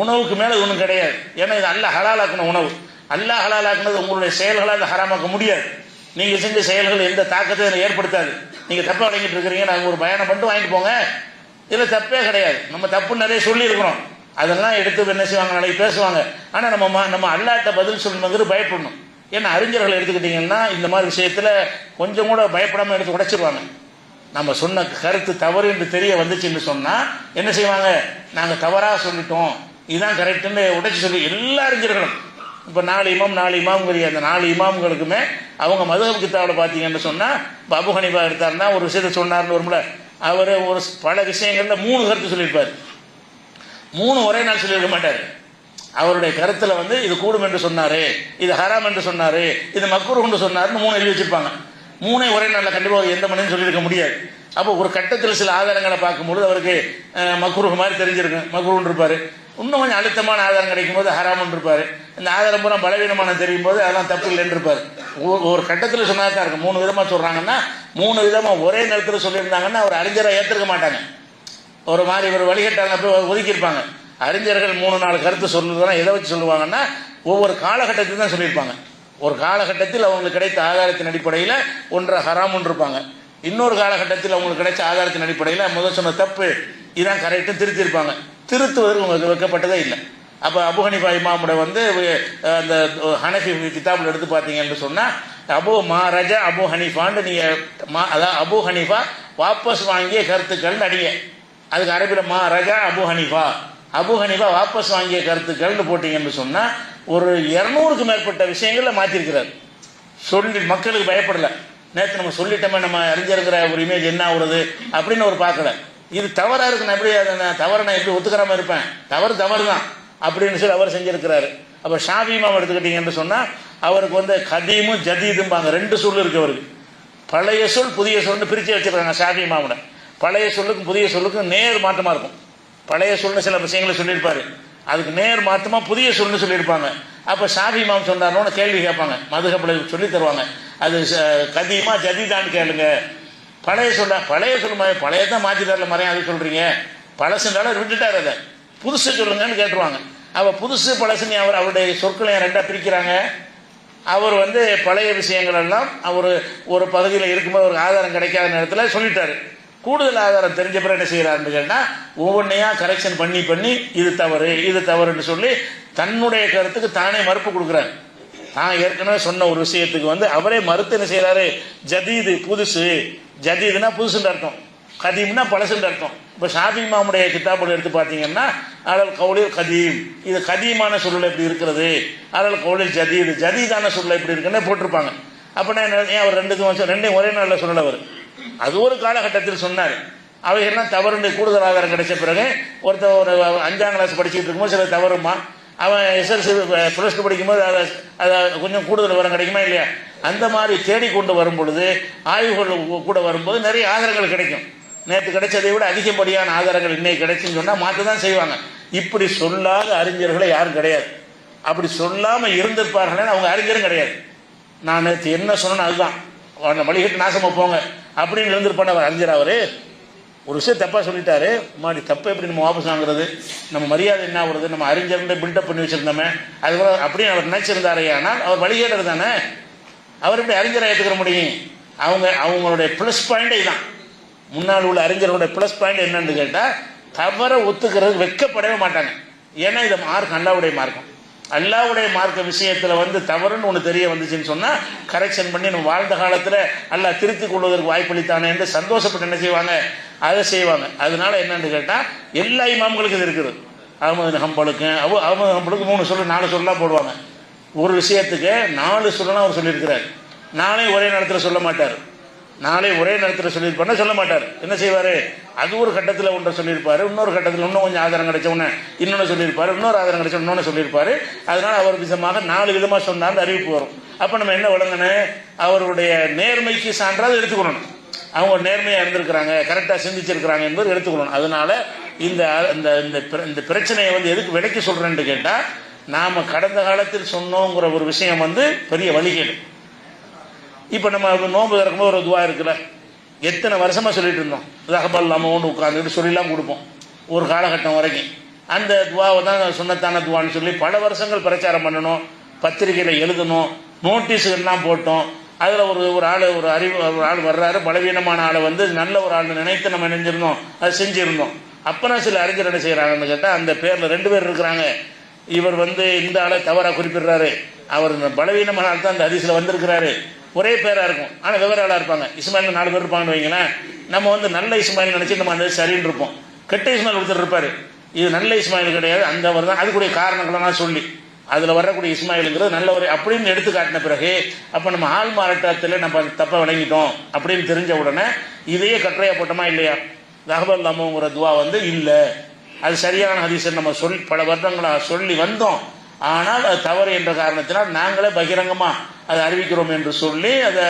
உணவுக்கு மேலே ஒன்றும் கிடையாது. ஏன்னா இது அல்லாஹ் ஹலாலாக்குன உணவு. அல்லாஹ் ஹலாலாக்குனது உங்களுடைய செயல்களை அதை ஹராமாக்க முடியாது. நீங்கள் செஞ்ச செயல்கள் எந்த தாக்கத்தையும் ஏற்படுத்தாது. நீங்கள் தப்பாக வழங்கிட்டு இருக்கிறீங்க, நாங்கள் ஒரு பயணம் பண்ணிட்டு வாங்கிட்டு போங்க, இதில் தப்பே கிடையாது. நம்ம தப்பு நிறைய சொல்லியிருக்கிறோம், அதெல்லாம் எடுத்து என்ன செய்வாங்க, நாளைக்கு பேசுவாங்க. ஆனால் நம்ம அல்லாட்ட பதில் சொல்லணுங்கிறது பயப்படணும். ஏன்னா அறிஞர்கள் எடுத்துக்கிட்டிங்கன்னா இந்த மாதிரி விஷயத்தில் கொஞ்சம் கூட பயப்படாமல் எடுத்து உடைச்சிருவாங்க. நம்ம சொன்ன கருத்து தவறு என்று தெரிய வந்துச்சுன்னு சொன்னால் என்ன செய்வாங்க, நாங்கள் தவறாக சொல்லிட்டோம், இதுதான் கரெக்டுன்னு உடைச்சி சொல்லி எல்லா அறிஞர்களும் இப்போ 4 இமாம்ங்கிற அந்த 4 இமாம்களுக்குமே அவங்க மதுஹப் கித்தாபில் பார்த்தீங்கன்னு சொன்னால், இப்போ அபு ஹனீஃபா எடுத்தாருன்னா ஒரு விஷயத்தை சொன்னார்னு வரும்ல, அவர் ஒரு பல விஷயங்களில் 3 கருத்து சொல்லியிருப்பார். 3 ஒரே நாள் சொல்லியிருக்க மாட்டார். அவருடைய கருத்தில் வந்து இது கூடும் என்று சொன்னார், இது ஹராம் என்று சொன்னார், இது மக்ரூஹ் என்று சொன்னார்னு 3 எழுதி வச்சிருப்பாங்க. 3 ஒரே நாளில் கண்டிப்பாக எந்த மனிதனும் சொல்லியிருக்க முடியாது. அப்போ ஒரு கட்டத்தில் சில ஆதாரங்களை பார்க்கும்போது அவருக்கு மக்ரூஹ் மாதிரி தெரிஞ்சிருக்கும், மக்ரூஹ்னு இருப்பார். இன்னும் கொஞ்சம் அழுத்தமான ஆதாரம் கிடைக்கும் போது ஹராம்னு இருப்பார். இந்த ஆதாரம் பூரா பலவீனமான தெரியும் போது அதெல்லாம் தப்பு இல்லைன்னு இருப்பார். ஒரு கட்டத்தில் சொன்னா தான் இருக்கும். 3 விதமாக சொல்கிறாங்கன்னா 3 விதமாக ஒரே நேரத்தில் சொல்லியிருந்தாங்கன்னா அவர் அறிஞரை ஏற்றுக்க மாட்டாங்க. ஒரு மாதிரி ஒரு வழிகட்டாங்க போய் ஒதுக்கியிருப்பாங்க. அறிஞர்கள் 3-4 கருத்து சொல்லுறதுனா எதை வச்சு சொல்லுவாங்கன்னா ஒவ்வொரு காலகட்டத்தில் தான் சொல்லியிருப்பாங்க. ஒரு காலகட்டத்தில் அவங்களுக்கு கிடைத்த ஆதாரத்தின் அடிப்படையில் ஒன்றை ஹராமுன்னு இருப்பாங்க. இன்னொரு காலகட்டத்தில் அவங்களுக்கு கிடைச்ச ஆதாரத்தின் அடிப்படையில் முதல் சொன்ன தப்பு இதான் கரெக்டுன்னு திருத்திருப்பாங்க. திருத்துவதற்கு உங்களுக்கு வைக்கப்பட்டதே இல்லை. அப்போ அபு ஹனீஃபா இமாமுட வந்து அந்த ஹனஃபி கிதாபில் எடுத்து பார்த்தீங்கன்னு சொன்னால் அபு ஹனீஃபான்னு நீங்கள் அதாவது அபு ஹனீஃபா வாபஸ் வாங்கிய கருத்துக்கள்னு அடிங்க. அதுக்கு அரபியில் அபு ஹனீஃபா வாபஸ் வாங்கிய கருத்துக்கள்னு போட்டிங்கன்னு சொன்னால் ஒரு 200க்கு மேற்பட்ட விஷயங்களில் மாற்றிருக்கிறார். சொல்லி மக்களுக்கு பயப்படலை. நேற்று நம்ம சொல்லிட்டோமே நம்ம அறிஞ்சிருக்கிற ஒரு இமேஜ் என்ன ஆகுறது அப்படின்னு ஒரு பார்க்கல. இது தவறாக இருக்கு, நான் எப்படி தவறை நான் எப்படி ஒத்துக்கிறாம இருப்பேன், தவறு தான் அப்படின்னு சொல்லி அவர் செஞ்சிருக்கிறாரு. அப்போ ஷாஃபி இமாம் எடுத்துக்கிட்டீங்கன்னு சொன்னால் அவருக்கு வந்து கதீமும் ஜதீதும்பாங்க 2 சொல் இருக்கு அவருக்கு. பழைய சொல் புதிய சொல்னு பிரித்து வச்சிருக்காங்க ஷாஃபி இமாமுட. பழைய சொல்லுக்கும் புதிய சொல்லுக்கும் நேர் மாற்றமாக இருக்கும். பழைய சொல்னு சில விஷயங்களை சொல்லியிருப்பாரு, அதுக்கு நேர் மாற்றமாக புதிய சொல்னு சொல்லியிருப்பாங்க. அப்போ ஷாஃபி இமாம் சொன்னார்னு கேள்வி கேட்பாங்க, மதுஹப்ல சொல்லி தருவாங்க. அது கதீமா ஜதீதான்னு கேளுங்க. பழைய சொல்லுமா பழையதான் மாற்றி தரல மறையா அது சொல்கிறீங்க, பழசுன்றாலும் விட்டுட்டார், அதை புதுசு சொல்லுங்கன்னு கேட்டுருவாங்க. அப்போ புதுசு பழசுன்னு அவருடைய சொற்களை 2ஆக பிரிக்கிறாங்க. அவர் வந்து பழைய விஷயங்கள் எல்லாம் அவர் ஒரு பகுதியில் இருக்கும்போது ஒரு ஆதாரம் கிடைக்காத நேரத்தில் சொல்லிட்டாரு. கூடுதல் ஆதாரம் தெரிஞ்ச பிறகு என்ன செய்கிறாருன்னு கேட்டால் ஒவ்வொன்றையா கரெக்ஷன் பண்ணி இது தவறுன்னு சொல்லி தன்னுடைய கருத்துக்கு தானே மறுப்பு கொடுக்குறாரு. தான் ஏற்கனவே சொன்ன ஒரு விஷயத்துக்கு வந்து அவரே மறுத்து என்ன செய்கிறாரு, ஜதீது புதுசு, ஜதீதுனா புதுசுன்னு அர்த்தம், கதீம்னா பழசுன்னு அர்த்தம். இப்போ ஷாஃபி இமாமுடைய கிதாபுல எடுத்து பார்த்தீங்கன்னா அலல் கௌலில் கதீம், இது கதீமான சூழல் எப்படி இருக்கிறது, அலல் கௌலில் ஜதீதான சூழல் எப்படி இருக்குன்னு போட்டிருப்பாங்க. அப்படின்னா ஏன் அவர் 2யும் ஒரே நாளில் சொல்லலை அவர். அது ஒரு காலகட்டத்தில் சொன்னார். அவைகள்லாம் தவறுன்னு கூடுதல் ஆதாரம் கிடைச்ச பிறகு ஒருத்தர் ஒரு 5ஆம் கிளாஸ் படிச்சுட்டு இருக்கும்போது சில தவறுமா, அவன் எஸ்எல்சி +2 படிக்கும்போது அதை கொஞ்சம் கூடுதல் விவரம் கிடைக்குமா இல்லையா, அந்த மாதிரி தேடிக்கொண்டு வரும் பொழுது ஆய்வுகள் கூட வரும்போது நிறைய ஆதாரங்கள் கிடைக்கும். நேற்று கிடைச்சதை விட அதிகப்படியான ஆதாரங்கள் இன்னைக்கு கிடைச்சுன்னு சொன்னால் மாற்ற தான் செய்வாங்க. இப்படி சொல்லாத அறிஞர்களை யாரும் கிடையாது. அப்படி சொல்லாமல் இருந்திருப்பார்களே அவங்க அறிஞரும் கிடையாது. நான் நேற்று என்ன சொன்னேன்னு அதுதான் வழிகட்டு நாசமாக போங்க அப்படின்னு இருந்திருப்பான அவர் அறிஞர். அவர் ஒரு விஷயம் தப்பாக சொல்லிட்டாரு, மாடி தப்பை எப்படி நம்ம வாபஸ் வாங்குறது, நம்ம மரியாதை என்ன ஆகுறது, நம்ம அறிஞர்கிட்ட பில்டப் பண்ணி வச்சிருந்தோமே அதுபோல் அப்படின்னு அவர் நினைச்சிருந்தாரே. ஆனால் அவர் வழிகேட்டர் தானே, அவர் எப்படி அறிஞரை ஏற்றுக்கிற முடியும்? அவங்களுடைய ப்ளஸ் பாயிண்ட் இதுதான். முன்னால் உள்ள அறிஞர்களுடைய ப்ளஸ் பாயிண்ட் என்னன்னு கேட்டால் தவறை ஒத்துக்கிறது வெட்கப்படவே மாட்டாங்க. ஏன்னா இது மார்க் அல்லாவுடைய மார்க்கம். அல்லாவுடைய மார்க்க விஷயத்தில் வந்து தவறுன்னு ஒன்று தெரிய வந்துச்சுன்னு சொன்னால் கரெக்ஷன் பண்ணி நம்ம வாழ்ந்த காலத்தில் அல்லாஹ் திருத்திக் கொள்வதற்கு வாய்ப்பளித்தானே என்று சந்தோஷப்பட்டு என்ன செய்வாங்க, அதை செய்வாங்க. அதனால என்னன்னு கேட்டால் எல்லா இமாம்களுக்கும் இது இருக்குது. அஹ்மது ஹம்பலுக்கு 3 சொல்லு 4 சொல்லலாம் போடுவாங்க. ஒரு விஷயத்துக்கு 4 சொல்லலாம் அவர் சொல்லியிருக்கிறார். 4 ஒரே நேரத்தில் சொல்ல மாட்டார். 4 ஒரே நேரத்தில் சொல்லியிருப்பாருன்னா சொல்ல மாட்டார். என்ன செய்வார், அது ஒரு கட்டத்தில் ஒன்றை சொல்லியிருப்பார், இன்னொரு கட்டத்தில் இன்னும் கொஞ்சம் ஆதாரம் கிடைச்ச உடனே இன்னொன்று சொல்லியிருப்பார், இன்னொரு ஆதாரம் கிடைச்ச இன்னொன்று சொல்லியிருப்பார். அதனால் அவர் விதமாக 4 விதமாக சொன்னார்னு அறிவிப்பு வரும். அப்போ நம்ம என்ன விளங்கணும், அவருடைய நேர்மைக்கு சான்றாக எடுத்துக்கணும். அவங்க நேர்மையாக இருந்திருக்கிறாங்க, கரெக்டாக சிந்திச்சிருக்கிறாங்க என்பது எடுத்துக்கணும். அதனால இந்த பிரச்சனையை வந்து எதுக்கு விலைக்கு சொல்கிறேன்னு கேட்டால் நாம் கடந்த காலத்தில் சொன்னோங்கிற ஒரு விஷயம் வந்து பெரிய வழிகேடு. இப்போ நம்ம நோன்பு திறக்கும்போது ஒரு துவா இருக்குல்ல, எத்தனை வருஷமாக சொல்லிட்டு இருந்தோம், ரஹபல் இல்லாமல் உட்காந்துட்டு சொல்லிலாம் கொடுப்போம் ஒரு காலகட்டம் வரைக்கும். அந்த துவாவை தான் சுன்னத்தான துவான்னு சொல்லி பல வருஷங்கள் பிரச்சாரம் பண்ணணும், பத்திரிகையில் எழுதணும், நோட்டீஸுகள்லாம் போட்டோம். அதில் ஒரு ஆள் வர்றாரு, பலவீனமான ஆளை வந்து நல்ல ஒரு ஆள் நினைத்து நம்ம நினைஞ்சிருந்தோம், அது செஞ்சுருந்தோம். அப்புறம் சில அறிஞர் என்ன செய்கிறாங்கன்னு கேட்டால் அந்த பேரில் 2 பேர் இருக்கிறாங்க. இவர் வந்து இந்த ஆளை தவறாக குறிப்பிடுறாரு, அவர் பலவீனமான ஆள் தான் அந்த ஹதீஸில் வந்திருக்கிறாரு. ஒரே பேராக இருக்கும், ஆனால் வெவ்வேறு ஆளாக இருப்பாங்க. இஸ்மாயில் 4 பேர் இருப்பாங்கன்னு வைங்களேன். நம்ம வந்து நல்ல இஸ்மாயில் நினச்சி நம்ம அந்த சரின்னு இருப்போம். கெட்ட இஸ்மாயில் ஒருத்தர் இருப்பார், இது நல்ல இஸ்மாயில் கிடையாது, அந்த அவர் தான். அதுக்குரிய காரணங்களெல்லாம் சொல்லி அதில் வரக்கூடிய இஸ்மாயிலுங்கிறது நல்ல ஒரு அப்படின்னு எடுத்து காட்டின பிறகு அப்போ நம்ம ஆள் மாறாட்டத்தில் நம்ம தப்பை விளங்கிட்டோம் அப்படின்னு தெரிஞ்ச உடனே இதையே கட்டுரையா போட்டோமா இல்லையா? ரஹபல்லாமுங்கிற துவா வந்து இல்லை, அது சரியான ஹதீஸை நம்ம பல வருடங்களாக சொல்லி வந்தோம். ஆனால் அது தவறு என்ற காரணத்தினால் நாங்களே பகிரங்கமாக அதை அறிவிக்கிறோம் என்று சொல்லி அதை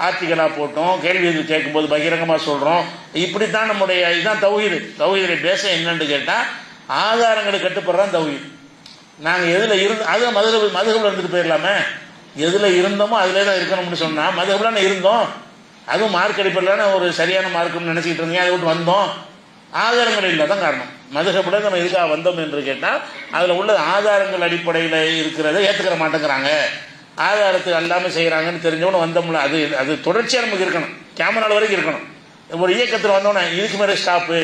ஆர்டிகலாக போட்டோம். கேள்வி எது கேட்கும்போது பகிரங்கமாக சொல்கிறோம். இப்படித்தான் நம்முடைய இதுதான் தௌஹீது. தௌஹீதுடைய பேச என்னன்னு கேட்டால் ஆதாரங்களுக்கு கட்டுப்படுறான் தௌஹீது. நாங்கள் எதில் இருந்து அது மதுகபில் இருந்துட்டு போயிடலாமே, எதில் இருந்தோமோ அதிலே தான் இருக்கணும்னு சொன்னால் மதுகபில் இருந்தோம். அதுவும் மார்க் அடிப்படையிலான ஒரு சரியான மார்க்குன்னு நினச்சிக்கிட்டு இருந்தீங்க, அதை விட்டு வந்தோம். ஆதாரங்கள் இல்லை தான் காரணம். மதுகபில் நம்ம எதுக்காக வந்தோம் என்று கேட்டால் அதில் உள்ள ஆதாரங்கள் அடிப்படையில் இருக்கிறத ஏற்றுக்கிற மாட்டேங்கிறாங்க, ஆதாரத்துக்கு எல்லாமே செய்கிறாங்கன்னு தெரிஞ்சவொன்னு வந்தோம்ல. அது அது தொடர்ச்சியாக நமக்கு இருக்கணும், கேமரால் வரைக்கும் இருக்கணும். ஒரு இயக்கத்தில் வந்தோன்னே இதுக்கு மேலே ஸ்டாப்பு,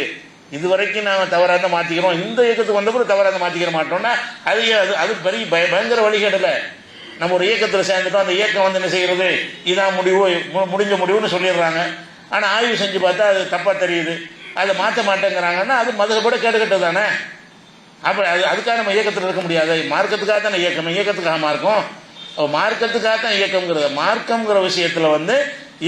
இது வரைக்கும் நாங்கள் தவறாக மாற்றிக்கிறோம், இந்த இயக்கத்துக்கு வந்தப்பறம் தவறாக மாற்றிக்கிற மாட்டோம்னா அது அது பெரிய பயங்கர வழிகேடலை. நம்ம ஒரு இயக்கத்தில் சேர்ந்துட்டோம், அந்த இயக்கம் வந்து என்ன செய்கிறது, இதான் முடிவு, முடிஞ்ச முடிவுன்னு சொல்லிடுறாங்க. ஆனால் ஆய்வு செஞ்சு பார்த்தா அது தப்பாக தெரியுது, அதை மாற்ற மாட்டேங்கிறாங்கன்னா அது மதுகபோட கேடுகட்டது தானே. அப்போ அதுக்காக நம்ம இயக்கத்தில் இருக்க முடியாது. மார்க்கத்துக்காக தானே இயக்கம், இயக்கத்துக்காக மார்க்கம், மார்க்கத்துக்காக தான் இயக்கம்ங்கிறது. மார்க்கம்ங்கிற விஷயத்தில் வந்து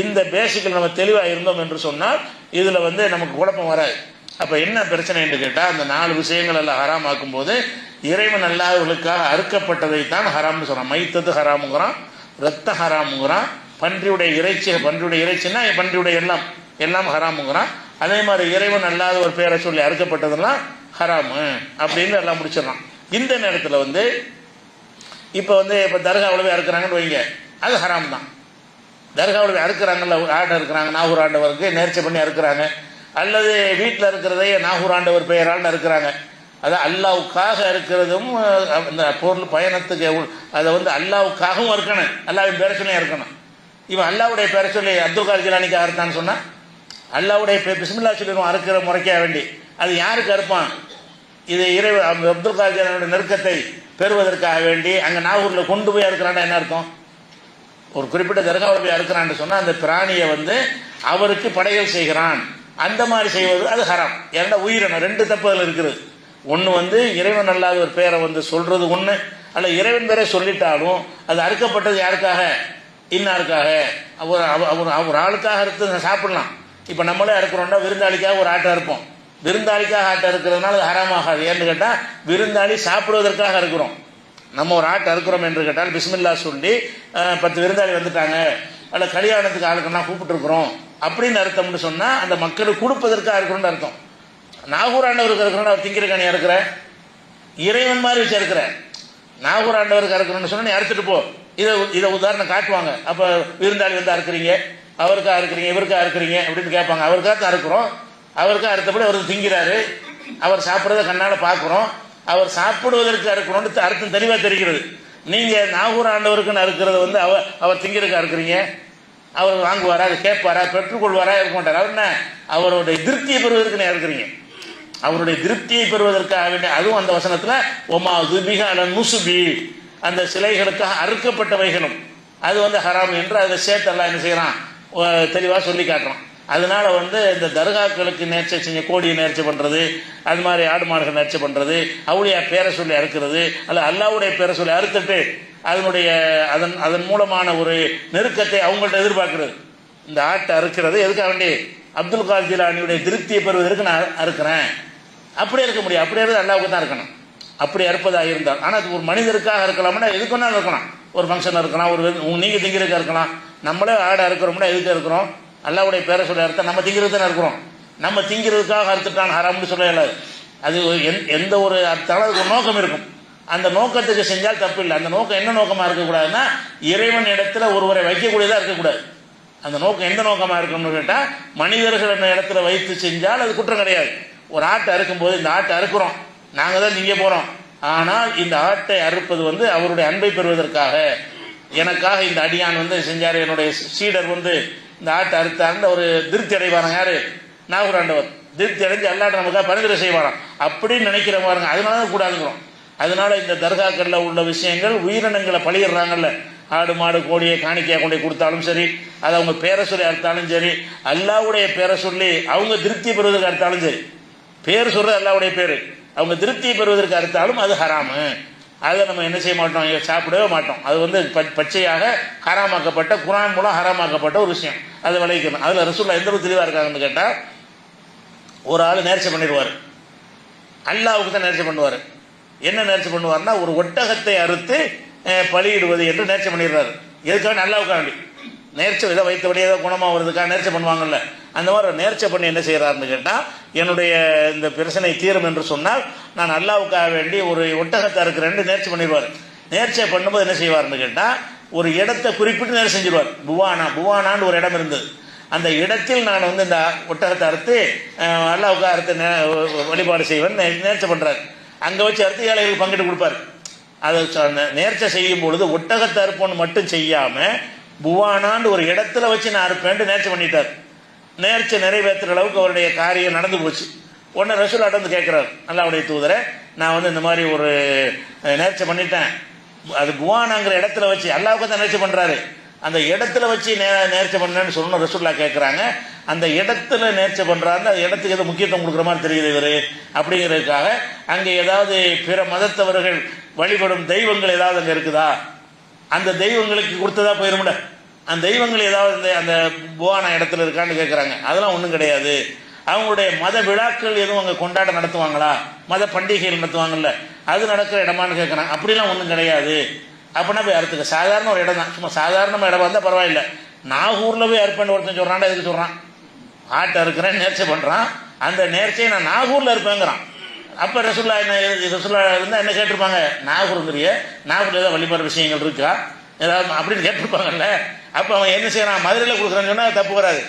இந்த பேசிக்கில் நம்ம தெளிவாக இருந்தோம் என்று சொன்னால் இதில் வந்து நமக்கு குழப்பம் வராது. அப்போ என்ன பிரச்சனை என்று கேட்டால் அந்த 4 விஷயங்கள் எல்லாம் ஹராமாக்கும் போது இறைவன் அல்லாதவர்களுக்காக அறுக்கப்பட்டதைத்தான் ஹராம்னு சொல்கிறான். மைத்தது ஹராமுங்கிறான், ரத்த ஹராமுங்கிறான், பன்றியுடைய இறைச்சின்னா பன்றியுடைய எல்லாம் ஹராமுங்கிறான். அதே மாதிரி இறைவன் அல்லாத ஒரு பேரை சொல்லி அறுக்கப்பட்டதெல்லாம் ஹராமு அப்படின்னு எல்லாம் முடிச்சிடறான். இந்த நேரத்தில் வந்து இப்போ தர்காவில் போய் அறுக்கிறாங்கன்னு வைங்க, அது ஹராம் தான். தர்காவில் போய் அறுக்கிறாங்கல்ல, ஆட்டை இருக்கிறாங்க, நாகூர் ஆண்டவருக்கு நேர்ச்சி பண்ணி அறுக்கிறாங்க, அல்லது வீட்டில் இருக்கிறதையே நாகூர் ஆண்டவர் பெயரால் இருக்கிறாங்க. அது அல்லாவுக்காக இருக்கிறதும் இந்த பொருள் பயணத்துக்கு அதை அல்லாவுக்காகவும் இருக்கணும், அல்லாவின் பேரை சொல்லி இருக்கணும். இவன் அல்லாவுடைய பேரை சொல்லி அப்துல் காதர் ஜிலானிக்கு அறுத்தான்னு சொன்னால் அல்லாவுடைய பிஸ்மில்லா சொல்லிடுவோம் அறுக்கிற முறைக்காக வேண்டி. அது யாருக்கு அறுப்பான்? இது அப்துல் காதர் ஜிலானியுடைய நெருக்கத்தை பெறுவதற்காக வேண்டி அங்கே நாகூரில் கொண்டு போய் அறுக்கிறான்னா என்ன அர்த்தம்? ஒரு குறிப்பிட்ட தர்காவில் போய் அறுக்கிறான்னு சொன்னால் அந்த பிராணியை அவருக்கு படையல் செய்கிறான், அந்த மாதிரி செய்வது அது ஹராம். ஏன்னா உயிரினம் 2 தப்புகள் இருக்குது. ஒன்று இறைவன் அல்லாத ஒரு பேரை சொல்றது ஒன்று, அல்ல இறைவன் பேரை சொல்லிட்டாலும் அது அறுக்கப்பட்டது யாருக்காக? இன்னாருக்காக, அவர் ஆளுக்காக அறுத்து சாப்பிடலாம். இப்போ நம்மளே அறுக்கிறோம்னா விருந்தாளிக்காக ஒரு ஆட்டை அறுப்போம், விருந்தாளிக்காக ஆட்டை அறுக்கிறதுனால அது ஹராமாகாது. ஏன்னு கேட்டால் விருந்தாளி சாப்பிடுவதற்காக இருக்கிறோம். நம்ம ஒரு ஆட்டை அறுக்கிறோம் என்று கேட்டால் பிஸ்மில்லா சொல்லி 10 விருந்தாளி வந்துட்டாங்க, அல்ல கல்யாணத்துக்கு ஆளுக்கெல்லாம் கூப்பிட்டுருக்குறோம் அப்படின்னு அர்த்தம்னு சொன்னால் அந்த மக்களுக்கு கொடுப்பதற்காக இருக்கிறோன்னு அர்த்தம். நாகூர் ஆண்டவருக்கு இருக்கிறோன்னு அவர் திங்கிறக்கானி அறுக்கிற, இறைவன் மாதிரி வச்சு அறுக்கிற. நாகூர் ஆண்டவருக்கு அறுக்கிறோன்னு சொன்னால் நீ அறுத்துட்டு போ. இதை உதாரணம் காட்டுவாங்க. அப்போ விருந்தாளி அறுக்கிறீங்க, அவருக்காக அறுக்கிறீங்க, இவருக்காக அறுக்கிறீங்க அப்படின்னு கேட்பாங்க. அவருக்காக தான் அறுக்கிறோம், அவருக்காக அறுத்தபடி அவர் திங்கிறாரு, அவர் சாப்பிட்றத கண்ணால் பார்க்குறோம், அவர் சாப்பிடுவதற்கு அறுக்கணும்னு அர்த்தம் தெளிவாக தெரிகிறது. நீங்கள் நாகூர் ஆண்டவருக்குன்னு அறுக்கிறது அவர் திங்கிறதுக்கு அறுக்கிறீங்க, அவர் வாங்குவாரா, அதை கேட்பாரா, பெற்றுக்கொள்வாரா, இருக்க மாட்டார். அவர் என்ன அவருடைய திருப்தியை பெறுவதற்கு இருக்கிறீங்க, அவருடைய திருப்தியை பெறுவதற்காக வேண்டிய. அதுவும் அந்த வசனத்தில் ஒமா துபிக அலன் முசுபி, அந்த சிலைகளுக்காக அறுக்கப்பட்டவைகளும் அது ஹராம் என்று அதில் சேர்த்தெல்லாம் என்ன செய்யறான், தெளிவாக சொல்லி காட்டுறான். அதனால இந்த தர்காக்களுக்கு நேர்ச்சை செஞ்ச கோடியை நேர்ச்சை பண்ணுறது, அது மாதிரி ஆடு மாடுகள் நேர்ச்சை பண்ணுறது, அவளுடைய பேரை சொல்லி அறுக்கிறது, அல்ல அல்லாவுடைய பேரை சொல்லி அறுத்துட்டு அதன் மூலமான ஒரு நெருக்கத்தை அவங்கள்ட்ட எதிர்பார்க்கிறது. இந்த ஆட்டை அறுக்கிறது எதுக்காக வேண்டி? அப்துல் காதர் ஜிலானியுடைய திருப்தியை பெறுவதற்கு நான் அறுக்கிறேன். அப்படியே இருக்க முடியும், அப்படியே இருந்து அல்லாவுக்கு தான் இருக்கணும். அப்படி அறுப்பதாக இருந்தால். ஆனால் அது ஒரு மனிதருக்காக இருக்கலாம்னா எதுக்கு வேணாலும் இருக்கலாம். ஒரு ஃபங்க்ஷன் இருக்கலாம், ஒரு நீங்கள் திங்கிறதுக்காக இருக்கலாம். நம்மளே ஆடை அறுக்கிறோம்னா எதுக்கு இருக்கிறோம்? அல்லாவுடைய பேரை சொல்லி அறுத்தா நம்ம திங்கிறது தானே இருக்கிறோம். நம்ம திங்கிறதுக்காக அறுத்துட்டான் ஹராம்னு சொல்ல இயலாது. அது எந்த ஒரு அர்த்தம், அதுக்கு ஒரு நோக்கம் இருக்கும். அந்த நோக்கத்துக்கு செஞ்சால் தப்பு இல்லை. அந்த நோக்கம் என்ன நோக்கமாக இருக்கக்கூடாதுன்னா இறைவன் இடத்துல ஒருவரை வைக்கக்கூடியதாக இருக்கக்கூடாது. அந்த நோக்கம் எந்த நோக்கமாக இருக்கணும்னு கேட்டால் மனிதர்கள் இடத்துல வைத்து செஞ்சால் அது குற்றம் கிடையாது. ஒரு ஆட்டை அறுக்கும்போது இந்த ஆட்டை அறுக்கிறோம், நாங்கள் தான் திங்க போகிறோம், ஆனால் இந்த ஆட்டை அறுப்பது அவருடைய அன்பை பெறுவதற்காக, எனக்காக இந்த அடியான் செஞ்சார், என்னுடைய சீடர் இந்த ஆட்டை அறுத்தாருன்னு ஒரு திருப்தி அடைவாராம். யாரு? நாகூர் ஆண்டவர் திருப்தி அடைஞ்சு அல்லாட்ட நமக்காக பரிந்துரை செய்வாராம். அப்படின்னு நினைக்கிற பாருங்க. அதனால தான் கூடாதுங்கிறோம். அதனால இந்த தர்காக்களில் உள்ள விஷயங்கள் உயிரினங்களை பழியிடுறாங்கல்ல, ஆடு மாடு கோழியை காணிக்கையாக கொண்டு கொடுத்தாலும் சரி, அதை அவங்க பேரை சொல்லி அறுத்தாலும் சரி, அல்லாவுடைய பேரை சொல்லி அவங்க திருப்தி பெறுவதற்கு அறுத்தாலும் சரி, பேர் சொல்றது அல்லாவுடைய பேர், அவங்க திருப்தியை பெறுவதற்கு அறுத்தாலும் அது ஹராமு. அதை நம்ம என்ன செய்ய மாட்டோம், சாப்பிடவே மாட்டோம். அது வந்து பச்சையாக ஹராமாக்கப்பட்ட, குர்ஆன் மூலம் ஹராமாக்கப்பட்ட ஒரு விஷயம். அதை விளைவிக்கணும். அதில் ரசூலுல்லாஹ் எந்த அளவுக்கு தெளிவாக இருக்காங்கன்னு கேட்டால், ஒரு ஆள் நேர்ச்சை பண்ணிடுவார், அல்லாஹ்வுக்கு தான் நேர்ச்சை பண்ணுவார். என்ன நேர்ச்சை பண்ணுவார்னா, ஒரு ஒட்டகத்தை அறுத்து பலியிடுவது என்று நேர்ச்சை பண்ணிடுறாரு. எதுக்காக? அல்லாஹ்வுக்காண்டி. நேர்ச்சை ஏதோ வைத்தபடி ஏதோ குணமாக வருதுக்காக நேர்ச்சை பண்ணுவாங்கல்ல, அந்த மாதிரி நேர்ச்சை பண்ணி என்ன செய்கிறாருன்னு கேட்டால், என்னுடைய இந்த பிரச்சனை தீரும் என்று சொன்னால் நான் அல்லாஹ்வுக்காக வேண்டி ஒரு ஒட்டகத்தை இருக்கிறேன்னு நேர்ச்சை பண்ணிடுவார். நேர்ச்சை பண்ணும்போது என்ன செய்வார்னு கேட்டால், ஒரு இடத்தை குறிப்பிட்டு நேர்ச்சி செஞ்சிருவார். புவானான்னு ஒரு இடம் இருந்தது. அந்த இடத்தில் நான் வந்து இந்த ஒட்டகத்தை அறுத்து அல்லாஹ்வுக்காக அறுத்து வழிபாடு செய்வேன் நேர்ச்சை பண்ணுறாரு. அங்கே வச்சு அறுத்து ஏழைகளுக்கு பங்கிட்டு கொடுப்பார். அதை நேர்ச்சை செய்யும் பொழுது ஒட்டகத்தை அறுப்போன்னு மட்டும் செய்யாமல் புவானான்னு ஒரு இடத்துல வச்சு நான் அறுப்பேன்ட்டு நேர்ச்சை பண்ணிட்டார். நேர்ச்சை நிறைவேற்றுற அளவுக்கு அவருடைய காரியம் நடந்து போச்சு. உடனே ரசூலுல்லாஹ் வந்து கேட்குறாரு, அல்லாஹ்வுடைய தூதரை, நான் வந்து இந்த மாதிரி ஒரு நேர்ச்சை பண்ணிட்டேன், அது புவானாங்கிற இடத்துல வச்சு, அல்லாஹ்வுக்கு தான் நேர்ச்சை பண்ணுறாரு, அந்த இடத்துல வச்சு நேர்ச்சை பண்ணேன்னு சொல்லணும். ரசூலுல்லாஹ் கேட்குறாங்க, அந்த இடத்துல நேர்ச்சை பண்ணுறாருன்னு அந்த இடத்துக்கு எதோ முக்கியத்துவம் கொடுக்குற மாதிரி தெரியுது இவர் அப்படிங்கிறதுக்காக, அங்கே ஏதாவது பிற மதத்தவர்கள் வழிபடும் தெய்வங்கள் ஏதாவது அங்கே இருக்குதா, அந்த தெய்வங்களுக்கு கொடுத்ததா போயிரும்ல, அந்த தெய்வங்கள் ஏதாவது அந்த புவானா இடத்துல இருக்கான்னு கேட்குறாங்க. அதெல்லாம் ஒன்றும் கிடையாது. அவங்களுடைய மத விழாக்கள் எதுவும் அங்கே கொண்டாட நடத்துவாங்களா, மத பண்டிகைகள் நடத்துவாங்கல்ல, அது நடக்கிற இடமான்னு கேட்குறாங்க. அப்படிலாம் ஒன்றும் கிடையாது. அப்படின்னா போய் அறுத்துக்க, சாதாரண ஒரு இடம் தான், சும்மா சாதாரணமாக இடமா இருந்தால் பரவாயில்லை. நாகூரில் போய் அறுப்பேன் ஒருத்தன் சொல்கிறான்டா, எதுக்கு சொல்கிறான், ஆட்டை அறுக்கிறேன் நேர்ச்சை பண்ணுறான், அந்த நேர்ச்சையை நான் நாகூரில் இருப்பேங்கிறான். அப்போ ரசூலுல்லாஹ் இருந்தால் என்ன கேட்டிருப்பாங்க, நாகூருங்கிறிய, நாகூரில் ஏதாவது வழிபாடு விஷயங்கள் இருக்கா ஏதாவது அப்படின்னு கேட்டிருப்பாங்கல்ல. அப்போ அவன் என்ன செய்யறான், மதுரையில் கொடுக்குறான்னு சொன்னால் தப்பு வராது.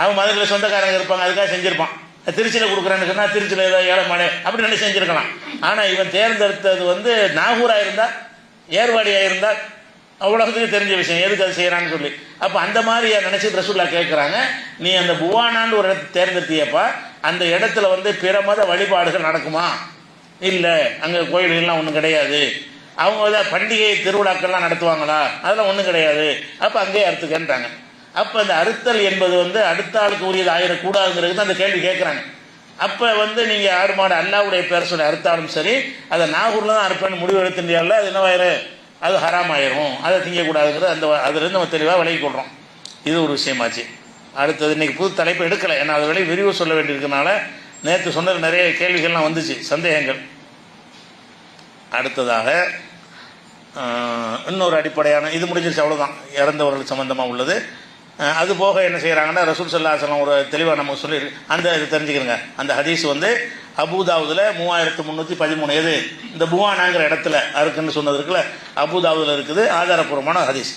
அவன் மதுரையில் சொந்தக்காரங்க இருப்பாங்க, அதுக்காக செஞ்சிருப்பான். திருச்சியில் கொடுக்குறேன்னு சொன்னால் திருச்சியில் ஏதோ ஏழை மாடை அப்படி நினைச்சு செஞ்சுருக்கலாம். ஆனால் இவன் தேர்ந்தெடுத்தது வந்து நாகூராக இருந்தால், ஏர்வாடியாக இருந்தால், அவ்வளோத்துக்கு தெரிஞ்ச விஷயம், எதுக்கு அது செய்கிறான்னு சொல்லி. அப்போ அந்த மாதிரி நினச்சி ரசூலுல்லாஹ் கேட்குறாங்க, நீ அந்த புவானான்னு ஒரு இடத்தை தேர்ந்தெடுத்தியப்பா, அந்த இடத்துல வந்து பிற மத வழிபாடுகள் நடக்குமா? இல்லை, அங்கே கோயில்கள்லாம் ஒன்றும் கிடையாது. அவங்க தான் பண்டிகை திருவிழாக்கள்லாம் நடத்துவாங்களா? அதெல்லாம் ஒன்றும் கிடையாது. அப்போ அங்கேயே அறுத்துக்கன்றாங்க. அப்போ அந்த அறுத்தல் என்பது வந்து அடுத்த ஆளுக்கு உரியது ஆயிடக்கூடாதுங்கிறது தான் அந்த கேள்வி கேட்குறாங்க. அப்போ வந்து நீங்கள் ஆடு மாடு அல்லாஹ்வுடைய பேர் சொல்லி அறுத்தாலும் சரி, அதை நாகூரில் தான் அறுப்பேன்னு முடிவு எடுத்துட்டியால, அது என்னவாயிரு, அது ஹராம் ஆயிரும், அதை திங்கக்கூடாதுங்கிறது அந்த அதுலேருந்து நம்ம தெளிவாக விலகி கொள்கிறோம். இது ஒரு விஷயமாச்சு. அடுத்தது இன்றைக்கி புது தலைப்பு எடுக்கலை, ஏன்னா அது விலை விரிவு சொல்ல வேண்டியிருக்கனால நேற்று சொன்னது நிறைய கேள்விகள்லாம் வந்துச்சு, சந்தேகங்கள். அடுத்ததாக இன்னொரு அடிப்படையான இது முடிஞ்சிருச்சு, அவ்வளோதான் இறந்தவர்கள் சம்மந்தமாக உள்ளது. அது போக என்ன செய்கிறாங்கன்னா, ரசூல் ஸல்லல்லாஹு அலைஹி வஸல்லம் ஒரு தெளிவாக நம்ம சொல்லி அந்த இது தெரிஞ்சுக்கிறோங்க. அந்த ஹதீஸ் வந்து அபூதாவுதில் 3313, எது இந்த புவானாங்கிற இடத்துல இருக்குன்னு சொன்னது இருக்குல்ல, அபூதாவுதில் இருக்குது, ஆதாரப்பூர்வமான ஹதீஸ்.